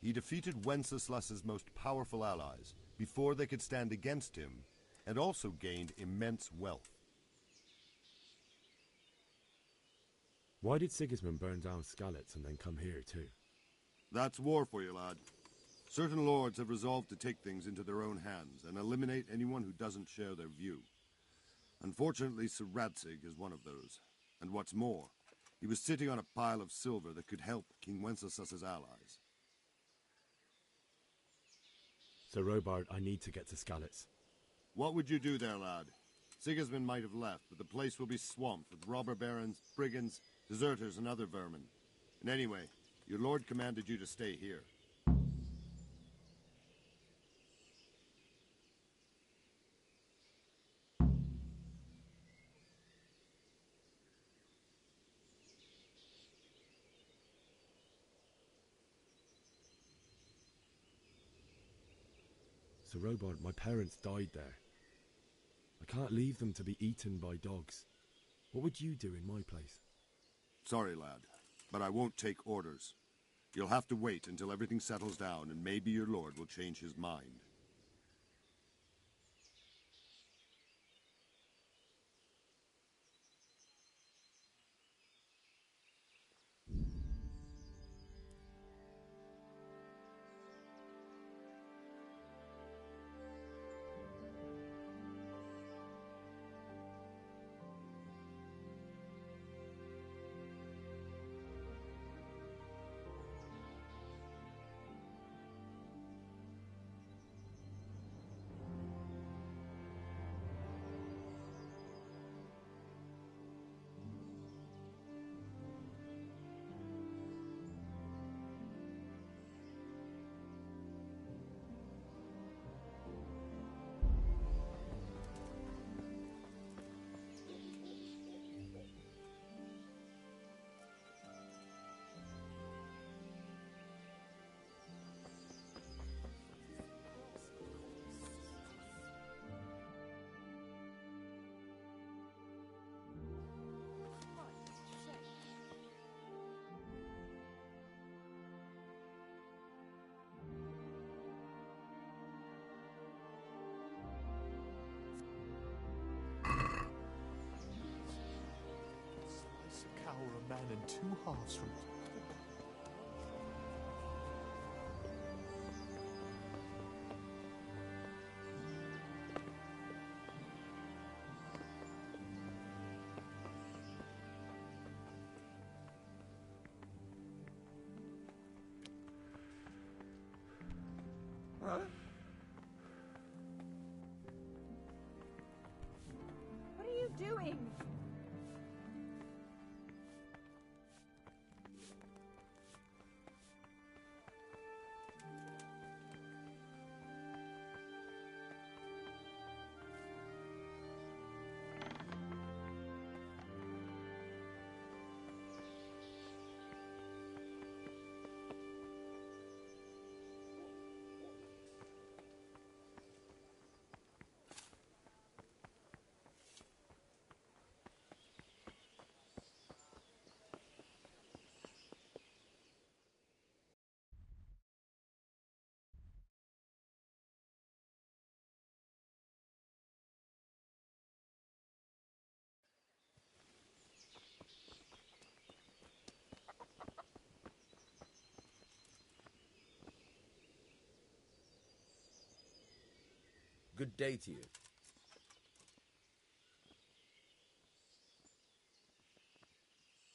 He defeated Wenceslas's most powerful allies before they could stand against him, and also gained immense wealth. Why did Sigismund burn down Skalitz and then come here too? That's war for you, lad. Certain lords have resolved to take things into their own hands and eliminate anyone who doesn't share their view. Unfortunately, Sir Radzig is one of those. And what's more, he was sitting on a pile of silver that could help King Wenceslas's allies. Sir Robard, I need to get to Skalitz. What would you do there, lad? Sigismund might have left, but the place will be swamped with robber barons, brigands, deserters, and other vermin. And anyway, your lord commanded you to stay here. Sir Robard, my parents died there. I can't leave them to be eaten by dogs. What would you do in my place? Sorry, lad, but I won't take orders. You'll have to wait until everything settles down, and maybe your lord will change his mind. two halves from it. What are you doing? Good day to you.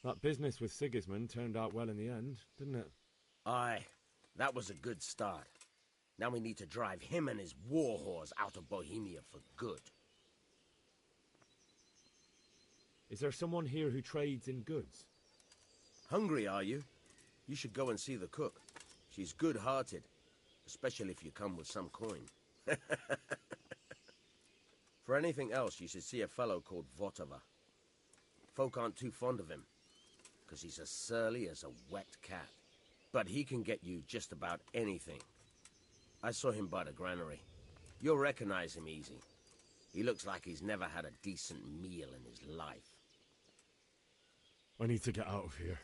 That business with Sigismund turned out well in the end, didn't it? Aye, that was a good start. Now we need to drive him and his war whores out of Bohemia for good. Is there someone here who trades in goods? Hungry, are you? You should go and see the cook. She's good-hearted, especially if you come with some coin. For anything else, you should see a fellow called Votava. Folk aren't too fond of him, because he's as surly as a wet cat. But he can get you just about anything. I saw him by the granary. You'll recognize him easy. He looks like he's never had a decent meal in his life. I need to get out of here.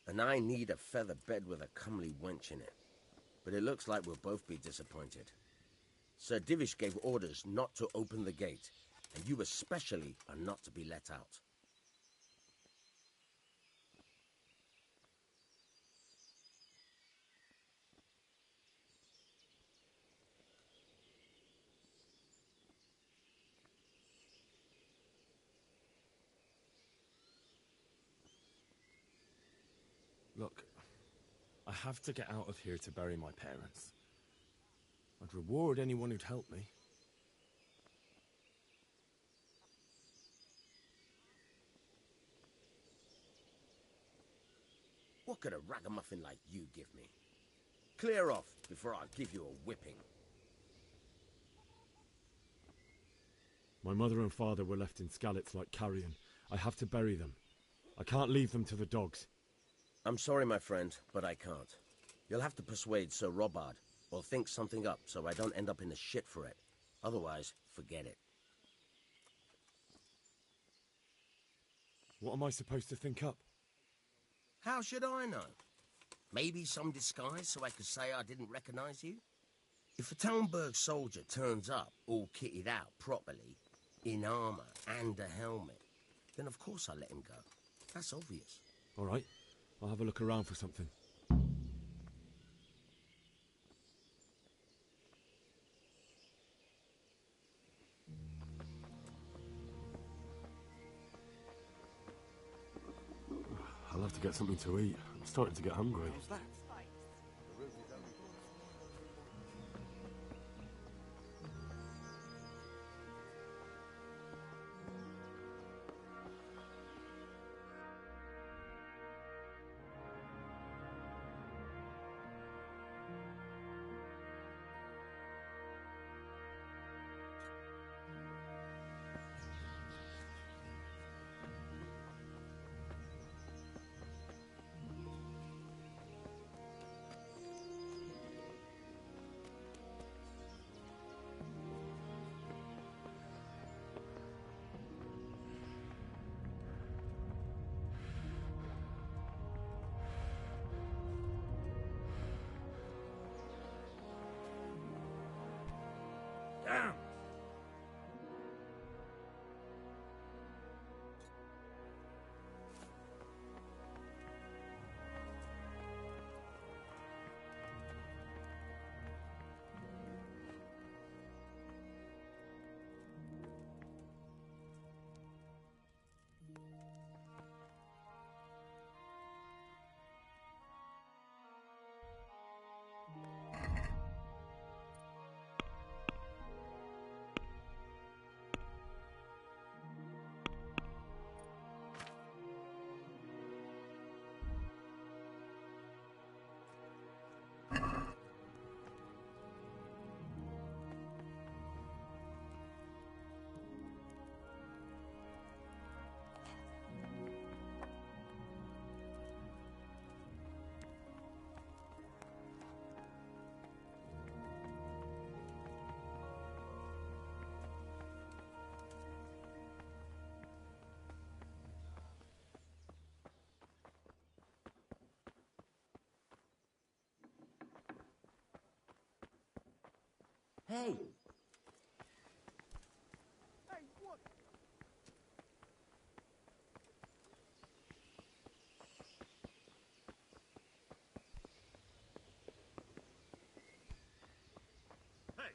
And I need a feather bed with a comely wench in it. But it looks like we'll both be disappointed. Sir Divish gave orders not to open the gate, and you especially are not to be let out. Look, I have to get out of here to bury my parents. I'd reward anyone who'd help me. What could a ragamuffin like you give me? Clear off before I give you a whipping. My mother and father were left in Skalitz like carrion. I have to bury them. I can't leave them to the dogs. I'm sorry, my friend, but I can't. You'll have to persuade Sir Robard, or think something up so I don't end up in the shit for it. Otherwise, forget it. What am I supposed to think up? How should I know? Maybe some disguise so I could say I didn't recognize you? If a Talmberg soldier turns up all kitted out properly, in armor and a helmet, then of course I'll let him go. That's obvious. All right, I'll have a look around for something. I'll have to get something to eat. I'm starting to get hungry. How's that? Hey! Hey, what? Hey!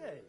Hey!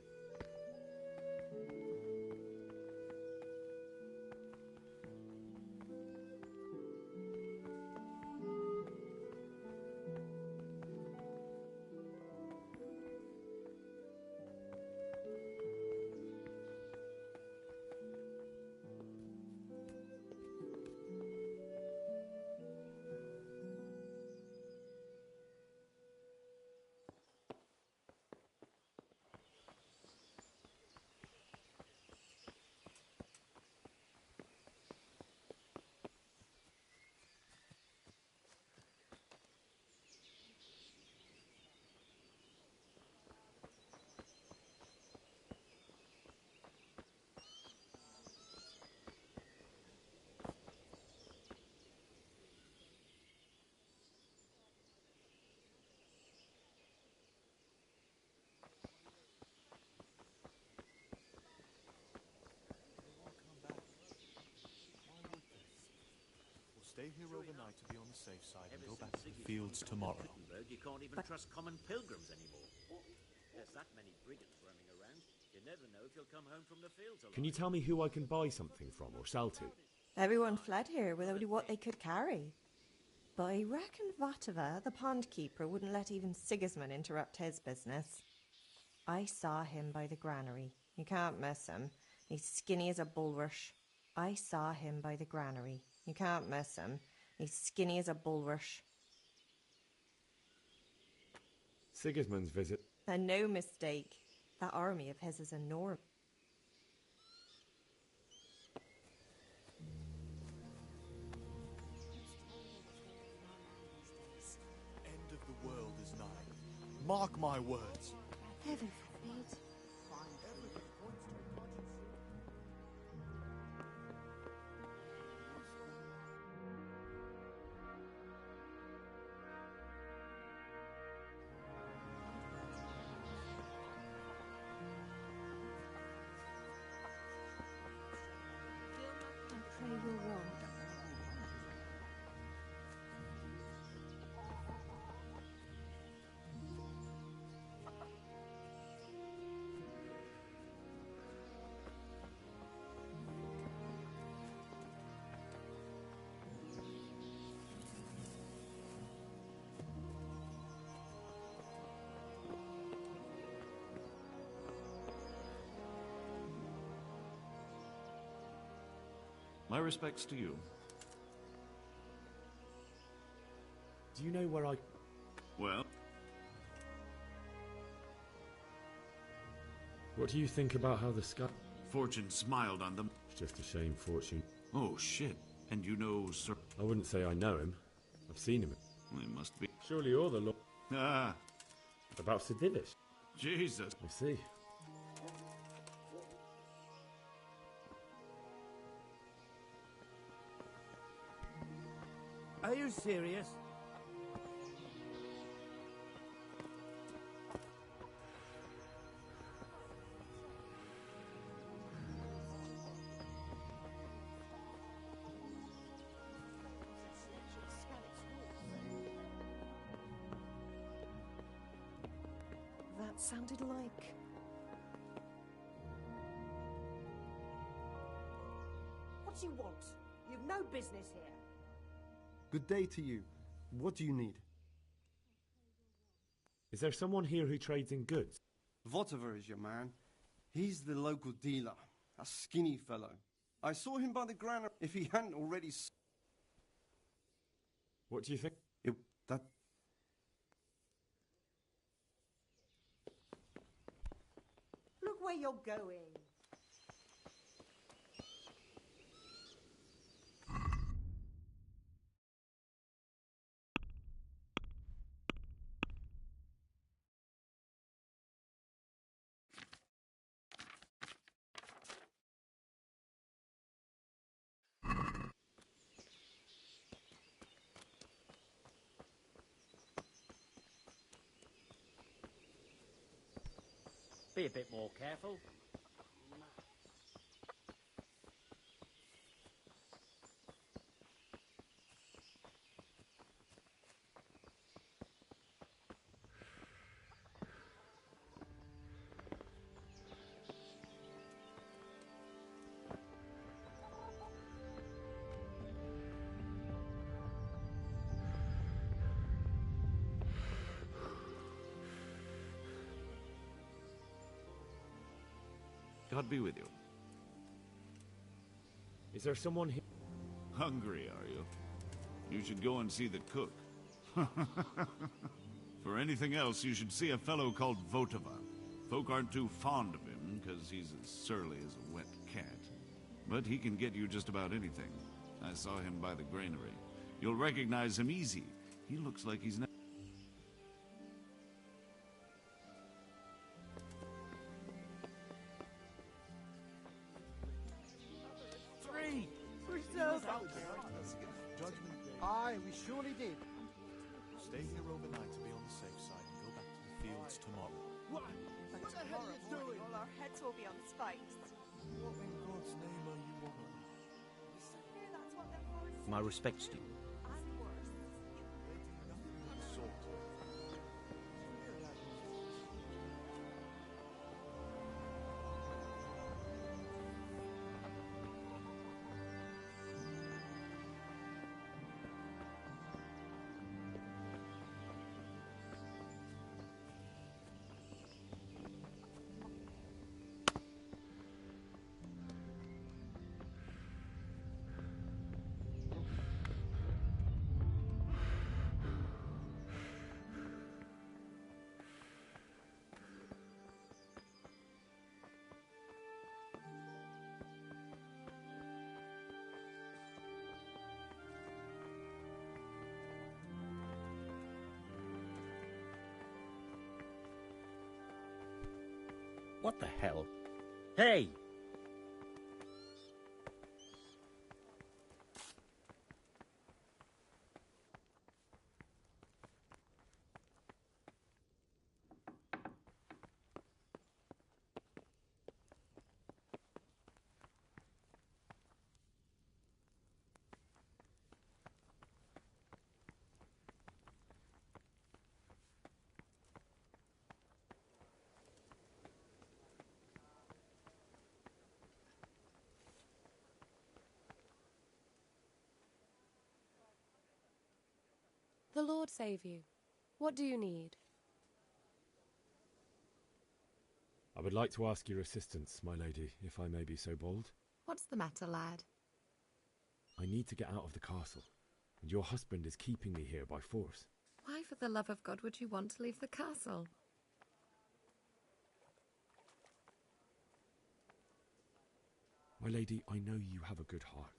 We'll stay here overnight to be on the safe side and go back to the fields tomorrow. You can't even trust common pilgrims anymore. There's that many brigands running around. You never know if you'll come home from the fields alive. Can you tell me who I can buy something from or sell to? Everyone fled here with only what they could carry. But I reckon Vatava, the pond keeper, wouldn't let even Sigismund interrupt his business. I saw him by the granary. You can't miss him. He's skinny as a bulrush. I saw him by the granary. You can't miss him. He's skinny as a bulrush. Sigismund's visit. And no mistake. That army of his is enormous. End of the world is nigh. Mark my words. Heaven forbid. I pray will warm. My respects to you. Do you know where I... Well? What do you think about how the sky... Fortune smiled on them. It's just a shame, Fortune. Oh, shit. And you know Sir... I wouldn't say I know him. I've seen him. Well, he must be... Surely you're the... Ah. About Sir Divish. Jesus. I see. Are you serious? That sounded like... What do you want? You've no business here. Good day to you. What do you need? Is there someone here who trades in goods? Votiver is your man. He's the local dealer, a skinny fellow. I saw him by the granary. If he hadn't already... What do you think? That... Look where you're going. Be a bit more careful. God be with you. Is there someone here? Hungry, are you? You should go and see the cook. For anything else, you should see a fellow called Votova. Folk aren't too fond of him, because he's as surly as a wet cat. But he can get you just about anything. I saw him by the granary. You'll recognize him easy. He looks like he's... Aye, we surely did. Stay here overnight to be on the safe side and go back to the fields tomorrow. What the hell are you doing? All our heads will be on spikes. What in God's name are you on? That's what they're for. My respects to you. And worse. Sort. What the hell? Hey! The Lord save you. What do you need? I would like to ask your assistance, my lady, if I may be so bold. What's the matter, lad? I need to get out of the castle, and your husband is keeping me here by force. Why, for the love of God, would you want to leave the castle? My lady, I know you have a good heart.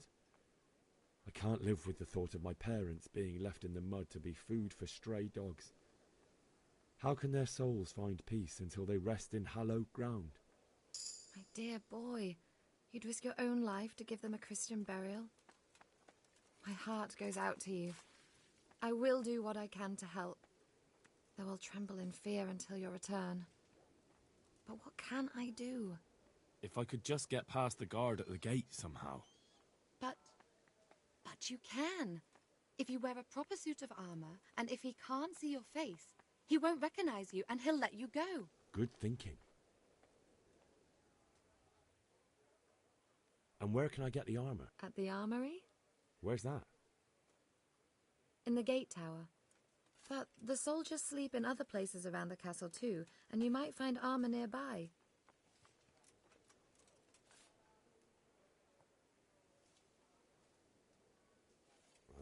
I can't live with the thought of my parents being left in the mud to be food for stray dogs. How can their souls find peace until they rest in hallowed ground? My dear boy, you'd risk your own life to give them a Christian burial? My heart goes out to you. I will do what I can to help, though I'll tremble in fear until your return. But what can I do? If I could just get past the guard at the gate somehow. But you can. If you wear a proper suit of armor, and if he can't see your face, he won't recognize you and he'll let you go. Good thinking. And where can I get the armor? At the armory? Where's that? In the gate tower. But the soldiers sleep in other places around the castle too, and you might find armor nearby.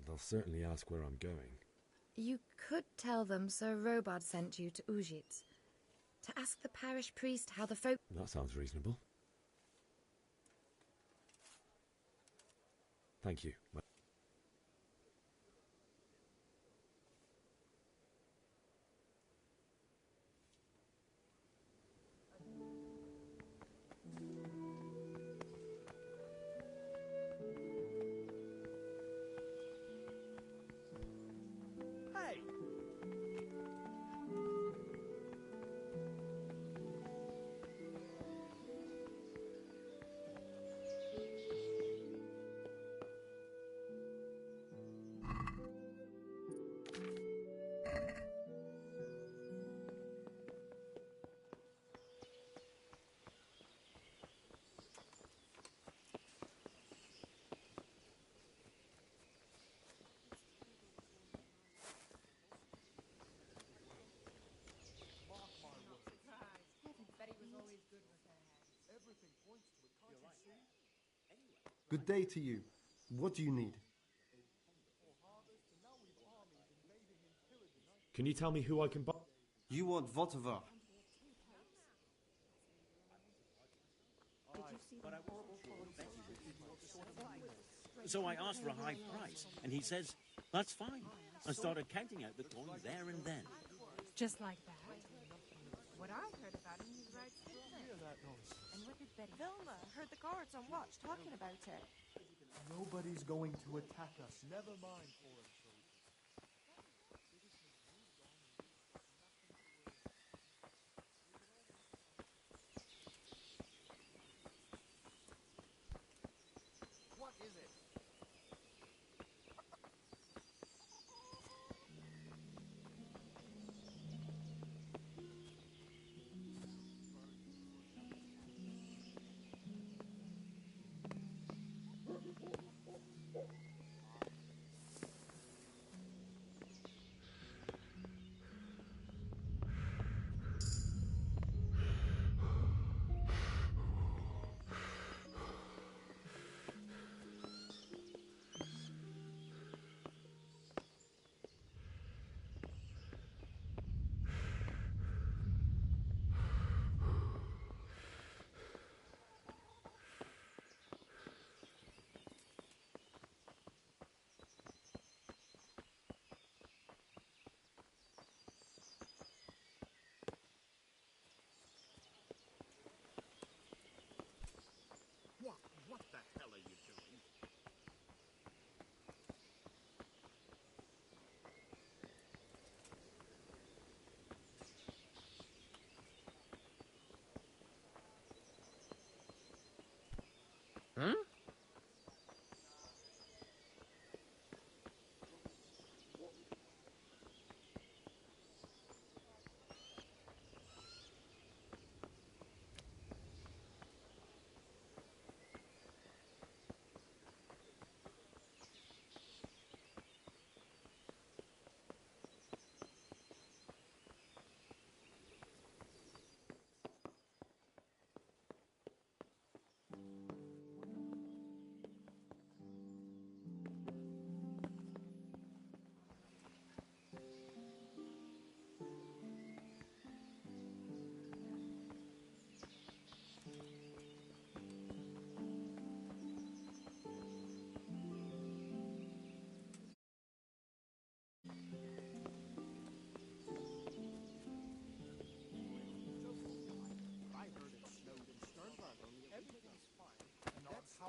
They'll certainly ask where I'm going. You could tell them Sir Robard sent you to Ujit, to ask the parish priest how the folk... That sounds reasonable. Thank you. Hey! Good day to you. What do you need? Can you tell me who I can buy? You want Votovar. So I asked for a high price, and he says, that's fine. I started counting out the coin there and then. Just like that? What I've heard about him, he's right And what did Betty... Vilma heard the guards on watch talking about it. Nobody's going to attack us. Never mind foreign troops. What is it?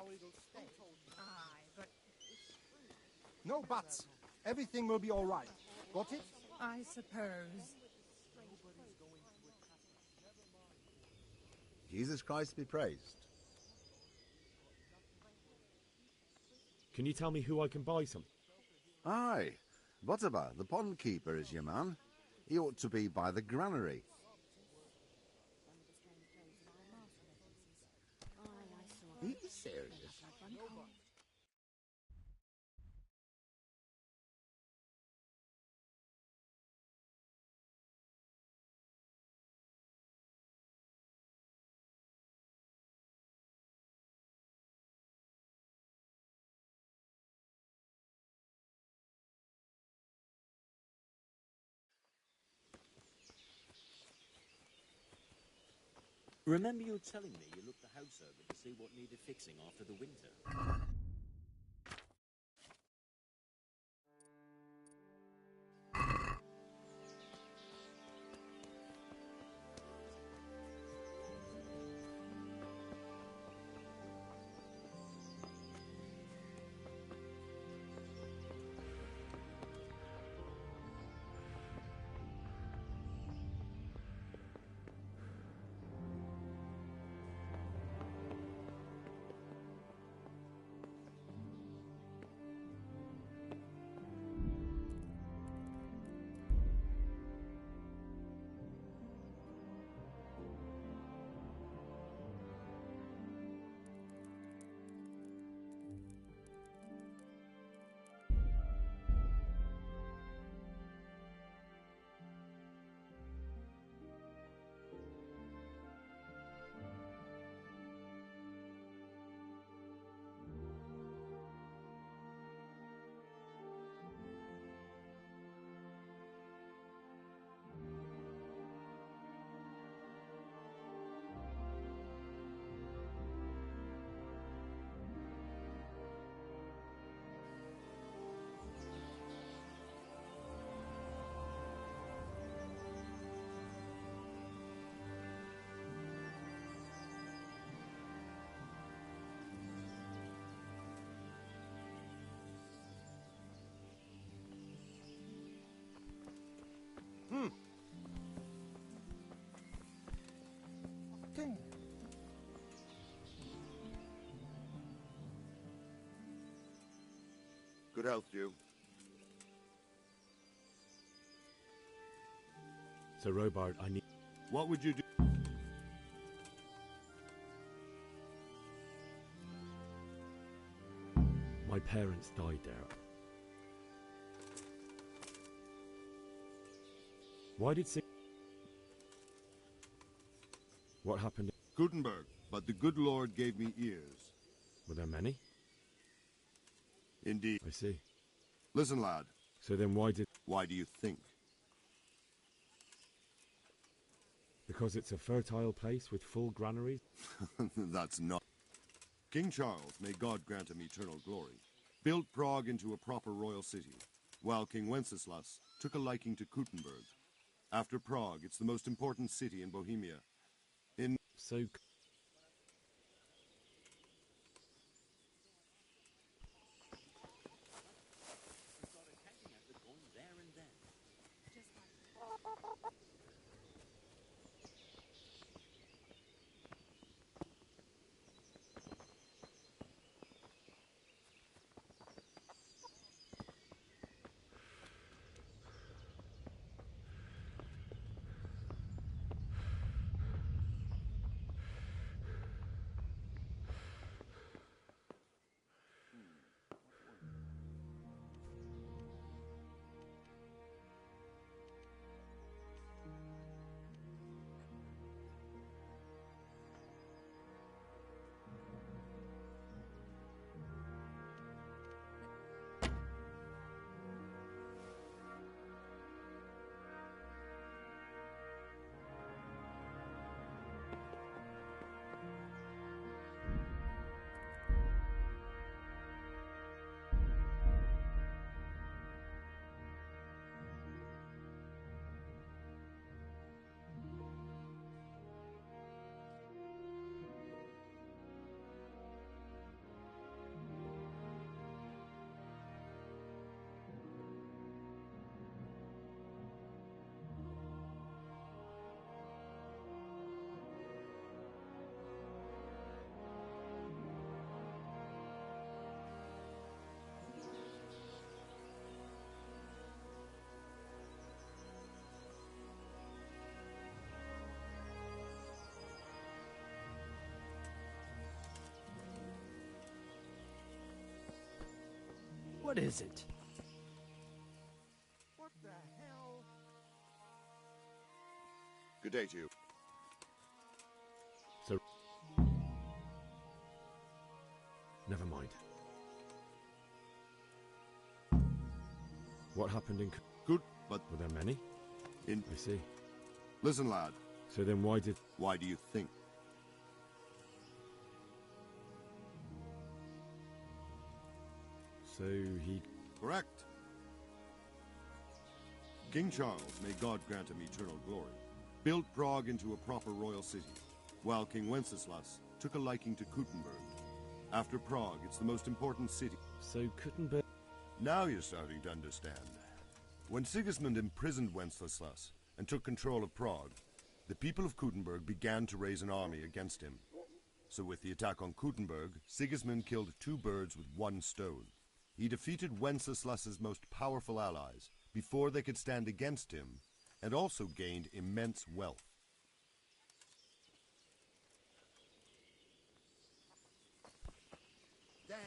how it'll stay. Aye, but No buts. Everything will be all right. Got it? I suppose. Jesus Christ be praised. Can you tell me who I can buy some? Aye. Whatever, the pond keeper is your man. He ought to be by the granary. Are you serious? Remember you were telling me you looked the house over to see what needed fixing after the winter? Ding. Good health to you. So, Robard, I need... What would you do? My parents died there. Why did Sig... What happened? Gutenberg, but the good Lord gave me ears. Were there many? Indeed. I see. Listen, lad. So then why did... Why do you think? Because it's a fertile place with full granaries? That's not... King Charles, may God grant him eternal glory, built Prague into a proper royal city, while King Wenceslas took a liking to Gutenberg. After Prague, it's the most important city in Bohemia. So... What is it? What the hell? Good day to you. So... Never mind. What happened in... Good, but... Were there many? I see. Listen, lad. So then why did... Why do you think? So he... Correct. King Charles, may God grant him eternal glory, built Prague into a proper royal city, while King Wenceslas took a liking to Kuttenberg. After Prague, it's the most important city. So Kuttenberg... Now you're starting to understand. When Sigismund imprisoned Wenceslas and took control of Prague, the people of Kuttenberg began to raise an army against him. So with the attack on Kuttenberg, Sigismund killed 2 birds with 1 stone. He defeated Wenceslas's most powerful allies before they could stand against him, and also gained immense wealth. Damn.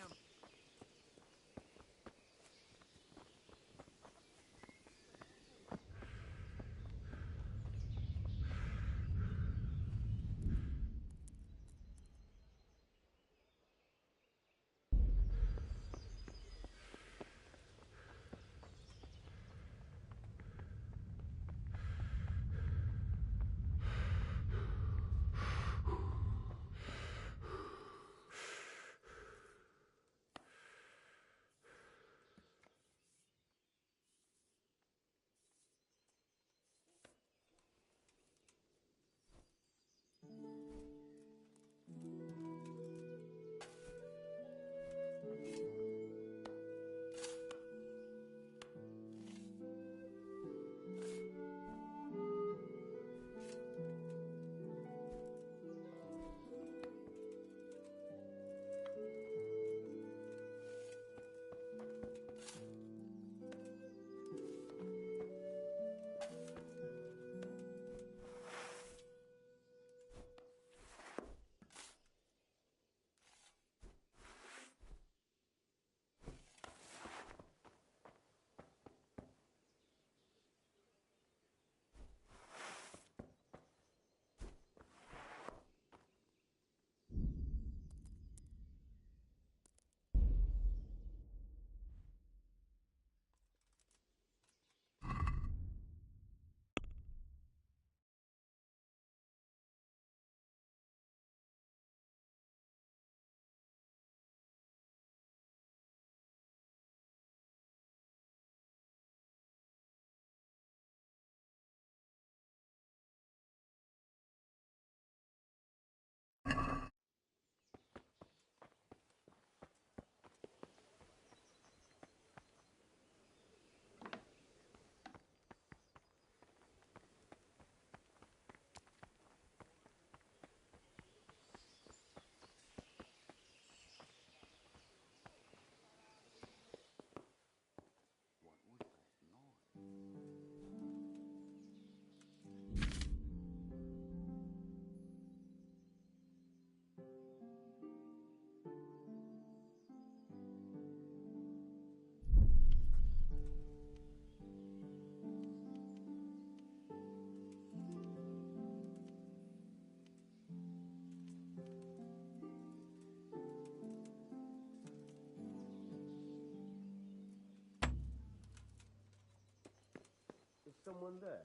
Is someone there?